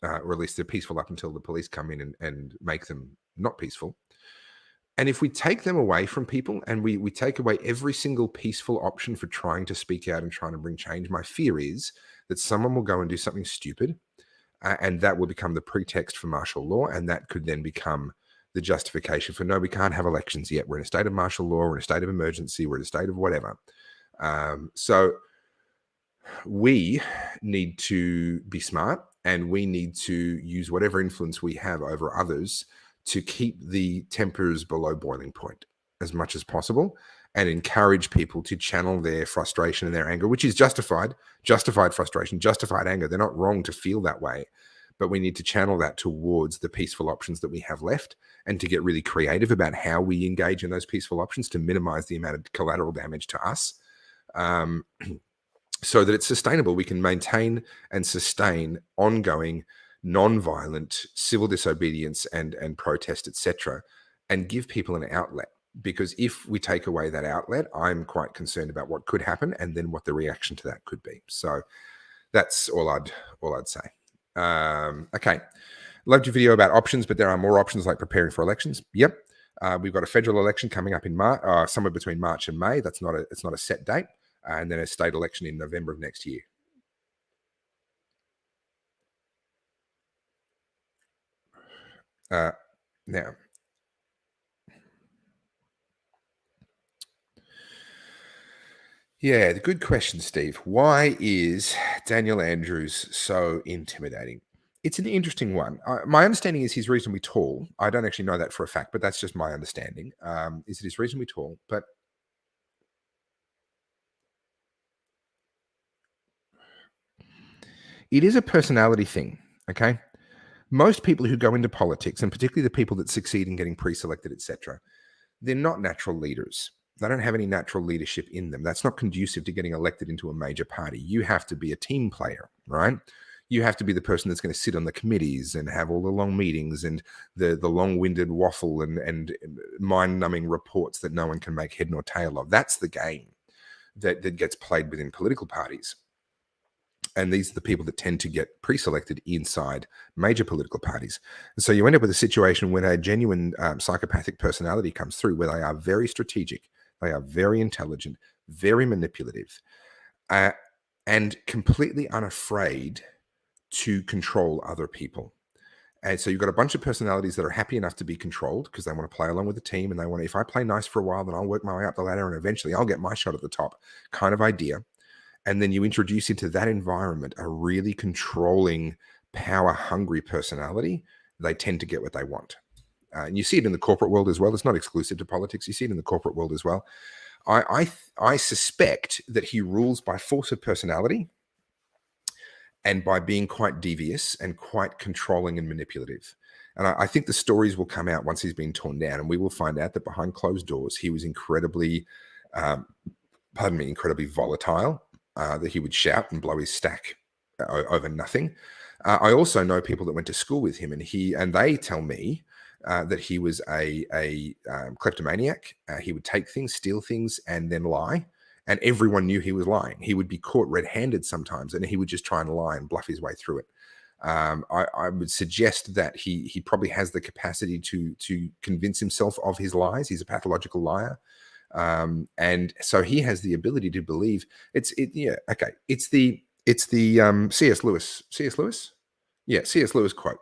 or at least they're peaceful up until the police come in and make them not peaceful. And if we take them away from people and we take away every single peaceful option for trying to speak out and trying to bring change, my fear is that someone will go and do something stupid and that will become the pretext for martial law. And that could then become the justification for, no, we can't have elections yet. We're in a state of martial law, we're in a state of emergency, we're in a state of whatever. So We need to be smart, and we need to use whatever influence we have over others to keep the tempers below boiling point as much as possible, and encourage people to channel their frustration and their anger, which is justified frustration, justified anger. They're not wrong to feel that way, but we need to channel that towards the peaceful options that we have left, and to get really creative about how we engage in those peaceful options to minimize the amount of collateral damage to us. Um, so that it's sustainable. We can maintain and sustain ongoing non-violent civil disobedience and protest, etc., and give people an outlet. Because if we take away that outlet, I'm quite concerned about what could happen and then what the reaction to that could be. So that's all I'd say. Okay, loved your video about options, but there are more options like preparing for elections. Yep. We've got a federal election coming up in March, somewhere between March and May. It's not a set date, and then a state election in November of next year. Now, yeah, the good question, Steve. Why is Daniel Andrews so intimidating? It's an interesting one. My understanding is he's reasonably tall. I don't actually know that for a fact, but that's just my understanding. Is that he's reasonably tall, but it is a personality thing. Okay, most people who go into politics, and particularly the people that succeed in getting pre-selected, etc., they're not natural leaders. They don't have any natural leadership in them. That's not conducive to getting elected into a major party. You have to be a team player, right? You have to be the person that's going to sit on the committees and have all the long meetings and the long-winded waffle and mind-numbing reports that no one can make head nor tail of. That's the game that gets played within political parties. And these are the people that tend to get pre-selected inside major political parties. And so you end up with a situation when a genuine psychopathic personality comes through, where they are very strategic, they are very intelligent, very manipulative, and completely unafraid to control other people. And so you've got a bunch of personalities that are happy enough to be controlled because they want to play along with the team, and they want to, if I play nice for a while, then I'll work my way up the ladder and eventually I'll get my shot at the top kind of idea. And then you introduce into that environment a really controlling, power-hungry personality, they tend to get what they want. And you see it in the corporate world as well. It's not exclusive to politics. You see it in the corporate world as well. I suspect that he rules by force of personality and by being quite devious and quite controlling and manipulative. And I think the stories will come out once he's been torn down, and we will find out that behind closed doors, he was incredibly volatile, that he would shout and blow his stack over nothing. I also know people that went to school with him, and they tell me that he was a kleptomaniac. He would take things, steal things, and then lie. And everyone knew he was lying. He would be caught red-handed sometimes, and he would just try and lie and bluff his way through it. I would suggest that he probably has the capacity to convince himself of his lies. He's a pathological liar. And so he has the ability to believe it's the C.S. Lewis quote,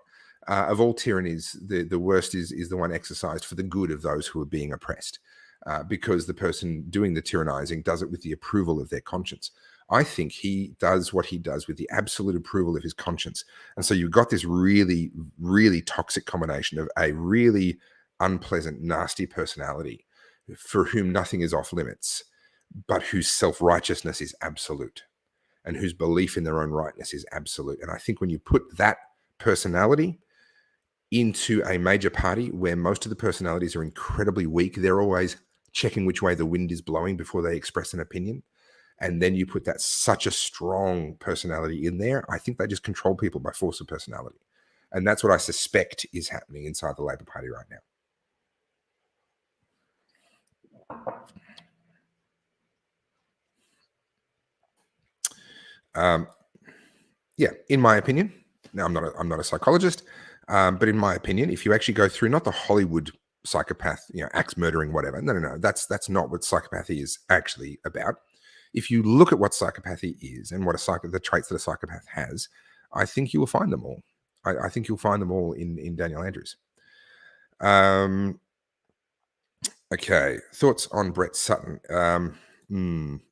of all tyrannies the worst is the one exercised for the good of those who are being oppressed, because the person doing the tyrannizing does it with the approval of their conscience. I think he does what he does with the absolute approval of his conscience. And so you've got this really, really toxic combination of a really unpleasant, nasty personality for whom nothing is off limits, but whose self-righteousness is absolute and whose belief in their own rightness is absolute. And I think when you put that personality into a major party where most of the personalities are incredibly weak, they're always checking which way the wind is blowing before they express an opinion, and then you put that such a strong personality in there, I think they just control people by force of personality. And that's what I suspect is happening inside the Labor Party right now. Yeah, in my opinion, now I'm not a psychologist, but in my opinion, if you actually go through not the Hollywood psychopath, axe murdering, whatever, no, that's not what psychopathy is actually about. If you look at what psychopathy is and what the traits that a psychopath has, I think you will find them all. I think you'll find them all in Daniel Andrews. Okay, thoughts on Brett Sutton?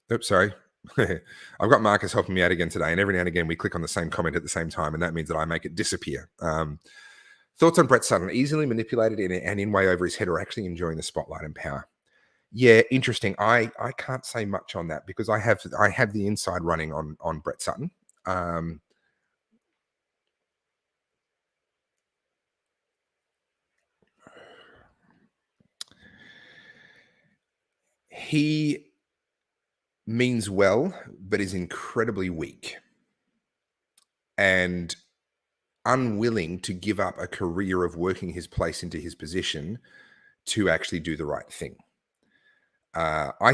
Oops, sorry. I've got Marcus helping me out again today, and every now and again we click on the same comment at the same time, and that means that I make it disappear. Thoughts on Brett Sutton? Easily manipulated and in way over his head, or actually enjoying the spotlight and power? Yeah, interesting. I can't say much on that because I have the inside running on Brett Sutton. He means well, but is incredibly weak and unwilling to give up a career of working his place into his position to actually do the right thing. I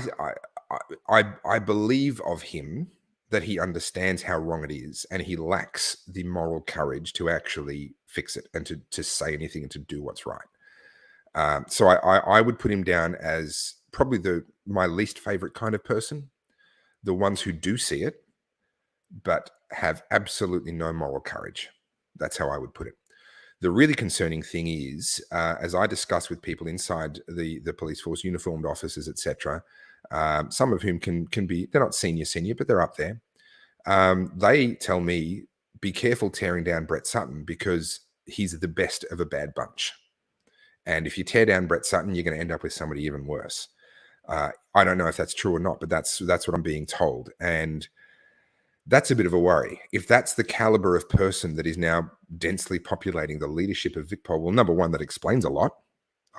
believe of him that he understands how wrong it is, and he lacks the moral courage to actually fix it and to say anything and to do what's right. So I would put him down as probably my least favorite kind of person. The ones who do see it, but have absolutely no moral courage. That's how I would put it. The really concerning thing is, as I discuss with people inside the police force, uniformed officers, etc., some of whom can be, they're not senior, but they're up there. They tell me, be careful tearing down Brett Sutton because he's the best of a bad bunch. And if you tear down Brett Sutton, you're going to end up with somebody even worse. I don't know if that's true or not, but that's what I'm being told. And that's a bit of a worry. If that's the caliber of person that is now densely populating the leadership of VicPol, well, number one, that explains a lot.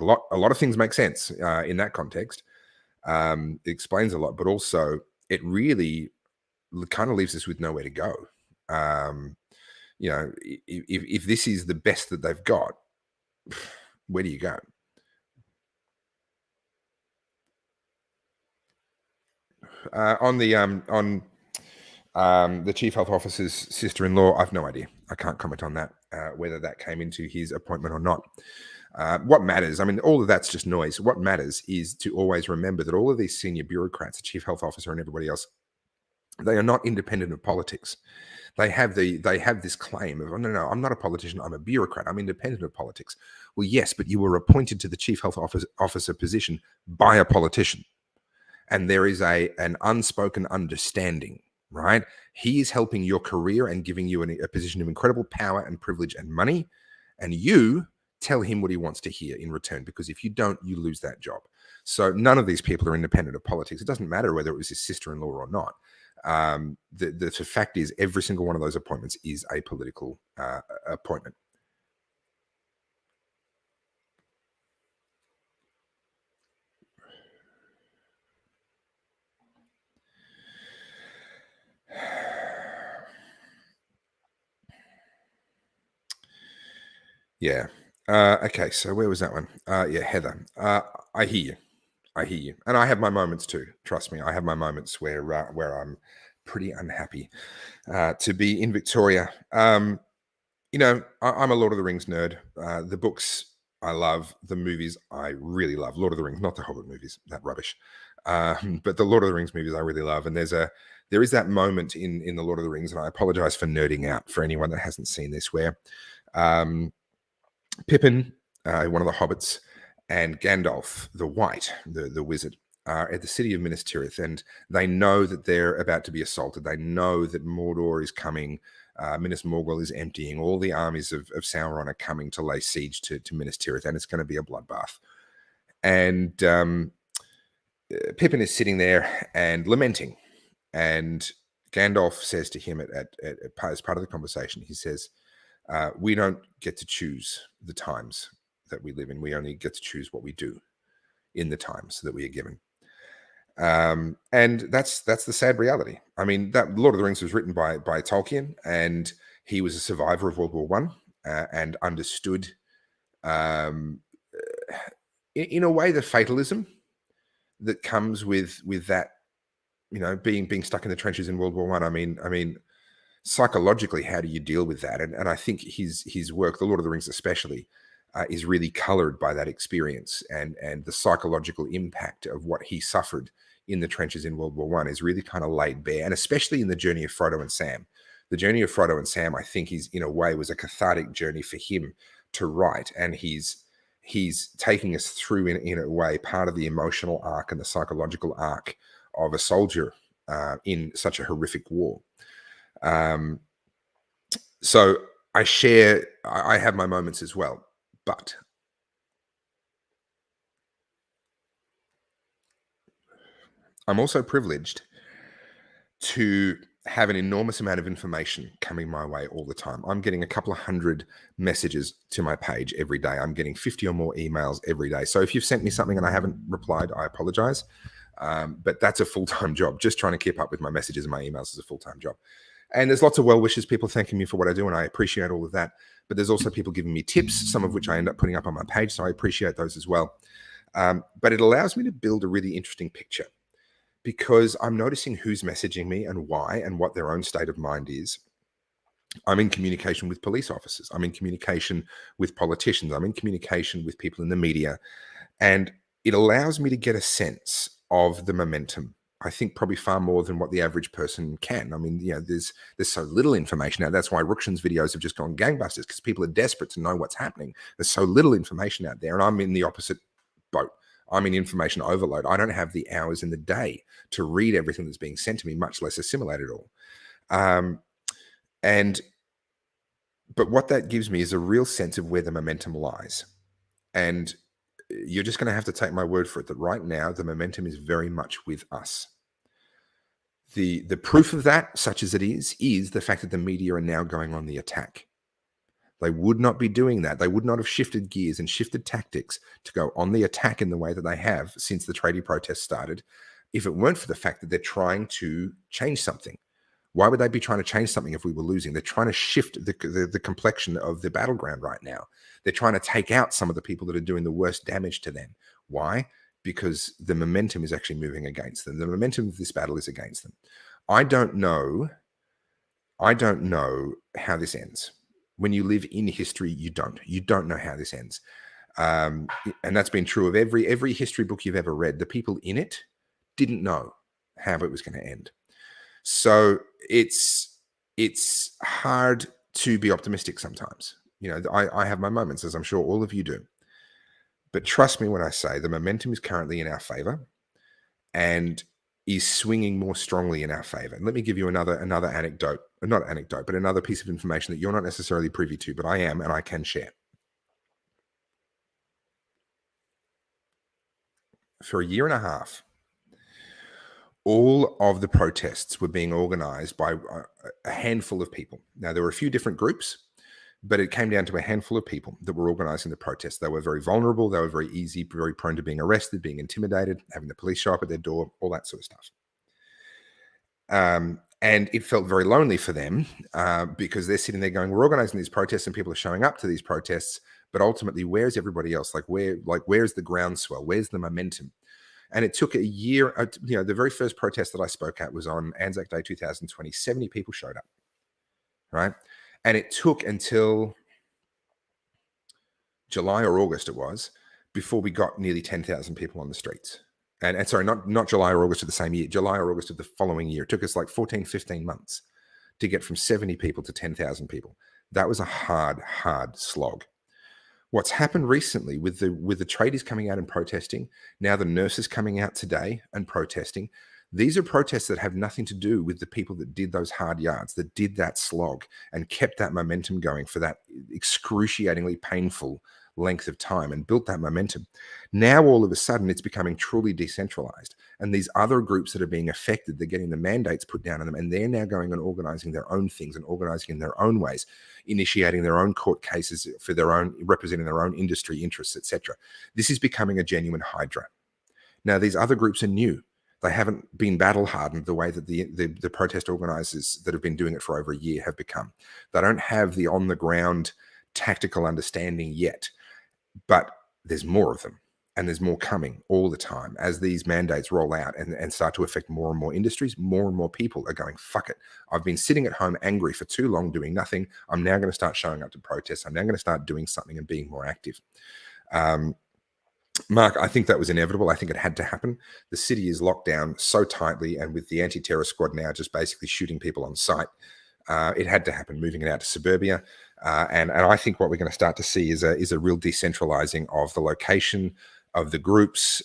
A lot of things make sense in that context. It explains a lot, but also it really kind of leaves us with nowhere to go. If this is the best that they've got, where do you go? On the chief health officer's sister-in-law, I've no idea. I can't comment on that, whether that came into his appointment or not. What matters, I mean, all of that's just noise. What matters is to always remember that all of these senior bureaucrats, the chief health officer and everybody else, they are not independent of politics. They have this claim of, oh, no, I'm not a politician, I'm a bureaucrat, I'm independent of politics. Well, yes, but you were appointed to the chief health officer position by a politician. And there is an unspoken understanding, right? He is helping your career and giving you a position of incredible power and privilege and money. And you tell him what he wants to hear in return, because if you don't, you lose that job. So none of these people are independent of politics. It doesn't matter whether it was his sister-in-law or not. The fact is, every single one of those appointments is a political appointment. Yeah. Okay, so where was that one? Yeah, Heather. I hear you. And I have my moments too. Trust me, I have my moments where I'm pretty unhappy to be in Victoria. I'm a Lord of the Rings nerd. The books I love, the movies I really love. Lord of the Rings, not the Hobbit movies, that rubbish. But the Lord of the Rings movies I really love. And there is that moment in the Lord of the Rings, and I apologize for nerding out for anyone that hasn't seen this, where Pippin, one of the hobbits, and Gandalf, the White, the wizard, are at the city of Minas Tirith, and they know that they're about to be assaulted. They know that Mordor is coming. Minas Morgul is emptying. All the armies of Sauron are coming to lay siege to Minas Tirith, and it's going to be a bloodbath. And Pippin is sitting there and lamenting, and Gandalf says to him as part of the conversation, he says, we don't get to choose the times that we live in. We only get to choose what we do in the times that we are given. And that's the sad reality. I mean, that Lord of the Rings was written by Tolkien, and he was a survivor of World War One and understood, in a way, the fatalism that comes with that. Being stuck in the trenches in World War One. I mean, psychologically, how do you deal with that? And I think his work, The Lord of the Rings especially, is really colored by that experience, and the psychological impact of what he suffered in the trenches in World War One is really kind of laid bare, and especially in the journey of Frodo and Sam. The journey of Frodo and Sam, I think, in a way, was a cathartic journey for him to write, and he's taking us through in a way part of the emotional arc and the psychological arc of a soldier in such a horrific war. So I have my moments as well, but I'm also privileged to have an enormous amount of information coming my way all the time. I'm getting a couple of hundred messages to my page every day. I'm getting 50 or more emails every day. So if you've sent me something and I haven't replied, I apologize. But that's a full-time job. Just trying to keep up with my messages and my emails is a full-time job. And there's lots of well wishes, people thanking me for what I do, and I appreciate all of that. But there's also people giving me tips, some of which I end up putting up on my page. So I appreciate those as well. But it allows me to build a really interesting picture, because I'm noticing who's messaging me and why and what their own state of mind is. I'm in communication with police officers. I'm in communication with politicians. I'm in communication with people in the media. And it allows me to get a sense of the momentum. I think probably far more than what the average person can. I mean, there's so little information now. That's why Rukshan's videos have just gone gangbusters, because people are desperate to know what's happening. There's so little information out there, and I'm in the opposite boat. I'm in information overload. I don't have the hours in the day to read everything that's being sent to me, much less assimilate it all. But what that gives me is a real sense of where the momentum lies. And you're just going to have to take my word for it that right now, the momentum is very much with us. The proof of that, such as it is the fact that the media are now going on the attack. They would not be doing that. They would not have shifted gears and shifted tactics to go on the attack in the way that they have since the tradie protests started, if it weren't for the fact that they're trying to change something. Why would they be trying to change something if we were losing? They're trying to shift the complexion of the battleground right now. They're trying to take out some of the people that are doing the worst damage to them. Why? Because the momentum is actually moving against them. The momentum of this battle is against them. I don't know how this ends. When you live in history, you don't know how this ends. And that's been true of every history book you've ever read. The people in it didn't know how it was going to end. So it's hard to be optimistic sometimes. I have my moments, as I'm sure all of you do. But trust me when I say the momentum is currently in our favor and is swinging more strongly in our favor. And let me give you another anecdote, not anecdote, but another piece of information that you're not necessarily privy to, but I am, and I can share. For a year and a half, all of the protests were being organized by a handful of people. Now, there were a few different groups, but it came down to a handful of people that were organizing the protests. They were very vulnerable. They were very easy, very prone to being arrested, being intimidated, having the police show up at their door, all that sort of stuff. And it felt very lonely for them because they're sitting there going, we're organizing these protests and people are showing up to these protests, but ultimately, where's everybody else? Where's the groundswell? Where's the momentum? And it took a year. The very first protest that I spoke at was on Anzac Day 2020. 70 people showed up, right? And it took until July or August it was before we got nearly 10,000 people on the streets. And sorry, not July or August of the same year, July or August of the following year. It took us like 14, 15 months to get from 70 people to 10,000 people. That was a hard slog. What's happened recently with the tradies coming out and protesting, now the nurses coming out today and protesting, these are protests that have nothing to do with the people that did those hard yards, that did that slog and kept that momentum going for that excruciatingly painful length of time and built that momentum. Now, all of a sudden, it's becoming truly decentralized. And these other groups that are being affected, they're getting the mandates put down on them, and they're now going and organizing their own things and organizing in their own ways, initiating their own court cases for their own, representing their own industry interests, etc. This is becoming a genuine hydra. Now, these other groups are new. They haven't been battle hardened the way that the protest organizers that have been doing it for over a year have become. They don't have the on the ground tactical understanding yet, but there's more of them and there's more coming all the time as these mandates roll out and start to affect more and more industries. More and more people are going, fuck it. I've been sitting at home angry for too long doing nothing. I'm now going to start showing up to protests. I'm now going to start doing something and being more active. Mark, I think that was inevitable. I think it had to happen. The city is locked down so tightly, and with the anti-terror squad now just basically shooting people on sight, it had to happen, moving it out to suburbia. And I think what we're going to start to see is a real decentralizing of the location of the groups.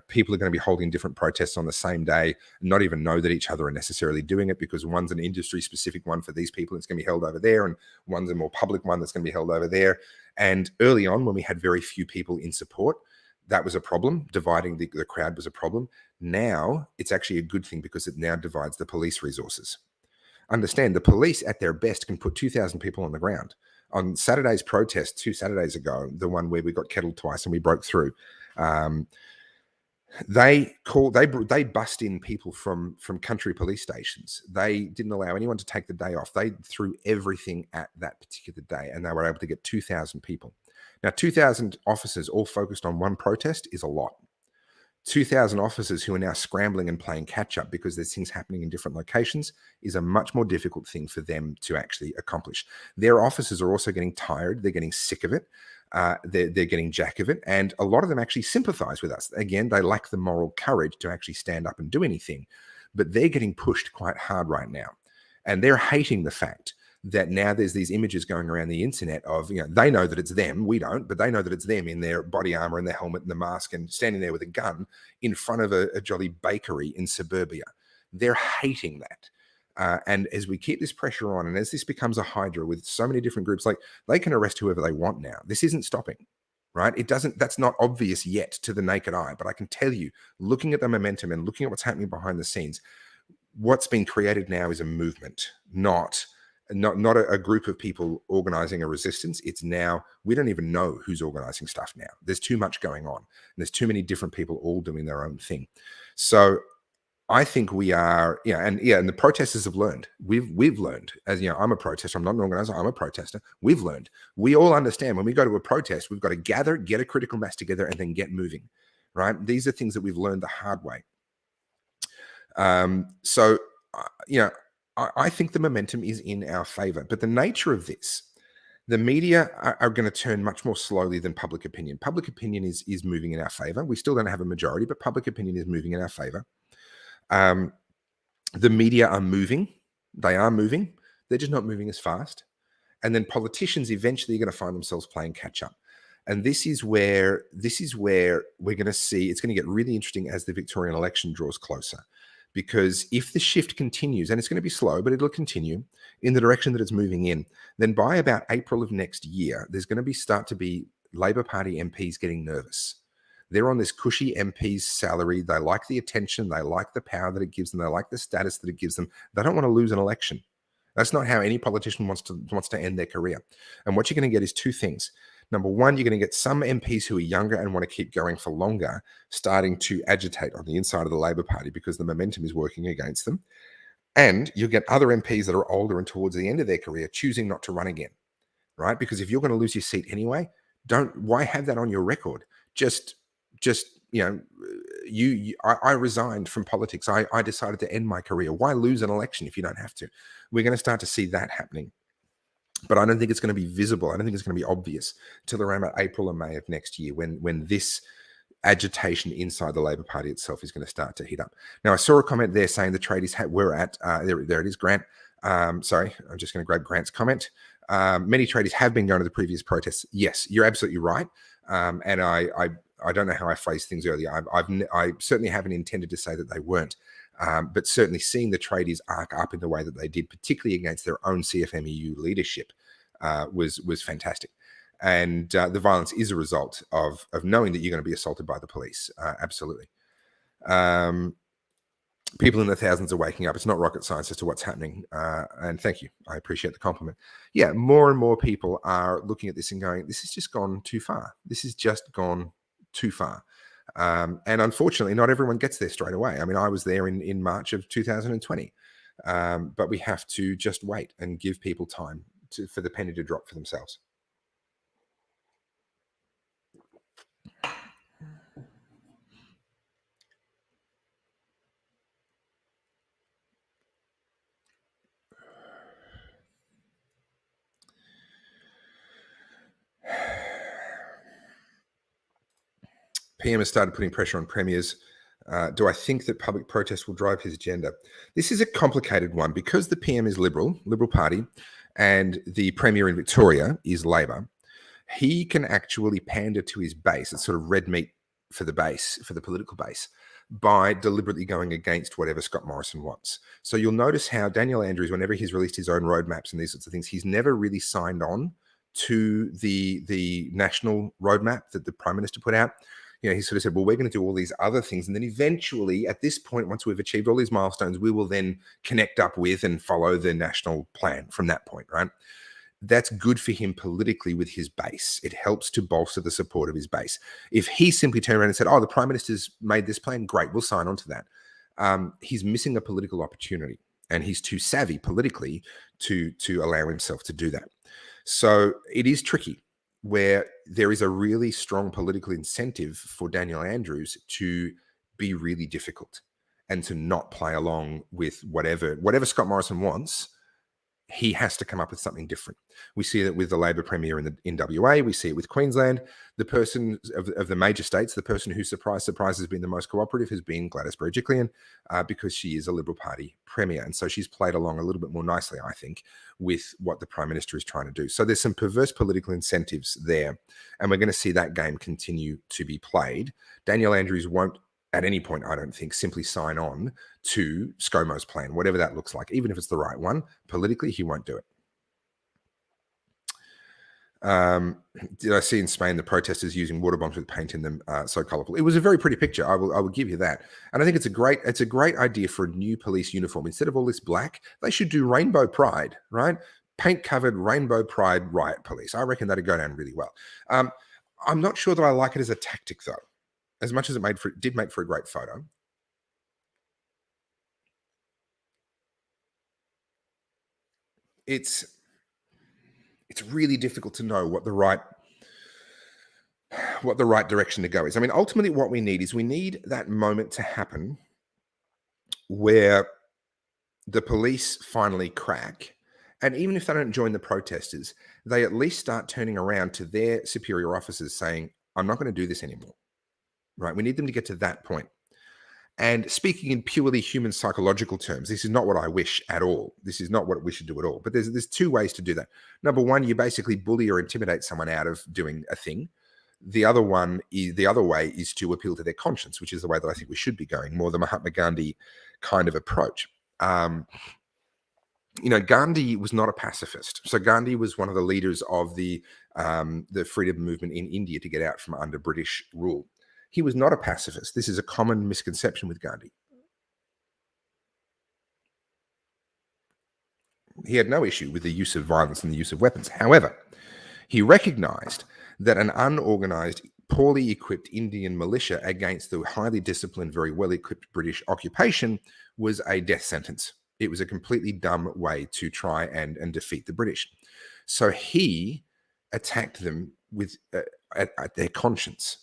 People are going to be holding different protests on the same day, not even know that each other are necessarily doing it, because one's an industry-specific one for these people, it's going to be held over there, and one's a more public one that's going to be held over there. And early on, when we had very few people in support, that was a problem. Dividing the crowd was a problem. Now it's actually a good thing, because it now divides the police resources. Understand, the police at their best can put 2,000 people on the ground. On Saturday's protest 2 Saturdays ago, the one where we got kettled twice and we broke through, they bust in people from country police stations. They didn't allow anyone to take the day off. They threw everything at that particular day, and they were able to get 2,000 people. Now, 2,000 officers all focused on one protest is a lot. 2,000 officers who are now scrambling and playing catch up because there's things happening in different locations is a much more difficult thing for them to actually accomplish. Their officers are also getting tired. They're getting sick of it. They're getting jack of it. And a lot of them actually sympathize with us. Again, they lack the moral courage to actually stand up and do anything, but they're getting pushed quite hard right now. And they're hating the fact that now there's these images going around the internet of, they know that it's them, we don't, but they know that it's them in their body armor and their helmet and the mask and standing there with a gun in front of a jolly bakery in suburbia. They're hating that. And as we keep this pressure on, and as this becomes a hydra with so many different groups, like, they can arrest whoever they want now. This isn't stopping, right? That's not obvious yet to the naked eye, but I can tell you, looking at the momentum and looking at what's happening behind the scenes, what's being created now is a movement, not a group of people organizing a resistance. It's now, we don't even know who's organizing stuff now. There's too much going on, and there's too many different people all doing their own thing. So I think we are, and the protesters have learned. We've learned, as I'm a protester. I'm not an organizer. I'm a protester. We've learned. We all understand when we go to a protest, we've got to gather, get a critical mass together, and then get moving. Right? These are things that we've learned the hard way. I think the momentum is in our favor, but the nature of this, the media are going to turn much more slowly than public opinion. Public opinion is moving in our favor. We still don't have a majority, but public opinion is moving in our favor. The media are moving. They are moving. They're just not moving as fast. And then politicians eventually are going to find themselves playing catch up. And this is where we're going to see, it's going to get really interesting as the Victorian election draws closer. Because if the shift continues, and it's going to be slow, but it'll continue in the direction that it's moving in, then by about April of next year, there's going to start to be Labor Party MPs getting nervous. They're on this cushy MP's salary. They like the attention. They like the power that it gives them. They like the status that it gives them. They don't want to lose an election. That's not how any politician wants to end their career. And what you're going to get is two things. Number one, you're going to get some MPs who are younger and want to keep going for longer, starting to agitate on the inside of the Labor Party because the momentum is working against them. And you'll get other MPs that are older and towards the end of their career choosing not to run again, right? Because if you're going to lose your seat anyway, why have that on your record? I resigned from politics. I decided to end my career. Why lose an election if you don't have to? We're going to start to see that happening. But I don't think it's going to be visible. I don't think it's going to be obvious till around about April or May of next year when this agitation inside the Labor Party itself is going to start to heat up. Now, I saw a comment there saying the tradies were at, there it is, Grant. Sorry, I'm just going to grab Grant's comment. Many tradies have been going to the previous protests. Yes, you're absolutely right. And I don't know how I phrased things earlier. I certainly haven't intended to say that they weren't. But certainly seeing the tradies arc up in the way that they did, particularly against their own CFMEU leadership, was fantastic. And the violence is a result of knowing that you're going to be assaulted by the police. Absolutely. People in the thousands are waking up. It's not rocket science as to what's happening. And thank you. I appreciate the compliment. Yeah, more and more people are looking at this and going, this has just gone too far. This has just gone too far. And unfortunately, not everyone gets there straight away. I mean, I was there in March of 2020, but we have to just wait and give people time for the penny to drop for themselves. PM has started putting pressure on premiers. Do I think that public protest will drive his agenda? This is a complicated one because the PM is Liberal Party, and the Premier in Victoria is Labor. He can actually pander to his base. It's sort of red meat for the base, for the political base, by deliberately going against whatever Scott Morrison wants. So you'll notice how Daniel Andrews, whenever he's released his own roadmaps and these sorts of things, he's never really signed on to the national roadmap that the Prime Minister put out. He sort of said, well, we're going to do all these other things. And then eventually, at this point, once we've achieved all these milestones, we will then connect up with and follow the national plan from that point, right? That's good for him politically with his base. It helps to bolster the support of his base. If he simply turned around and said, oh, the Prime Minister's made this plan, great, we'll sign on to that. He's missing a political opportunity, and he's too savvy politically to allow himself to do that. So it is tricky, where there is a really strong political incentive for Daniel Andrews to be really difficult and to not play along with whatever Scott Morrison wants. He has to come up with something different. We see that with the Labor Premier in WA. We see it with Queensland. The person of the major states, the person who surprise has been the most cooperative has been Gladys Berejiklian, because she is a Liberal Party Premier. And so she's played along a little bit more nicely, I think, with what the Prime Minister is trying to do. So there's some perverse political incentives there. And we're going to see that game continue to be played. Daniel Andrews won't, at any point, I don't think, simply sign on to ScoMo's plan, whatever that looks like, even if it's the right one. Politically, he won't do it. Did I see in Spain the protesters using water bombs with paint in them? So colourful. It was a very pretty picture. I will give you that. And I think it's a great idea for a new police uniform. Instead of all this black, they should do rainbow pride, right? Paint covered rainbow pride riot police. I reckon that'd go down really well. I'm not sure that I like it as a tactic though, as much as it did make for a great photo. It's really difficult to know what the right direction to go is. I mean, ultimately what we need that moment to happen where the police finally crack, and even if they don't join the protesters, they at least start turning around to their superior officers saying, I'm not going to do this anymore. Right? We need them to get to that point. And speaking in purely human psychological terms, this is not what I wish at all. This is not what we should do at all. But there's two ways to do that. Number one, you basically bully or intimidate someone out of doing a thing. The other way is to appeal to their conscience, which is the way that I think we should be going, more the Mahatma Gandhi kind of approach. Gandhi was not a pacifist. So Gandhi was one of the leaders of the freedom movement in India to get out from under British rule. He was not a pacifist. This is a common misconception with Gandhi. He had no issue with the use of violence and the use of weapons. However, he recognized that an unorganized, poorly equipped Indian militia against the highly disciplined, very well-equipped British occupation was a death sentence. It was a completely dumb way to try and defeat the British. So he attacked them with at their conscience.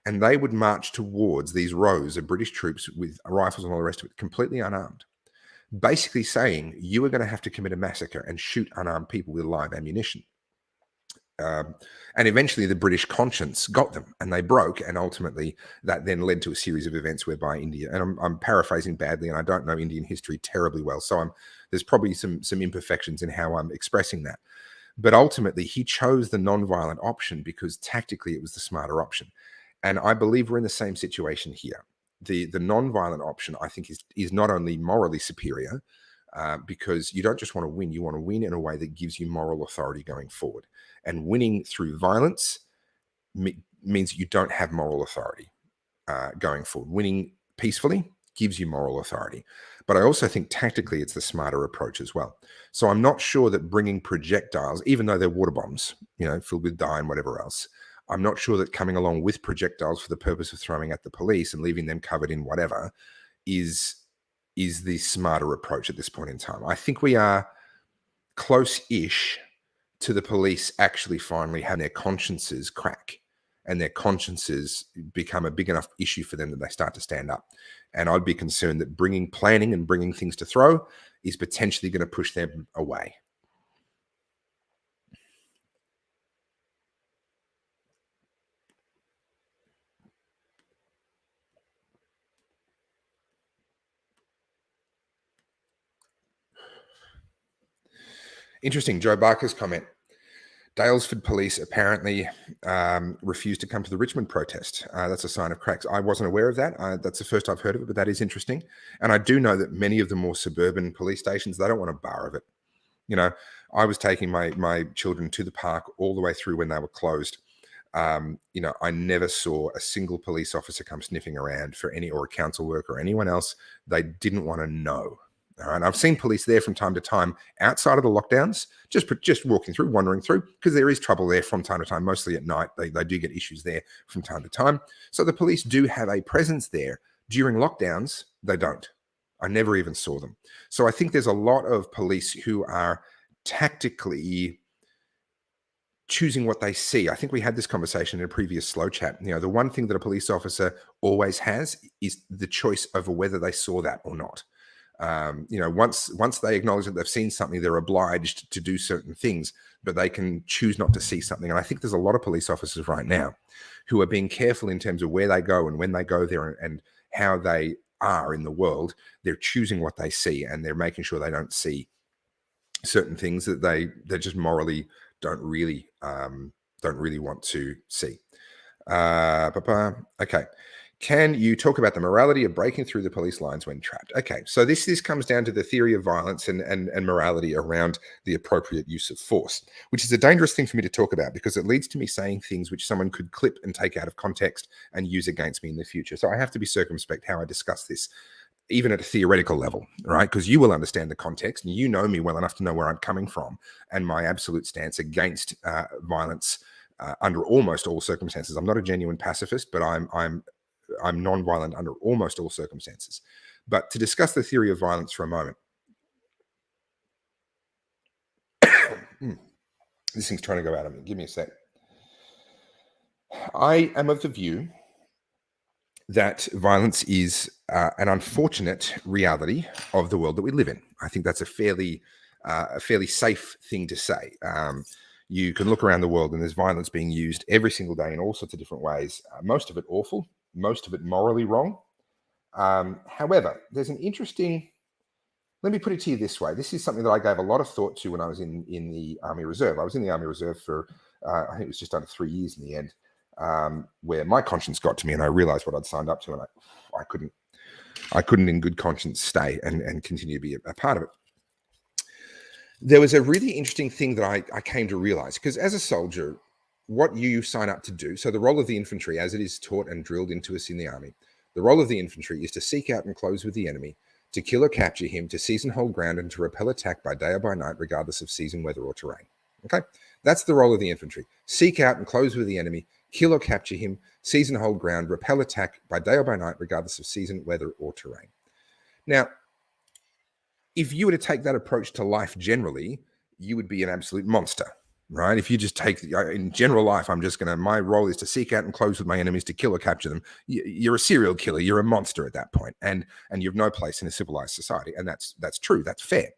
And they would march towards these rows of British troops with rifles and all the rest of it, completely unarmed, basically saying, you are going to have to commit a massacre and shoot unarmed people with live ammunition. And eventually the British conscience got them and they broke. And ultimately that then led to a series of events whereby India, and I'm paraphrasing badly and I don't know Indian history terribly well. So there's probably some imperfections in how I'm expressing that. But ultimately he chose the non-violent option because tactically it was the smarter option. And I believe we're in the same situation here. The non-violent option, I think, is not only morally superior, because you don't just want to win, you want to win in a way that gives you moral authority going forward. And winning through violence means you don't have moral authority going forward. Winning peacefully gives you moral authority. But I also think tactically it's the smarter approach as well. So I'm not sure that bringing projectiles, even though they're water bombs, filled with dye and whatever else, I'm not sure that coming along with projectiles for the purpose of throwing at the police and leaving them covered in whatever is the smarter approach at this point in time. I think we are close-ish to the police actually finally having their consciences crack and their consciences become a big enough issue for them that they start to stand up. And I'd be concerned that planning and bringing things to throw is potentially going to push them away. Interesting. Joe Barker's comment. Dalesford police apparently refused to come to the Richmond protest. That's a sign of cracks. I wasn't aware of that. That's the first I've heard of it, but that is interesting. And I do know that many of the more suburban police stations, they don't want a bar of it. You know, I was taking my children to the park all the way through when they were closed. You know, I never saw a single police officer come sniffing around for or a council worker or anyone else. They didn't want to know. All right. I've seen police there from time to time outside of the lockdowns, just walking through, wandering through, because there is trouble there from time to time, mostly at night. They do get issues there from time to time. So the police do have a presence there. During lockdowns, they don't. I never even saw them. So I think there's a lot of police who are tactically choosing what they see. I think we had this conversation in a previous slow chat. You know, the one thing that a police officer always has is the choice over whether they saw that or not. You know, once they acknowledge that they've seen something, they're obliged to do certain things, but they can choose not to see something. And I think there's a lot of police officers right now who are being careful in terms of where they go and when they go there and how they are in the world. They're choosing what they see, and they're making sure they don't see certain things that they just morally don't really want to see. Okay. Can you talk about the morality of breaking through the police lines when trapped? Okay, so this comes down to the theory of violence and morality around the appropriate use of force, which is a dangerous thing for me to talk about because it leads to me saying things which someone could clip and take out of context and use against me in the future. So I have to be circumspect how I discuss this, even at a theoretical level, right? Because you will understand the context and you know me well enough to know where I'm coming from and my absolute stance against violence under almost all circumstances. I'm not a genuine pacifist, but I'm non-violent under almost all circumstances. But to discuss the theory of violence for a moment, this thing's trying to go out of me. Give me a sec. I am of the view that violence is an unfortunate reality of the world that we live in. I think that's a fairly safe thing to say. You can look around the world and there's violence being used every single day in all sorts of different ways. Most of it awful, most of it morally wrong. However, there's an interesting, let me put it to you this way. This is something that I gave a lot of thought to when I was in the Army Reserve. I was in the Army Reserve for, I think it was just under 3 years in the end, where my conscience got to me and I realized what I'd signed up to, and I couldn't in good conscience stay and continue to be a part of it. There was a really interesting thing that I came to realize, because as a soldier, what you sign up to do, so the role of the infantry as it is taught and drilled into us in the army, the role of the infantry is to seek out and close with the enemy, to kill or capture him, to seize and hold ground, and to repel attack by day or by night, regardless of season, weather, or terrain. Okay? That's the role of the infantry. Seek out and close with the enemy, kill or capture him, seize and hold ground, repel attack by day or by night, regardless of season, weather, or terrain. Now, if you were to take that approach to life generally, you would be an absolute monster, right? If you just take, in general life, my role is to seek out and close with my enemies, to kill or capture them. You're a serial killer. You're a monster at that point, and you have no place in a civilized society. And that's true. That's fair.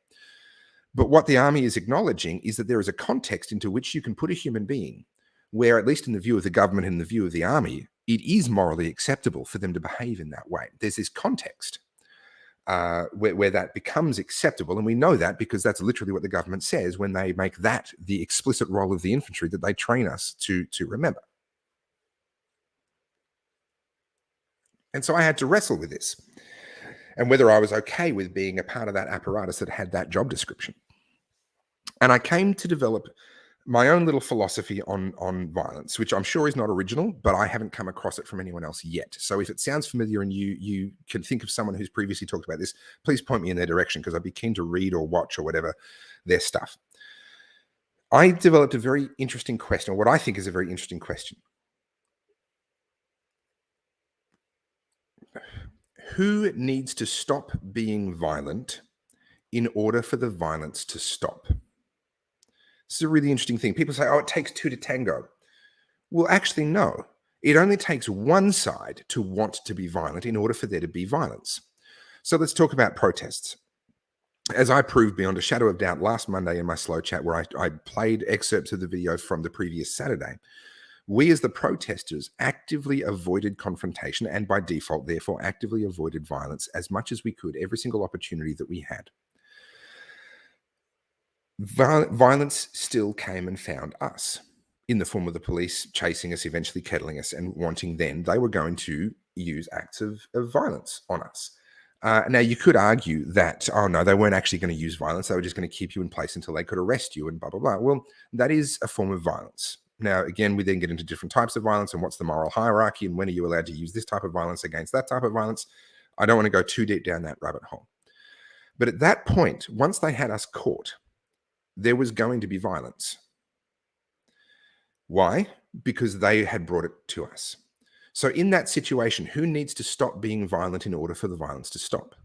But what the army is acknowledging is that there is a context into which you can put a human being where, at least in the view of the government and in the view of the army, it is morally acceptable for them to behave in that way. There's this context where that becomes acceptable. And we know that because that's literally what the government says when they make that the explicit role of the infantry that they train us to remember. And so I had to wrestle with this and whether I was okay with being a part of that apparatus that had that job description. And I came to develop my own little philosophy on violence, which I'm sure is not original, but I haven't come across it from anyone else yet. So if it sounds familiar and you can think of someone who's previously talked about this, please point me in their direction, because I'd be keen to read or watch or whatever their stuff. I developed a very interesting question, or what I think is a very interesting question. Who needs to stop being violent in order for the violence to stop? This is a really interesting thing. People say, oh, it takes two to tango. Well, actually, no. It only takes one side to want to be violent in order for there to be violence. So let's talk about protests. As I proved beyond a shadow of doubt last Monday in my slow chat, where I played excerpts of the video from the previous Saturday, we as the protesters actively avoided confrontation and by default, therefore, actively avoided violence as much as we could, every single opportunity that we had. Violence still came and found us in the form of the police chasing us, eventually kettling us, and wanting then they were going to use acts of violence on us. Now, you could argue that, oh no, they weren't actually going to use violence. They were just going to keep you in place until they could arrest you and blah, blah, blah. Well, that is a form of violence. Now, again, we then get into different types of violence and what's the moral hierarchy and when are you allowed to use this type of violence against that type of violence. I don't want to go too deep down that rabbit hole. But at that point, once they had us caught, there was going to be violence. Why? Because they had brought it to us. So in that situation, who needs to stop being violent in order for the violence to stop?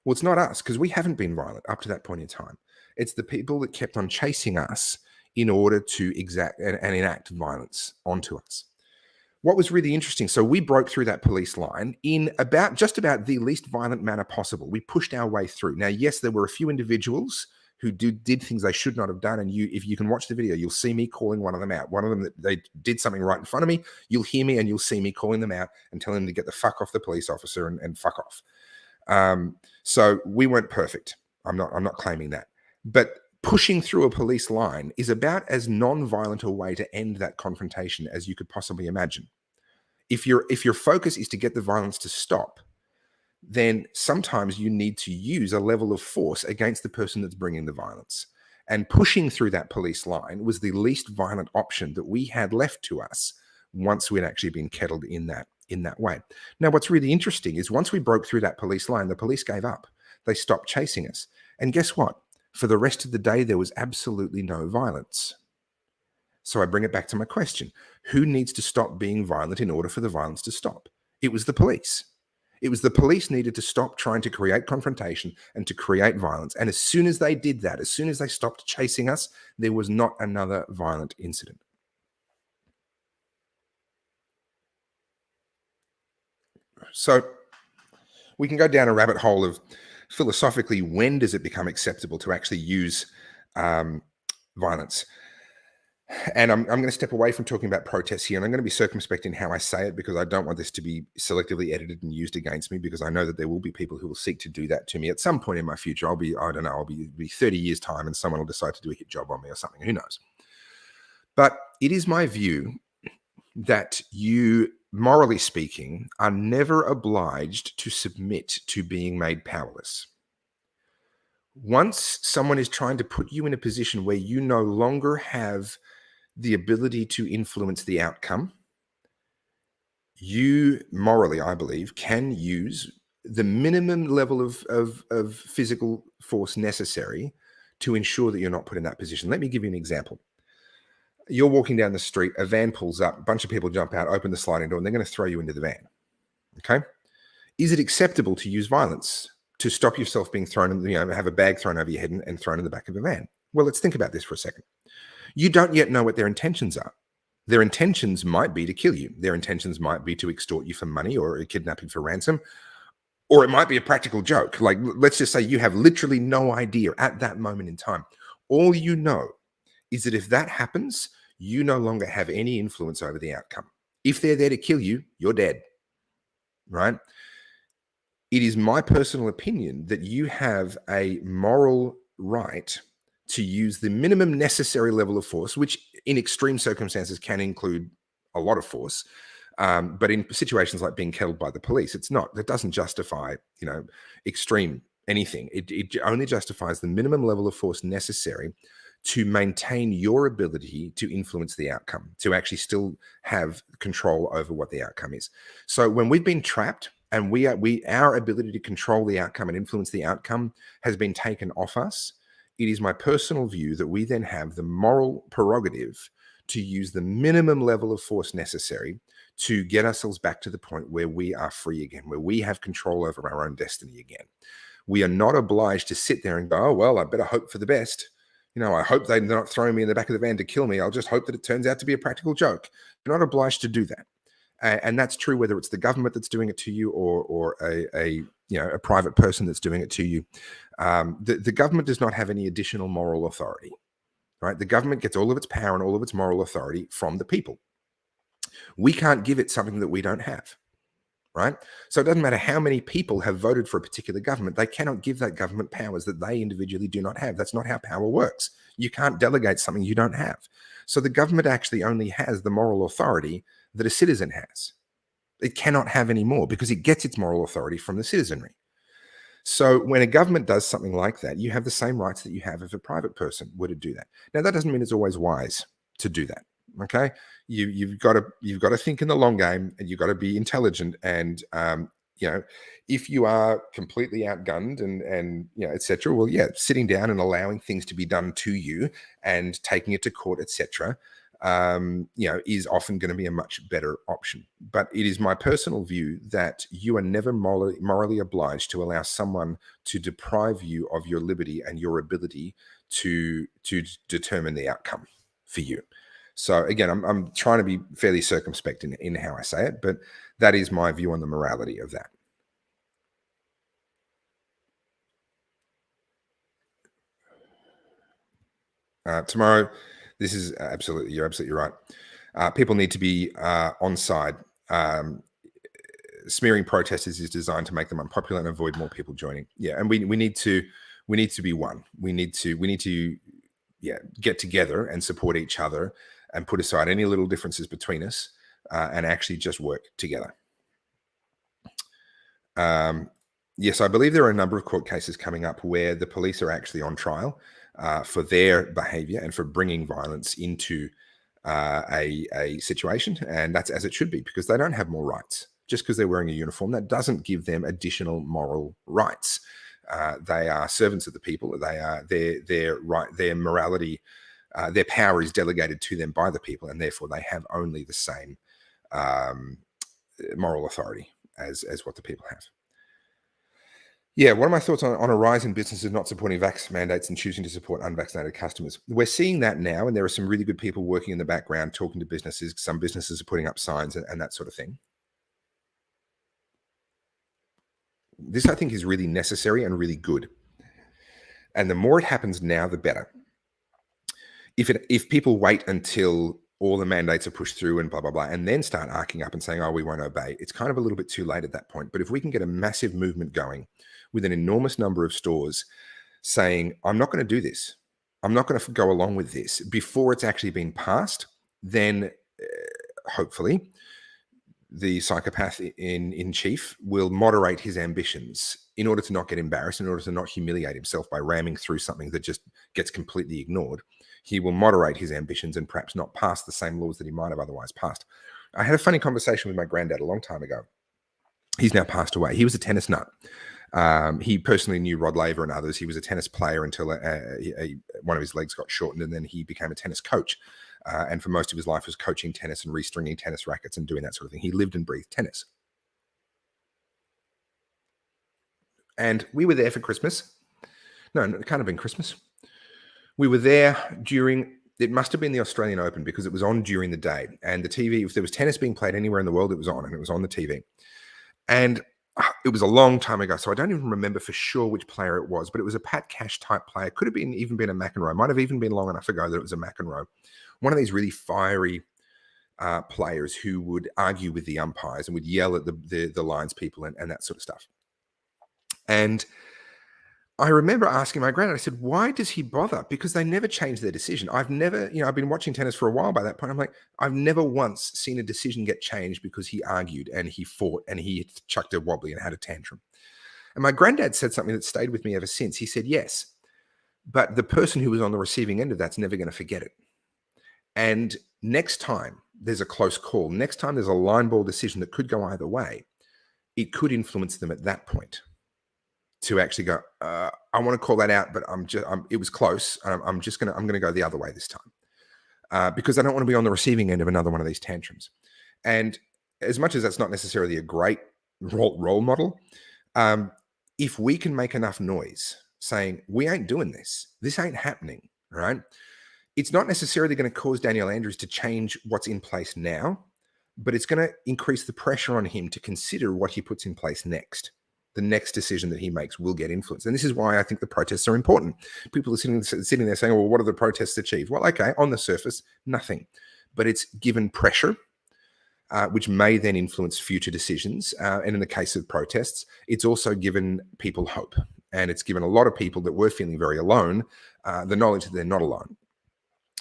Well, it's not us, because we haven't been violent up to that point in time. It's the people that kept on chasing us in order to exact and enact violence onto us. What was really interesting, so we broke through that police line in just about the least violent manner possible. We pushed our way through. Now, yes, there were a few individuals who did things they should not have done. And if you can watch the video, you'll see me calling one of them out. One of them, that they did something right in front of me. You'll hear me and you'll see me calling them out and telling them to get the fuck off the police officer and fuck off. So we weren't perfect. I'm not claiming that. But pushing through a police line is about as non-violent a way to end that confrontation as you could possibly imagine. If your focus is to get the violence to stop, then sometimes you need to use a level of force against the person that's bringing the violence. And pushing through that police line was the least violent option that we had left to us once we'd actually been kettled in that way. Now, what's really interesting is once we broke through that police line, the police gave up. They stopped chasing us. And guess what? For the rest of the day, there was absolutely no violence. So I bring it back to my question. Who needs to stop being violent in order for the violence to stop? It was the police. It was the police needed to stop trying to create confrontation and to create violence. And as soon as they did that, as soon as they stopped chasing us, there was not another violent incident. So we can go down a rabbit hole of philosophically, when does it become acceptable to actually use violence? And I'm going to step away from talking about protests here, and I'm going to be circumspect in how I say it because I don't want this to be selectively edited and used against me, because I know that there will be people who will seek to do that to me at some point in my future. I'll be 30 years time and someone will decide to do a hit job on me or something. Who knows? But it is my view that you, morally speaking, are never obliged to submit to being made powerless. Once someone is trying to put you in a position where you no longer have the ability to influence the outcome, you morally, I believe, can use the minimum level of physical force necessary to ensure that you're not put in that position. Let me give you an example. You're walking down the street, a van pulls up, a bunch of people jump out, open the sliding door, and they're going to throw you into the van. Okay? Is it acceptable to use violence to stop yourself being thrown, have a bag thrown over your head and thrown in the back of a van? Well, let's think about this for a second. You don't yet know what their intentions are. Their intentions might be to kill you. Their intentions might be to extort you for money or kidnapping for ransom. Or it might be a practical joke. Like, let's just say you have literally no idea at that moment in time. All you know is that if that happens, you no longer have any influence over the outcome. If they're there to kill you, you're dead, right? It is my personal opinion that you have a moral right to use the minimum necessary level of force, which in extreme circumstances can include a lot of force. But in situations like being kettled by the police, it's not. That doesn't justify, extreme anything. It only justifies the minimum level of force necessary to maintain your ability to influence the outcome, to actually still have control over what the outcome is. So when we've been trapped and our ability to control the outcome and influence the outcome has been taken off us, it is my personal view that we then have the moral prerogative to use the minimum level of force necessary to get ourselves back to the point where we are free again, where we have control over our own destiny again. We are not obliged to sit there and go, oh, well, I better hope for the best. I hope they're not throwing me in the back of the van to kill me. I'll just hope that it turns out to be a practical joke. You're not obliged to do that. And that's true whether it's the government that's doing it to you or a private person that's doing it to you. The government does not have any additional moral authority, right? The government gets all of its power and all of its moral authority from the people. We can't give it something that we don't have, right? So it doesn't matter how many people have voted for a particular government, they cannot give that government powers that they individually do not have. That's not how power works. You can't delegate something you don't have. So the government actually only has the moral authority that a citizen has. It cannot have any more because it gets its moral authority from the citizenry. So when a government does something like that, you have the same rights that you have if a private person were to do that. Now, that doesn't mean it's always wise to do that. Okay, you've got to think in the long game, and you've got to be intelligent. And if you are completely outgunned and etc., well, yeah, sitting down and allowing things to be done to you and taking it to court, etc., is often going to be a much better option. But it is my personal view that you are never morally obliged to allow someone to deprive you of your liberty and your ability to determine the outcome for you. So again, I'm trying to be fairly circumspect in how I say it, but that is my view on the morality of that. Tomorrow, this is you're absolutely right. People need to be on side. Smearing protesters is designed to make them unpopular and avoid more people joining. Yeah, and we need to be one. We need to get together and support each other and put aside any little differences between us and actually just work together. Yes, I believe there are a number of court cases coming up where the police are actually on trial for their behavior and for bringing violence into a situation. And that's as it should be, because they don't have more rights. Just because they're wearing a uniform, that doesn't give them additional moral rights. They are servants of the people. They are their morality, their power is delegated to them by the people, and therefore they have only the same moral authority as what the people have. Yeah, what are my thoughts on a rise in businesses not supporting vax mandates and choosing to support unvaccinated customers? We're seeing that now, and there are some really good people working in the background talking to businesses. Some businesses are putting up signs and that sort of thing. This, I think, is really necessary and really good. And the more it happens now, the better. If people wait until all the mandates are pushed through and blah, blah, blah, and then start arcing up and saying, oh, we won't obey, it's kind of a little bit too late at that point. But if we can get a massive movement going with an enormous number of stores saying, I'm not going to do this, I'm not going to go along with this before it's actually been passed, then hopefully the psychopath in chief will moderate his ambitions in order to not get embarrassed, in order to not humiliate himself by ramming through something that just gets completely ignored. He will moderate his ambitions and perhaps not pass the same laws that he might have otherwise passed. I had a funny conversation with my granddad a long time ago. He's now passed away. He was a tennis nut. He personally knew Rod Laver and others. He was a tennis player until one of his legs got shortened, and then he became a tennis coach. And for most of his life was coaching tennis and restringing tennis rackets and doing that sort of thing. He lived and breathed tennis. And we were there for Christmas. No, it can't have been Christmas. We were there during, it must have been the Australian Open, because it was on during the day. And the TV, if there was tennis being played anywhere in the world, it was on, and it was on the TV. And it was a long time ago, so I don't even remember for sure which player it was, but it was a Pat Cash type player. Could have even been a McEnroe. Might have even been long enough ago that it was a McEnroe. One of these really fiery players who would argue with the umpires and would yell at the lines people and that sort of stuff. And I remember asking my granddad, I said, why does he bother? Because they never change their decision. I've never, I've been watching tennis for a while by that point. I'm like, I've never once seen a decision get changed because he argued and he fought and he chucked a wobbly and had a tantrum. And my granddad said something that stayed with me ever since. He said, yes, but the person who was on the receiving end of that's never going to forget it. And next time there's a close call, next time there's a line ball decision that could go either way, it could influence them at that point to actually go, I want to call that out, but it was close. I'm going to go the other way this time because I don't want to be on the receiving end of another one of these tantrums. And as much as that's not necessarily a great role model, if we can make enough noise saying, we ain't doing this, this ain't happening, right? It's not necessarily going to cause Daniel Andrews to change what's in place now, but it's going to increase the pressure on him to consider what he puts in place next. The next decision that he makes will get influenced. And this is why I think the protests are important. People are sitting there saying, well, what have the protests achieved? Well, okay, on the surface, nothing. But it's given pressure which may then influence future decisions. And in the case of protests, it's also given people hope. And it's given a lot of people that were feeling very alone the knowledge that they're not alone.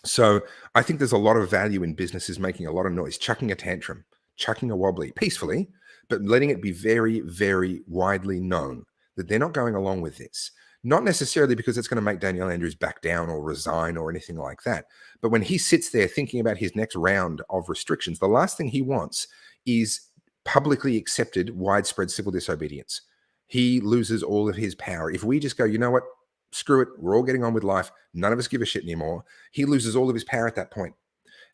So I think there's a lot of value in businesses making a lot of noise, chucking a tantrum, chucking a wobbly peacefully, but letting it be very, very widely known that they're not going along with this. Not necessarily because it's going to make Daniel Andrews back down or resign or anything like that. But when he sits there thinking about his next round of restrictions, the last thing he wants is publicly accepted widespread civil disobedience. He loses all of his power. If we just go, you know what, screw it, we're all getting on with life, none of us give a shit anymore, he loses all of his power at that point.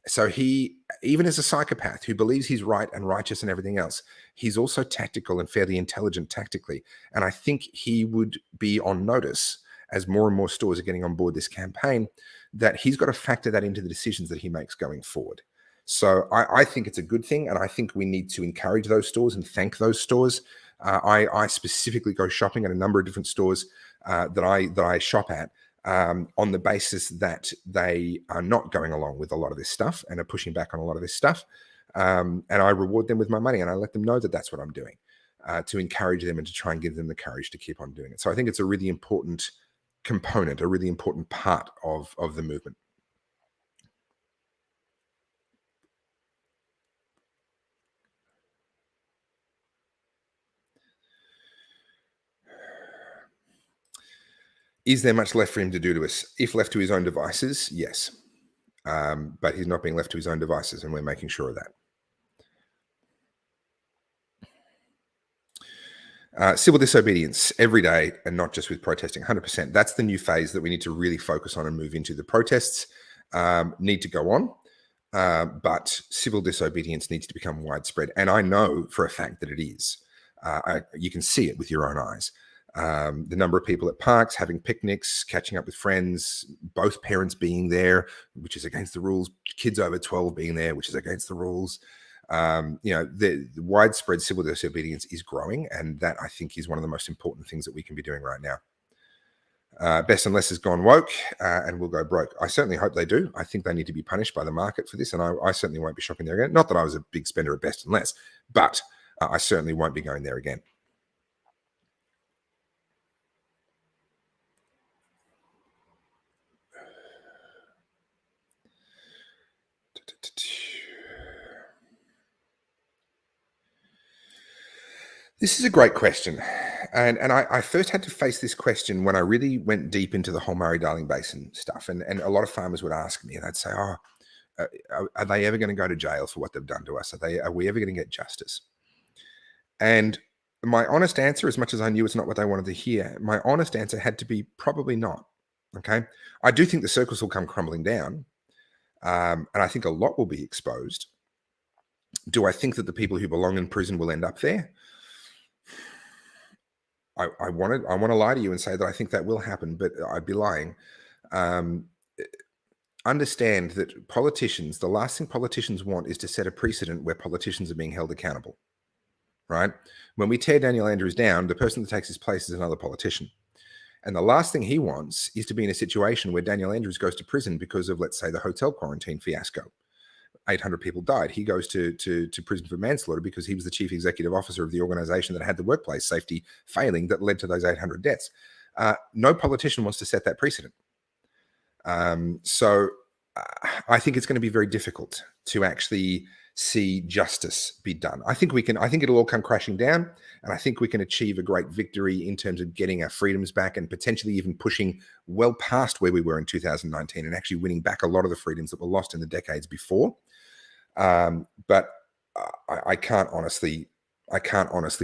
So he, even as a psychopath who believes he's right and righteous and everything else, he's also tactical and fairly intelligent tactically. And I think he would be on notice as more and more stores are getting on board this campaign, that he's got to factor that into the decisions that he makes going forward. So I think it's a good thing. And I think we need to encourage those stores and thank those stores. I specifically go shopping at a number of different stores that I shop at, on the basis that they are not going along with a lot of this stuff and are pushing back on a lot of this stuff. And I reward them with my money, and I let them know that that's what I'm doing, to encourage them and to try and give them the courage to keep on doing it. So I think it's a really important component, a really important part of the movement. Is there much left for him to do to us? If left to his own devices, yes. But he's not being left to his own devices, and we're making sure of that. Civil disobedience every day, and not just with protesting, 100%. That's the new phase that we need to really focus on and move into. The protests need to go on, but civil disobedience needs to become widespread. And I know for a fact that it is. You can see it with your own eyes. The number of people at parks having picnics, catching up with friends, both parents being there, which is against the rules, kids over 12 being there, which is against the rules. The widespread civil disobedience is growing, and that I think is one of the most important things that we can be doing right now. Best and Less has gone woke and will go broke. I certainly hope they do. I think they need to be punished by the market for this, and I certainly won't be shopping there again. Not that I was a big spender at Best and Less, but I certainly won't be going there again. This is a great question. And I first had to face this question when I really went deep into the whole Murray-Darling Basin stuff. And a lot of farmers would ask me, and they'd say, oh, are they ever going to go to jail for what they've done to us? Are we ever going to get justice? And my honest answer, as much as I knew it's not what they wanted to hear, my honest answer had to be probably not. Okay. I do think the circus will come crumbling down. And I think a lot will be exposed. Do I think that the people who belong in prison will end up there? I want to lie to you and say that I think that will happen, but I'd be lying. Understand that politicians, the last thing politicians want is to set a precedent where politicians are being held accountable, right? When we tear Daniel Andrews down, the person that takes his place is another politician. And the last thing he wants is to be in a situation where Daniel Andrews goes to prison because of, let's say, the hotel quarantine fiasco. 800 people died. He goes to prison for manslaughter because he was the chief executive officer of the organization that had the workplace safety failing that led to those 800 deaths. No politician wants to set that precedent. So I think it's going to be very difficult to actually see justice be done. I think it'll all come crashing down, and I think we can achieve a great victory in terms of getting our freedoms back and potentially even pushing well past where we were in 2019 and actually winning back a lot of the freedoms that were lost in the decades before. But I can't honestly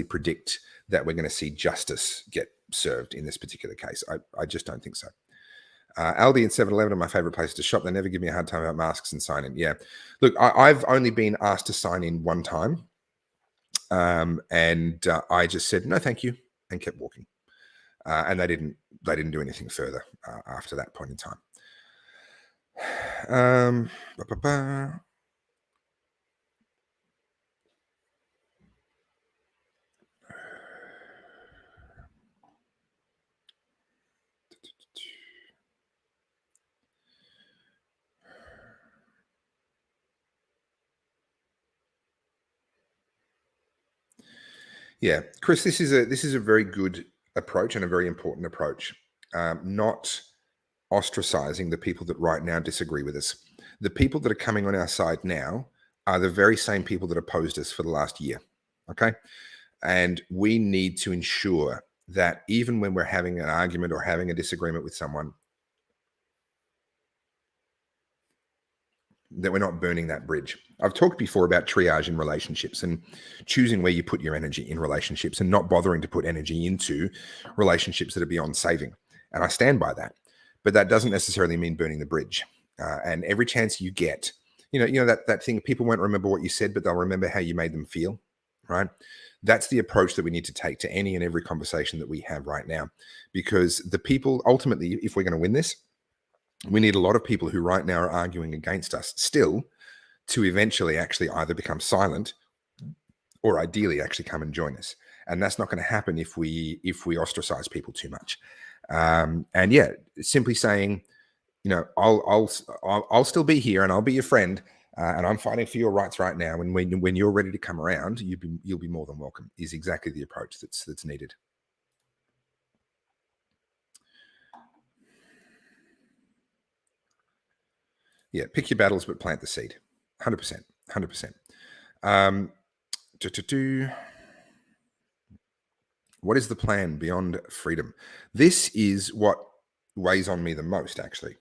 predict that we're going to see justice get served in this particular case. I just don't think so. Aldi and 7-Eleven are my favorite places to shop. They never give me a hard time about masks and sign in. Yeah, look, I've only been asked to sign in one time, and I just said no, thank you, and kept walking. And they didn't do anything further after that point in time. Yeah, Chris, this is a very good approach and a very important approach. Not ostracizing the people that right now disagree with us. The people that are coming on our side now are the very same people that opposed us for the last year. Okay, and we need to ensure that even when we're having an argument or having a disagreement with someone, that we're not burning that bridge. I've talked before about triage in relationships and choosing where you put your energy in relationships and not bothering to put energy into relationships that are beyond saving. And I stand by that. But that doesn't necessarily mean burning the bridge. And every chance you get, that thing, people won't remember what you said, but they'll remember how you made them feel, right? That's the approach that we need to take to any and every conversation that we have right now. Because the people, ultimately, if we're going to win this, we need a lot of people who right now are arguing against us still to eventually actually either become silent or ideally actually come and join us. And that's not going to happen if we ostracize people too much. And yeah, simply saying, I'll still be here and I'll be your friend, and I'm fighting for your rights right now. And when you're ready to come around, you'll be more than welcome. Is exactly the approach that's needed. Yeah, pick your battles, but plant the seed. 100%. 100%. What is the plan beyond freedom? This is what weighs on me the most, actually.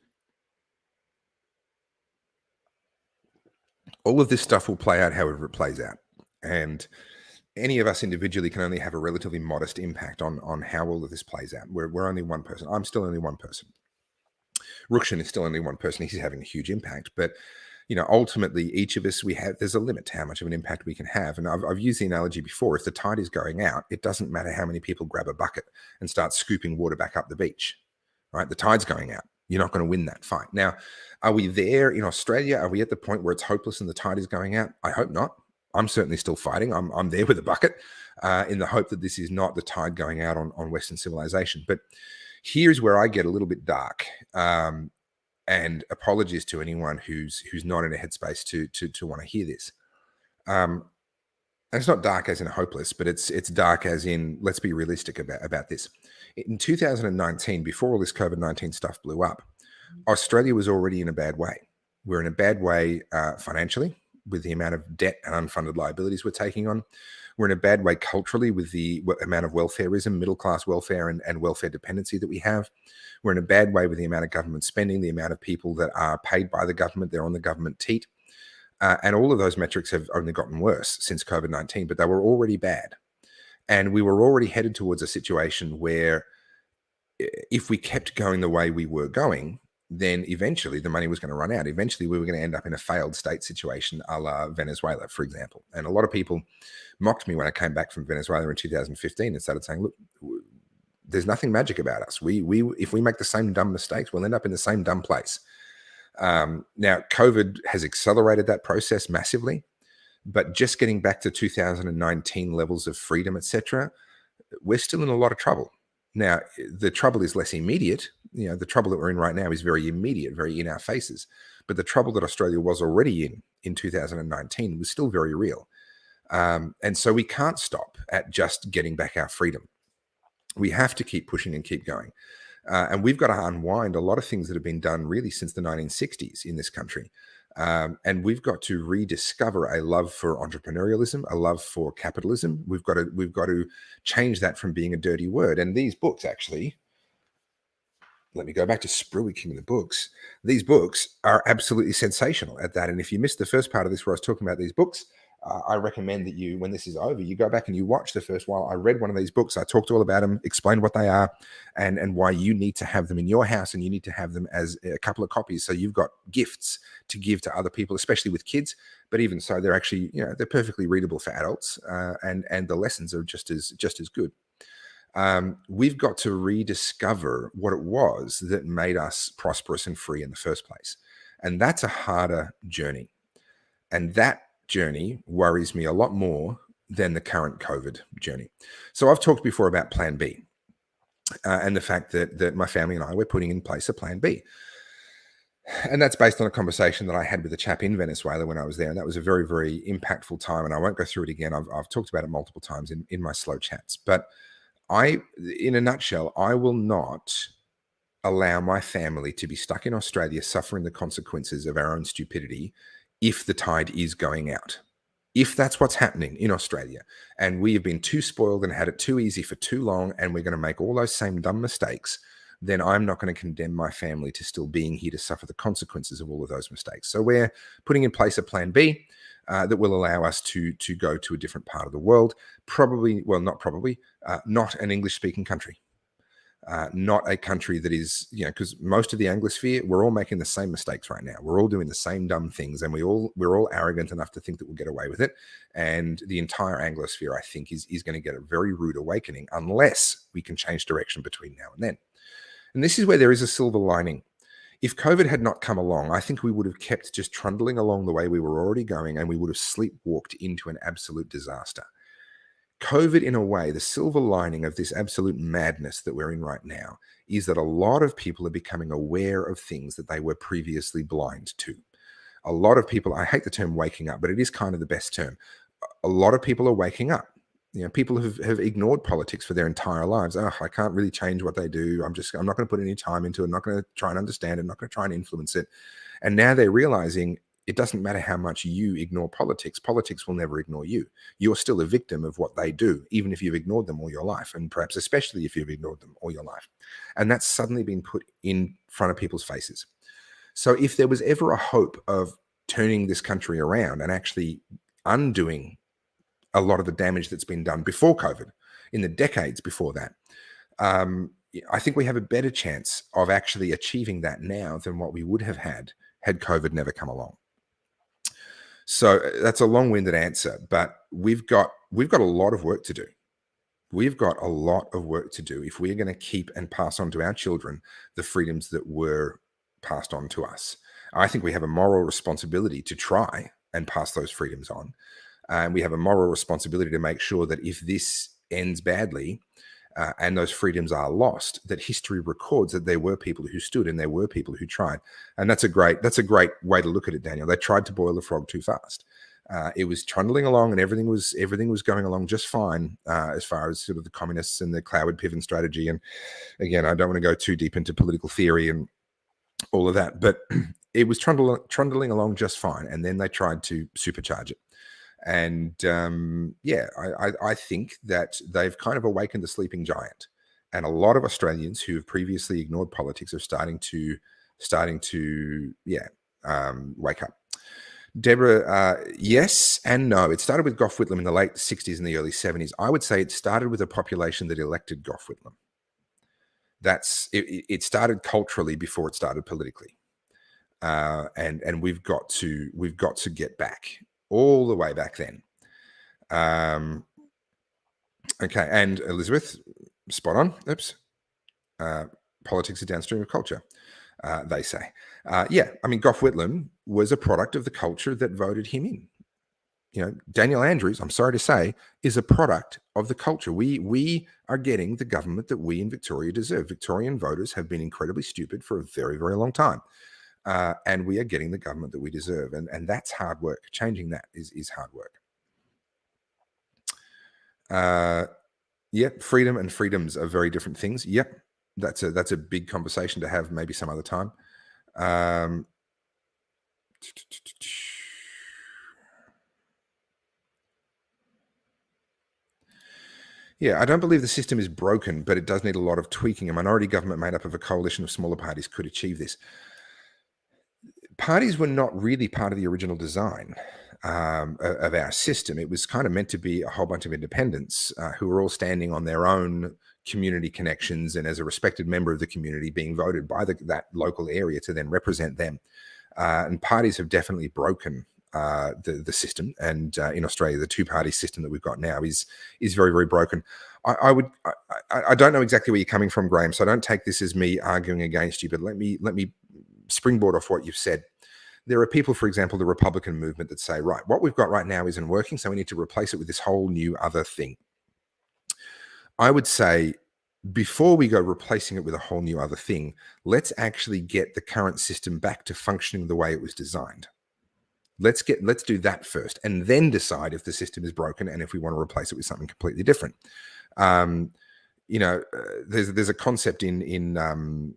All of this stuff will play out however it plays out. And any of us individually can only have a relatively modest impact on how all of this plays out. We're only one person. I'm still only one person. Rukshan is still only one person. He's having a huge impact. But ultimately, each of us, there's a limit to how much of an impact we can have. And I've used the analogy before. If the tide is going out, it doesn't matter how many people grab a bucket and start scooping water back up the beach, right? The tide's going out. You're not going to win that fight. Now, are we there in Australia? Are we at the point where it's hopeless and the tide is going out? I hope not. I'm certainly still fighting. I'm there with a bucket in the hope that this is not the tide going out on Western civilization. But here's where I get a little bit dark. And apologies to anyone who's not in a headspace to want to hear this. And it's not dark as in hopeless, but it's dark as in, let's be realistic about this. In 2019, before all this COVID-19 stuff blew up, Australia was already in a bad way. We're in a bad way financially with the amount of debt and unfunded liabilities we're taking on. We're in a bad way culturally with the amount of welfareism, middle-class welfare and welfare dependency that we have. We're in a bad way with the amount of government spending, the amount of people that are paid by the government, they're on the government teat. And all of those metrics have only gotten worse since COVID-19, but they were already bad. And we were already headed towards a situation where if we kept going the way we were going, then eventually the money was going to run out. Eventually we were going to end up in a failed state situation a la Venezuela, for example. And a lot of people mocked me when I came back from Venezuela in 2015 and started saying, look, there's nothing magic about us. If we make the same dumb mistakes, we'll end up in the same dumb place. Now, COVID has accelerated that process massively, but just getting back to 2019 levels of freedom, etc., we're still in a lot of trouble. Now, the trouble is less immediate. The trouble that we're in right now is very immediate, very in our faces. But the trouble that Australia was already in 2019 was still very real. And so we can't stop at just getting back our freedom. We have to keep pushing and keep going. And we've got to unwind a lot of things that have been done really since the 1960s in this country. And we've got to rediscover a love for entrepreneurialism, a love for capitalism. We've got to change that from being a dirty word. And these books, actually, let me go back to Sprui King, the books. These books are absolutely sensational at that. And if you missed the first part of this where I was talking about these books, I recommend that you, when this is over, you go back and you watch the first while. I read one of these books. I talked all about them, explained what they are, and why you need to have them in your house, and you need to have them as a couple of copies. So you've got gifts to give to other people, especially with kids. But even so, they're actually, they're perfectly readable for adults, and the lessons are just as good. We've got to rediscover what it was that made us prosperous and free in the first place, and that's a harder journey, and that journey worries me a lot more than the current COVID journey. So I've talked before about Plan B, and the fact that my family and I were putting in place a Plan B. And that's based on a conversation that I had with a chap in Venezuela when I was there. And that was a very, very impactful time. And I won't go through it again. I've talked about it multiple times in my slow chats. But in a nutshell, I will not allow my family to be stuck in Australia suffering the consequences of our own stupidity if the tide is going out. If that's what's happening in Australia, and we have been too spoiled and had it too easy for too long, and we're going to make all those same dumb mistakes, then I'm not going to condemn my family to still being here to suffer the consequences of all of those mistakes. So we're putting in place a plan B that will allow us to go to a different part of the world, not an English-speaking country. Not a country that is, because most of the Anglosphere, we're all making the same mistakes right now. We're all doing the same dumb things, and we're all arrogant enough to think that we'll get away with it. And the entire Anglosphere, I think, is going to get a very rude awakening unless we can change direction between now and then. And this is where there is a silver lining. If COVID had not come along, I think we would have kept just trundling along the way we were already going, and we would have sleepwalked into an absolute disaster. COVID, in a way, the silver lining of this absolute madness that we're in right now is that a lot of people are becoming aware of things that they were previously blind to. A lot of people, I hate the term waking up, but it is kind of the best term. A lot of people are waking up. People have ignored politics for their entire lives. Oh, I can't really change what they do. I'm not going to put any time into it. I'm not going to try and understand it. I'm not going to try and influence it. And now they're realizing it doesn't matter how much you ignore politics. Politics will never ignore you. You're still a victim of what they do, even if you've ignored them all your life, and perhaps especially if you've ignored them all your life. And that's suddenly been put in front of people's faces. So if there was ever a hope of turning this country around and actually undoing a lot of the damage that's been done before COVID, in the decades before that, I think we have a better chance of actually achieving that now than what we would have had COVID never come along. So that's a long-winded answer, but we've got a lot of work to do. We've got a lot of work to do if we're going to keep and pass on to our children the freedoms that were passed on to us. I think we have a moral responsibility to try and pass those freedoms on. And we have a moral responsibility to make sure that if this ends badly, and those freedoms are lost, that history records that there were people who stood and there were people who tried. And that's a great way to look at it, Daniel. They tried to boil the frog too fast. It was trundling along, and everything was going along just fine as far as sort of the communists and the Cloward-Piven strategy. And again, I don't want to go too deep into political theory and all of that, but it was trundling along just fine. And then they tried to supercharge it. And I think that they've kind of awakened the sleeping giant, and a lot of Australians who have previously ignored politics are starting to wake up. Deborah, yes and no. It started with Gough Whitlam in the late 60s and the early 70s. I would say it started with a population that elected Gough Whitlam. It started culturally before it started politically, and we've got to get back all the way back then. Okay, and Elizabeth, spot on. Oops. Politics are downstream of culture, they say. Gough Whitlam was a product of the culture that voted him in. Daniel Andrews, I'm sorry to say, is a product of the culture. We are getting the government that we in Victoria deserve. Victorian voters have been incredibly stupid for a very, very long time. And we are getting the government that we deserve. And that's hard work. Changing that is hard work. Freedom and freedoms are very different things. Yep, that's a big conversation to have maybe some other time. I don't believe the system is broken, but it does need a lot of tweaking. A minority government made up of a coalition of smaller parties could achieve this. Parties were not really part of the original design of our system. It was kind of meant to be a whole bunch of independents who were all standing on their own community connections and as a respected member of the community being voted by that local area to then represent them. And parties have definitely broken the system. And in Australia, the two-party system that we've got now is very, very broken. I don't know exactly where you're coming from, Graham, so I don't take this as me arguing against you, but let me springboard off what you've said. There are people, for example, the Republican movement that say, right, what we've got right now isn't working, so we need to replace it with this whole new other thing. I would say before we go replacing it with a whole new other thing, let's actually get the current system back to functioning the way it was designed. Let's do that first, and then decide if the system is broken and if we want to replace it with something completely different. There's a concept in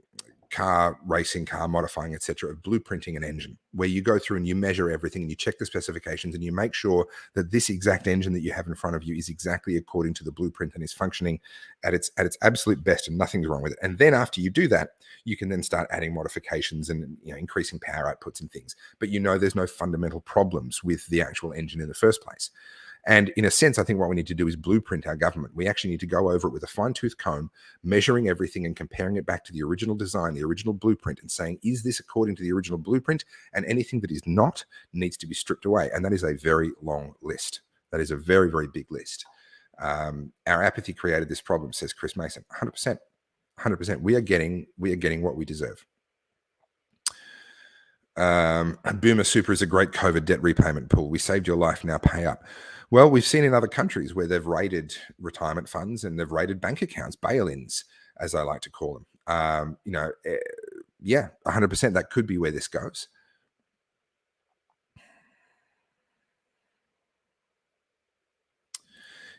car racing, car modifying, etc., of blueprinting an engine, where you go through and you measure everything and you check the specifications and you make sure that this exact engine that you have in front of you is exactly according to the blueprint and is functioning at its absolute best and nothing's wrong with it. And then after you do that, you can then start adding modifications and increasing power outputs and things. But there's no fundamental problems with the actual engine in the first place. And in a sense, I think what we need to do is blueprint our government. We actually need to go over it with a fine-tooth comb, measuring everything and comparing it back to the original design, the original blueprint, and saying, is this according to the original blueprint? And anything that is not needs to be stripped away. And that is a very long list. That is a very, very big list. Our apathy created this problem, says Chris Mason. 100%. 100%. We are getting what we deserve. Boomer Super is a great COVID debt repayment pool. We saved your life, now pay up. Well, we've seen in other countries where they've raided retirement funds and they've raided bank accounts, bail-ins, as I like to call them. 100%, that could be where this goes.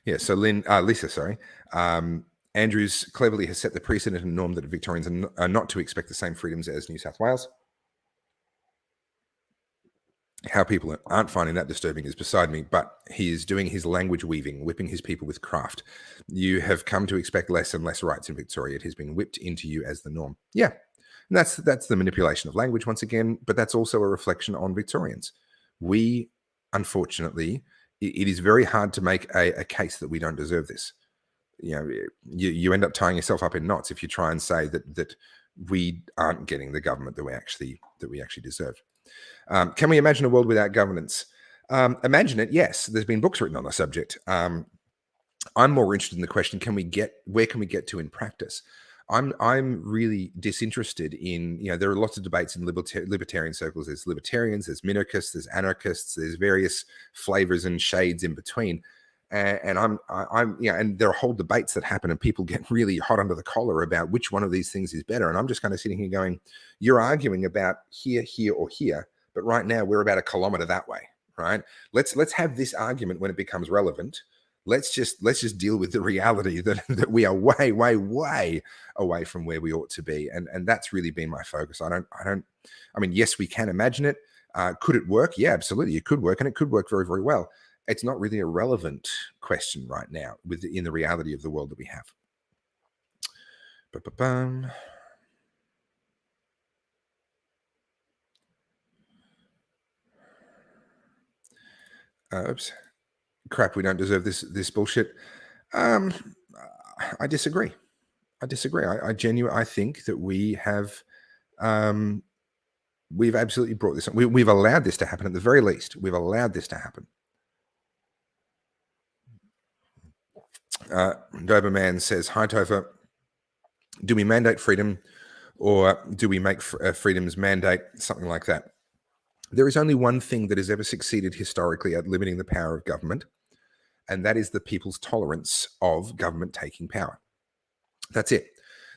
Yeah, so Lisa, Andrews cleverly has set the precedent and norm that Victorians are not to expect the same freedoms as New South Wales. How people aren't finding that disturbing is beside me, but he is doing his language weaving, whipping his people with craft. You have come to expect less and less rights in Victoria. It has been whipped into you as the norm. Yeah, and that's the manipulation of language once again, but that's also a reflection on Victorians. We, unfortunately, it is very hard to make a case that we don't deserve this. You end up tying yourself up in knots if you try and say that we aren't getting the government that we actually deserve. Can we imagine a world without governance? Imagine it, yes. There's been books written on the subject. I'm more interested in the question: where can we get to in practice? I'm really disinterested in, there are lots of debates in libertarian circles. There's libertarians, there's minarchists, there's anarchists, there's various flavors and shades in between. And and there are whole debates that happen and people get really hot under the collar about which one of these things is better. And I'm just kind of sitting here going, you're arguing about here, or here, but right now we're about a kilometer that way, right? Let's have this argument when it becomes relevant. Let's just deal with the reality that we are way, way, way away from where we ought to be. And that's really been my focus. I mean, yes, we can imagine it. Could it work? Yeah, absolutely. It could work, and it could work very, very well. It's not really a relevant question right now in the reality of the world that we have. Oops. Crap, we don't deserve this bullshit. I disagree. I genuinely think that we have we've absolutely brought this on. We've allowed this to happen at the very least. We've allowed this to happen. Doberman says, hi, Topher. Do we mandate freedom, or do we make freedoms mandate? Something like that. There is only one thing that has ever succeeded historically at limiting the power of government, and that is the people's tolerance of government taking power. That's it.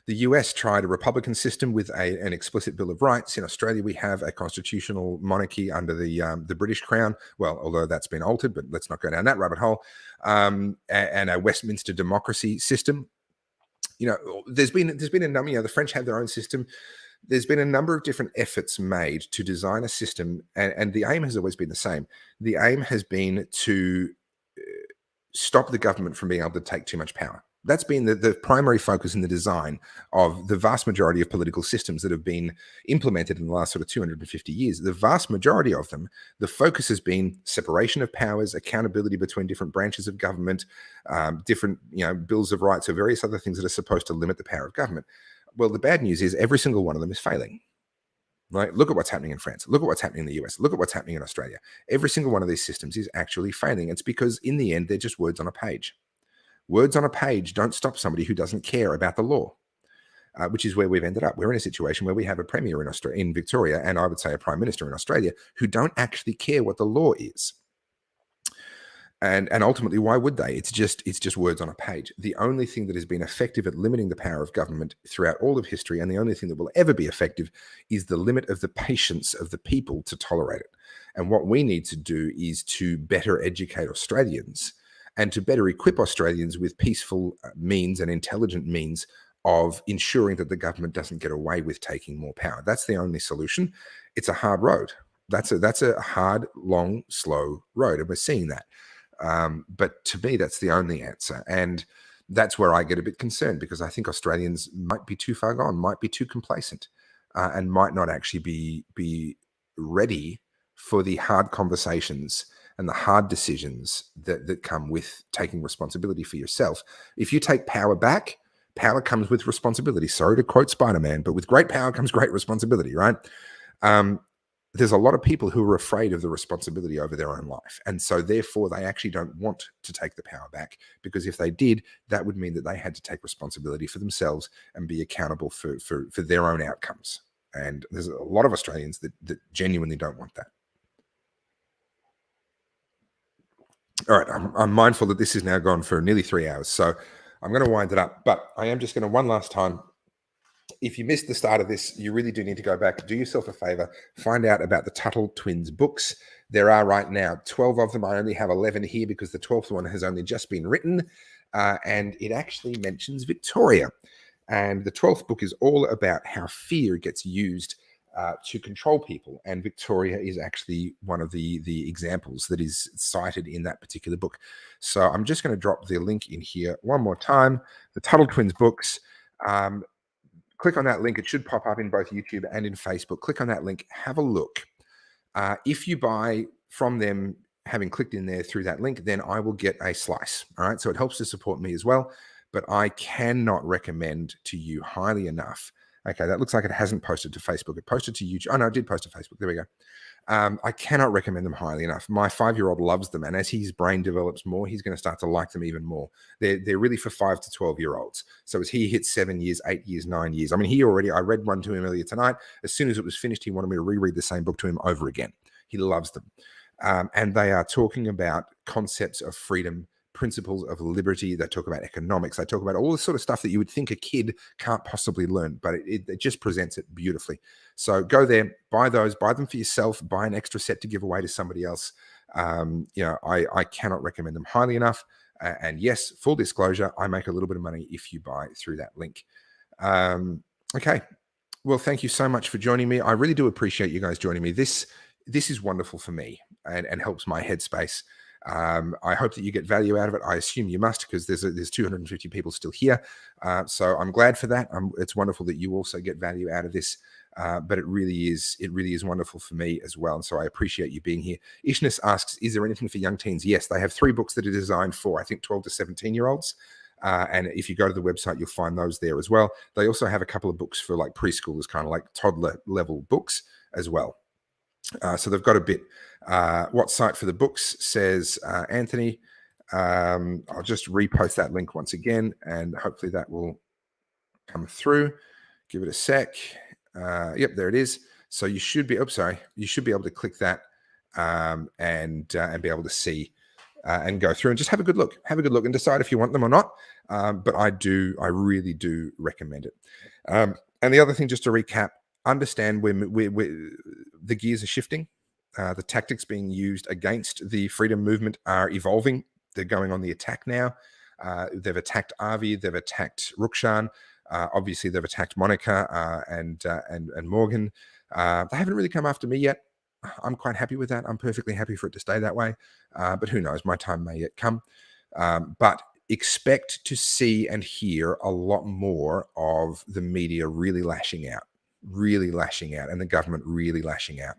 The US tried a republican system with an explicit Bill of Rights. In Australia, we have a constitutional monarchy under the British Crown. Well, although that's been altered, but let's not go down that rabbit hole. And a Westminster democracy system. There's been a number. The French have their own system. There's been a number of different efforts made to design a system, and the aim has always been the same. The aim has been to stop the government from being able to take too much power. That's been the primary focus in the design of the vast majority of political systems that have been implemented in the last sort of 250 years. The vast majority of them, the focus has been separation of powers, accountability between different branches of government, different bills of rights, or various other things that are supposed to limit the power of government. Well, the bad news is every single one of them is failing. Right? Look at what's happening in France. Look at what's happening in the US. Look at what's happening in Australia. Every single one of these systems is actually failing. It's because in the end, they're just words on a page. Words on a page don't stop somebody who doesn't care about the law, which is where we've ended up. We're in a situation where we have a premier in Victoria, and I would say a prime minister in Australia, who don't actually care what the law is. And ultimately, why would they? It's just words on a page. The only thing that has been effective at limiting the power of government throughout all of history, and the only thing that will ever be effective, is the limit of the patience of the people to tolerate it. And what we need to do is to better educate Australians and to better equip Australians with peaceful means and intelligent means of ensuring that the government doesn't get away with taking more power. That's the only solution. It's a hard road. That's a hard, long, slow road, and we're seeing that. But to me, that's the only answer. And that's where I get a bit concerned, because I think Australians might be too far gone, might be too complacent, and might not actually be ready for the hard conversations and the hard decisions that come with taking responsibility for yourself. If you take power back, power comes with responsibility. Sorry to quote Spider-Man, but with great power comes great responsibility, right? There's a lot of people who are afraid of the responsibility over their own life. And so therefore, they actually don't want to take the power back, because if they did, that would mean that they had to take responsibility for themselves and be accountable for their own outcomes. And there's a lot of Australians that genuinely don't want that. All right, I'm mindful that this has now gone for nearly 3 hours, so I'm going to wind it up. But I am just going to one last time. If you missed the start of this, you really do need to go back, do yourself a favor, find out about the Tuttle Twins books. There are right now 12 of them. I only have 11 here because the 12th one has only just been written, and it actually mentions Victoria. And the 12th book is all about how fear gets used to control people. And Victoria is actually one of the examples that is cited in that particular book. So I'm just going to drop the link in here one more time. The Tuttle Twins books. Click on that link. It should pop up in both YouTube and in Facebook. Click on that link. Have a look. If you buy from them, having clicked in there through that link, then I will get a slice. All right. So it helps to support me as well. But I cannot recommend to you highly enough. Okay, that looks like it hasn't posted to Facebook. It posted to YouTube. Oh, no, it did post to Facebook. There we go. I cannot recommend them highly enough. My 5-year-old loves them, and as his brain develops more, he's going to start to like them even more. They're really for 5 to 12-year-olds. So as he hits 7 years, 8 years, 9 years, I mean, I read one to him earlier tonight. As soon as it was finished, he wanted me to reread the same book to him over again. He loves them. And they are talking about concepts of freedom, principles of liberty. They talk about economics. They talk about all the sort of stuff that you would think a kid can't possibly learn, but it just presents it beautifully. So go there, buy those, buy them for yourself, buy an extra set to give away to somebody else. I cannot recommend them highly enough. And yes, full disclosure, I make a little bit of money if you buy through that link. Okay. Well, thank you so much for joining me. I really do appreciate you guys joining me. This is wonderful for me and helps my headspace. I hope that you get value out of it. I assume you must, because there's 250 people still here. So I'm glad for that. It's wonderful that you also get value out of this. But it really is wonderful for me as well. And so I appreciate you being here. Ishnis asks, is there anything for young teens? Yes, they have 3 books that are designed for, I think, 12 to 17-year-olds. And if you go to the website, you'll find those there as well. They also have a couple of books for like preschoolers, kind of like toddler level books as well. So they've got a bit. What site for the books, says Anthony. I'll just repost that link once again, and hopefully that will come through. Give it a sec. Yep, there it is. So you should be. You should be able to click that and be able to see and go through and just have a good look. Have a good look and decide if you want them or not. But I really do recommend it. And the other thing, just to recap, understand where the gears are shifting. The tactics being used against the freedom movement are evolving. They're going on the attack now. They've attacked Avi. They've attacked Rukshan. Obviously, they've attacked Monica and Morgan. They haven't really come after me yet. I'm quite happy with that. I'm perfectly happy for it to stay that way. But who knows? My time may yet come. But expect to see and hear a lot more of the media really lashing out, and the government really lashing out.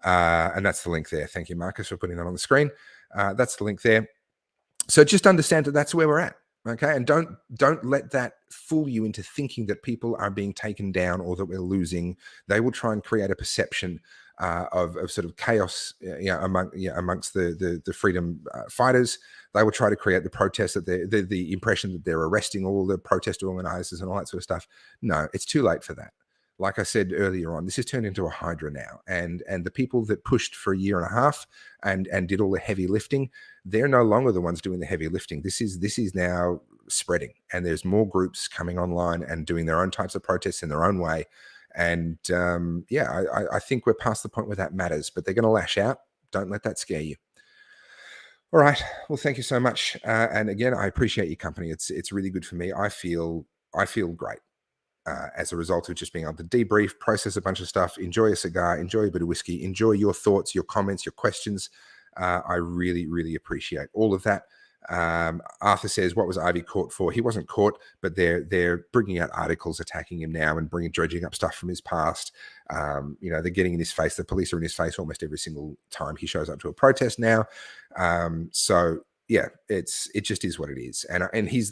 And that's the link there. Thank you, Marcus, for putting that on the screen. That's the link there. So just understand that that's where we're at. Okay. And don't let that fool you into thinking that people are being taken down or that we're losing. They will try and create a perception of sort of chaos amongst the freedom fighters. They will try to create the protest that the impression that they're arresting all the protest organizers and all that sort of stuff. No, it's too late for that. like I said earlier on, this has turned into a hydra now. And the people that pushed for a year and a half and did all the heavy lifting, they're no longer the ones doing the heavy lifting. This is now spreading, and there's more groups coming online and doing their own types of protests in their own way. And I think we're past the point where that matters, but they're going to lash out. Don't let that scare you. All right. Well, thank you so much. And again, I appreciate your company. It's really good for me. I feel great as a result of just being able to debrief, process a bunch of stuff, enjoy a cigar, enjoy a bit of whiskey, enjoy your thoughts, your comments, your questions. I really, really appreciate all of that. Arthur says, what was Ivy caught for? He wasn't caught, but they're bringing out articles attacking him now and dredging up stuff from his past. They're getting in his face. The police are in his face almost every single time he shows up to a protest now. So yeah, it just is what it is. And he's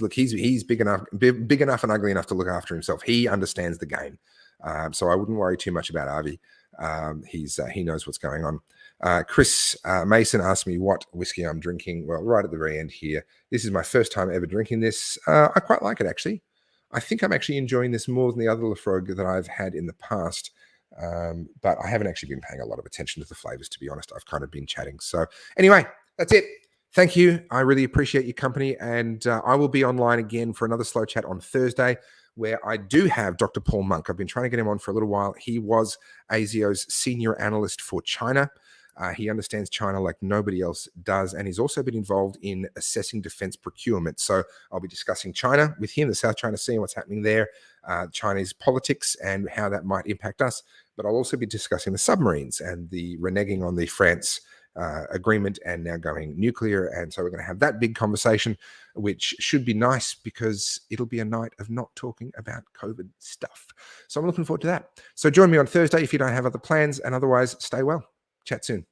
big enough and ugly enough to look after himself. He understands the game. So I wouldn't worry too much about Ivy. He knows what's going on. Chris Mason asked me what whiskey I'm drinking. Well, right at the very end here. This is my first time ever drinking this. I quite like it, actually. I think I'm actually enjoying this more than the other Lafrogue that I've had in the past. But I haven't actually been paying a lot of attention to the flavors, to be honest. I've kind of been chatting. So anyway, that's it. Thank you. I really appreciate your company. And I will be online again for another slow chat on Thursday, where I do have Dr. Paul Monk. I've been trying to get him on for a little while. He was ASIO's senior analyst for China. He understands China like nobody else does, and he's also been involved in assessing defense procurement. So I'll be discussing China with him, the South China Sea and what's happening there, Chinese politics and how that might impact us. But I'll also be discussing the submarines and the reneging on the France agreement and now going nuclear. And so we're going to have that big conversation, which should be nice because it'll be a night of not talking about COVID stuff. So I'm looking forward to that. So join me on Thursday if you don't have other plans, and otherwise stay well. Chat soon.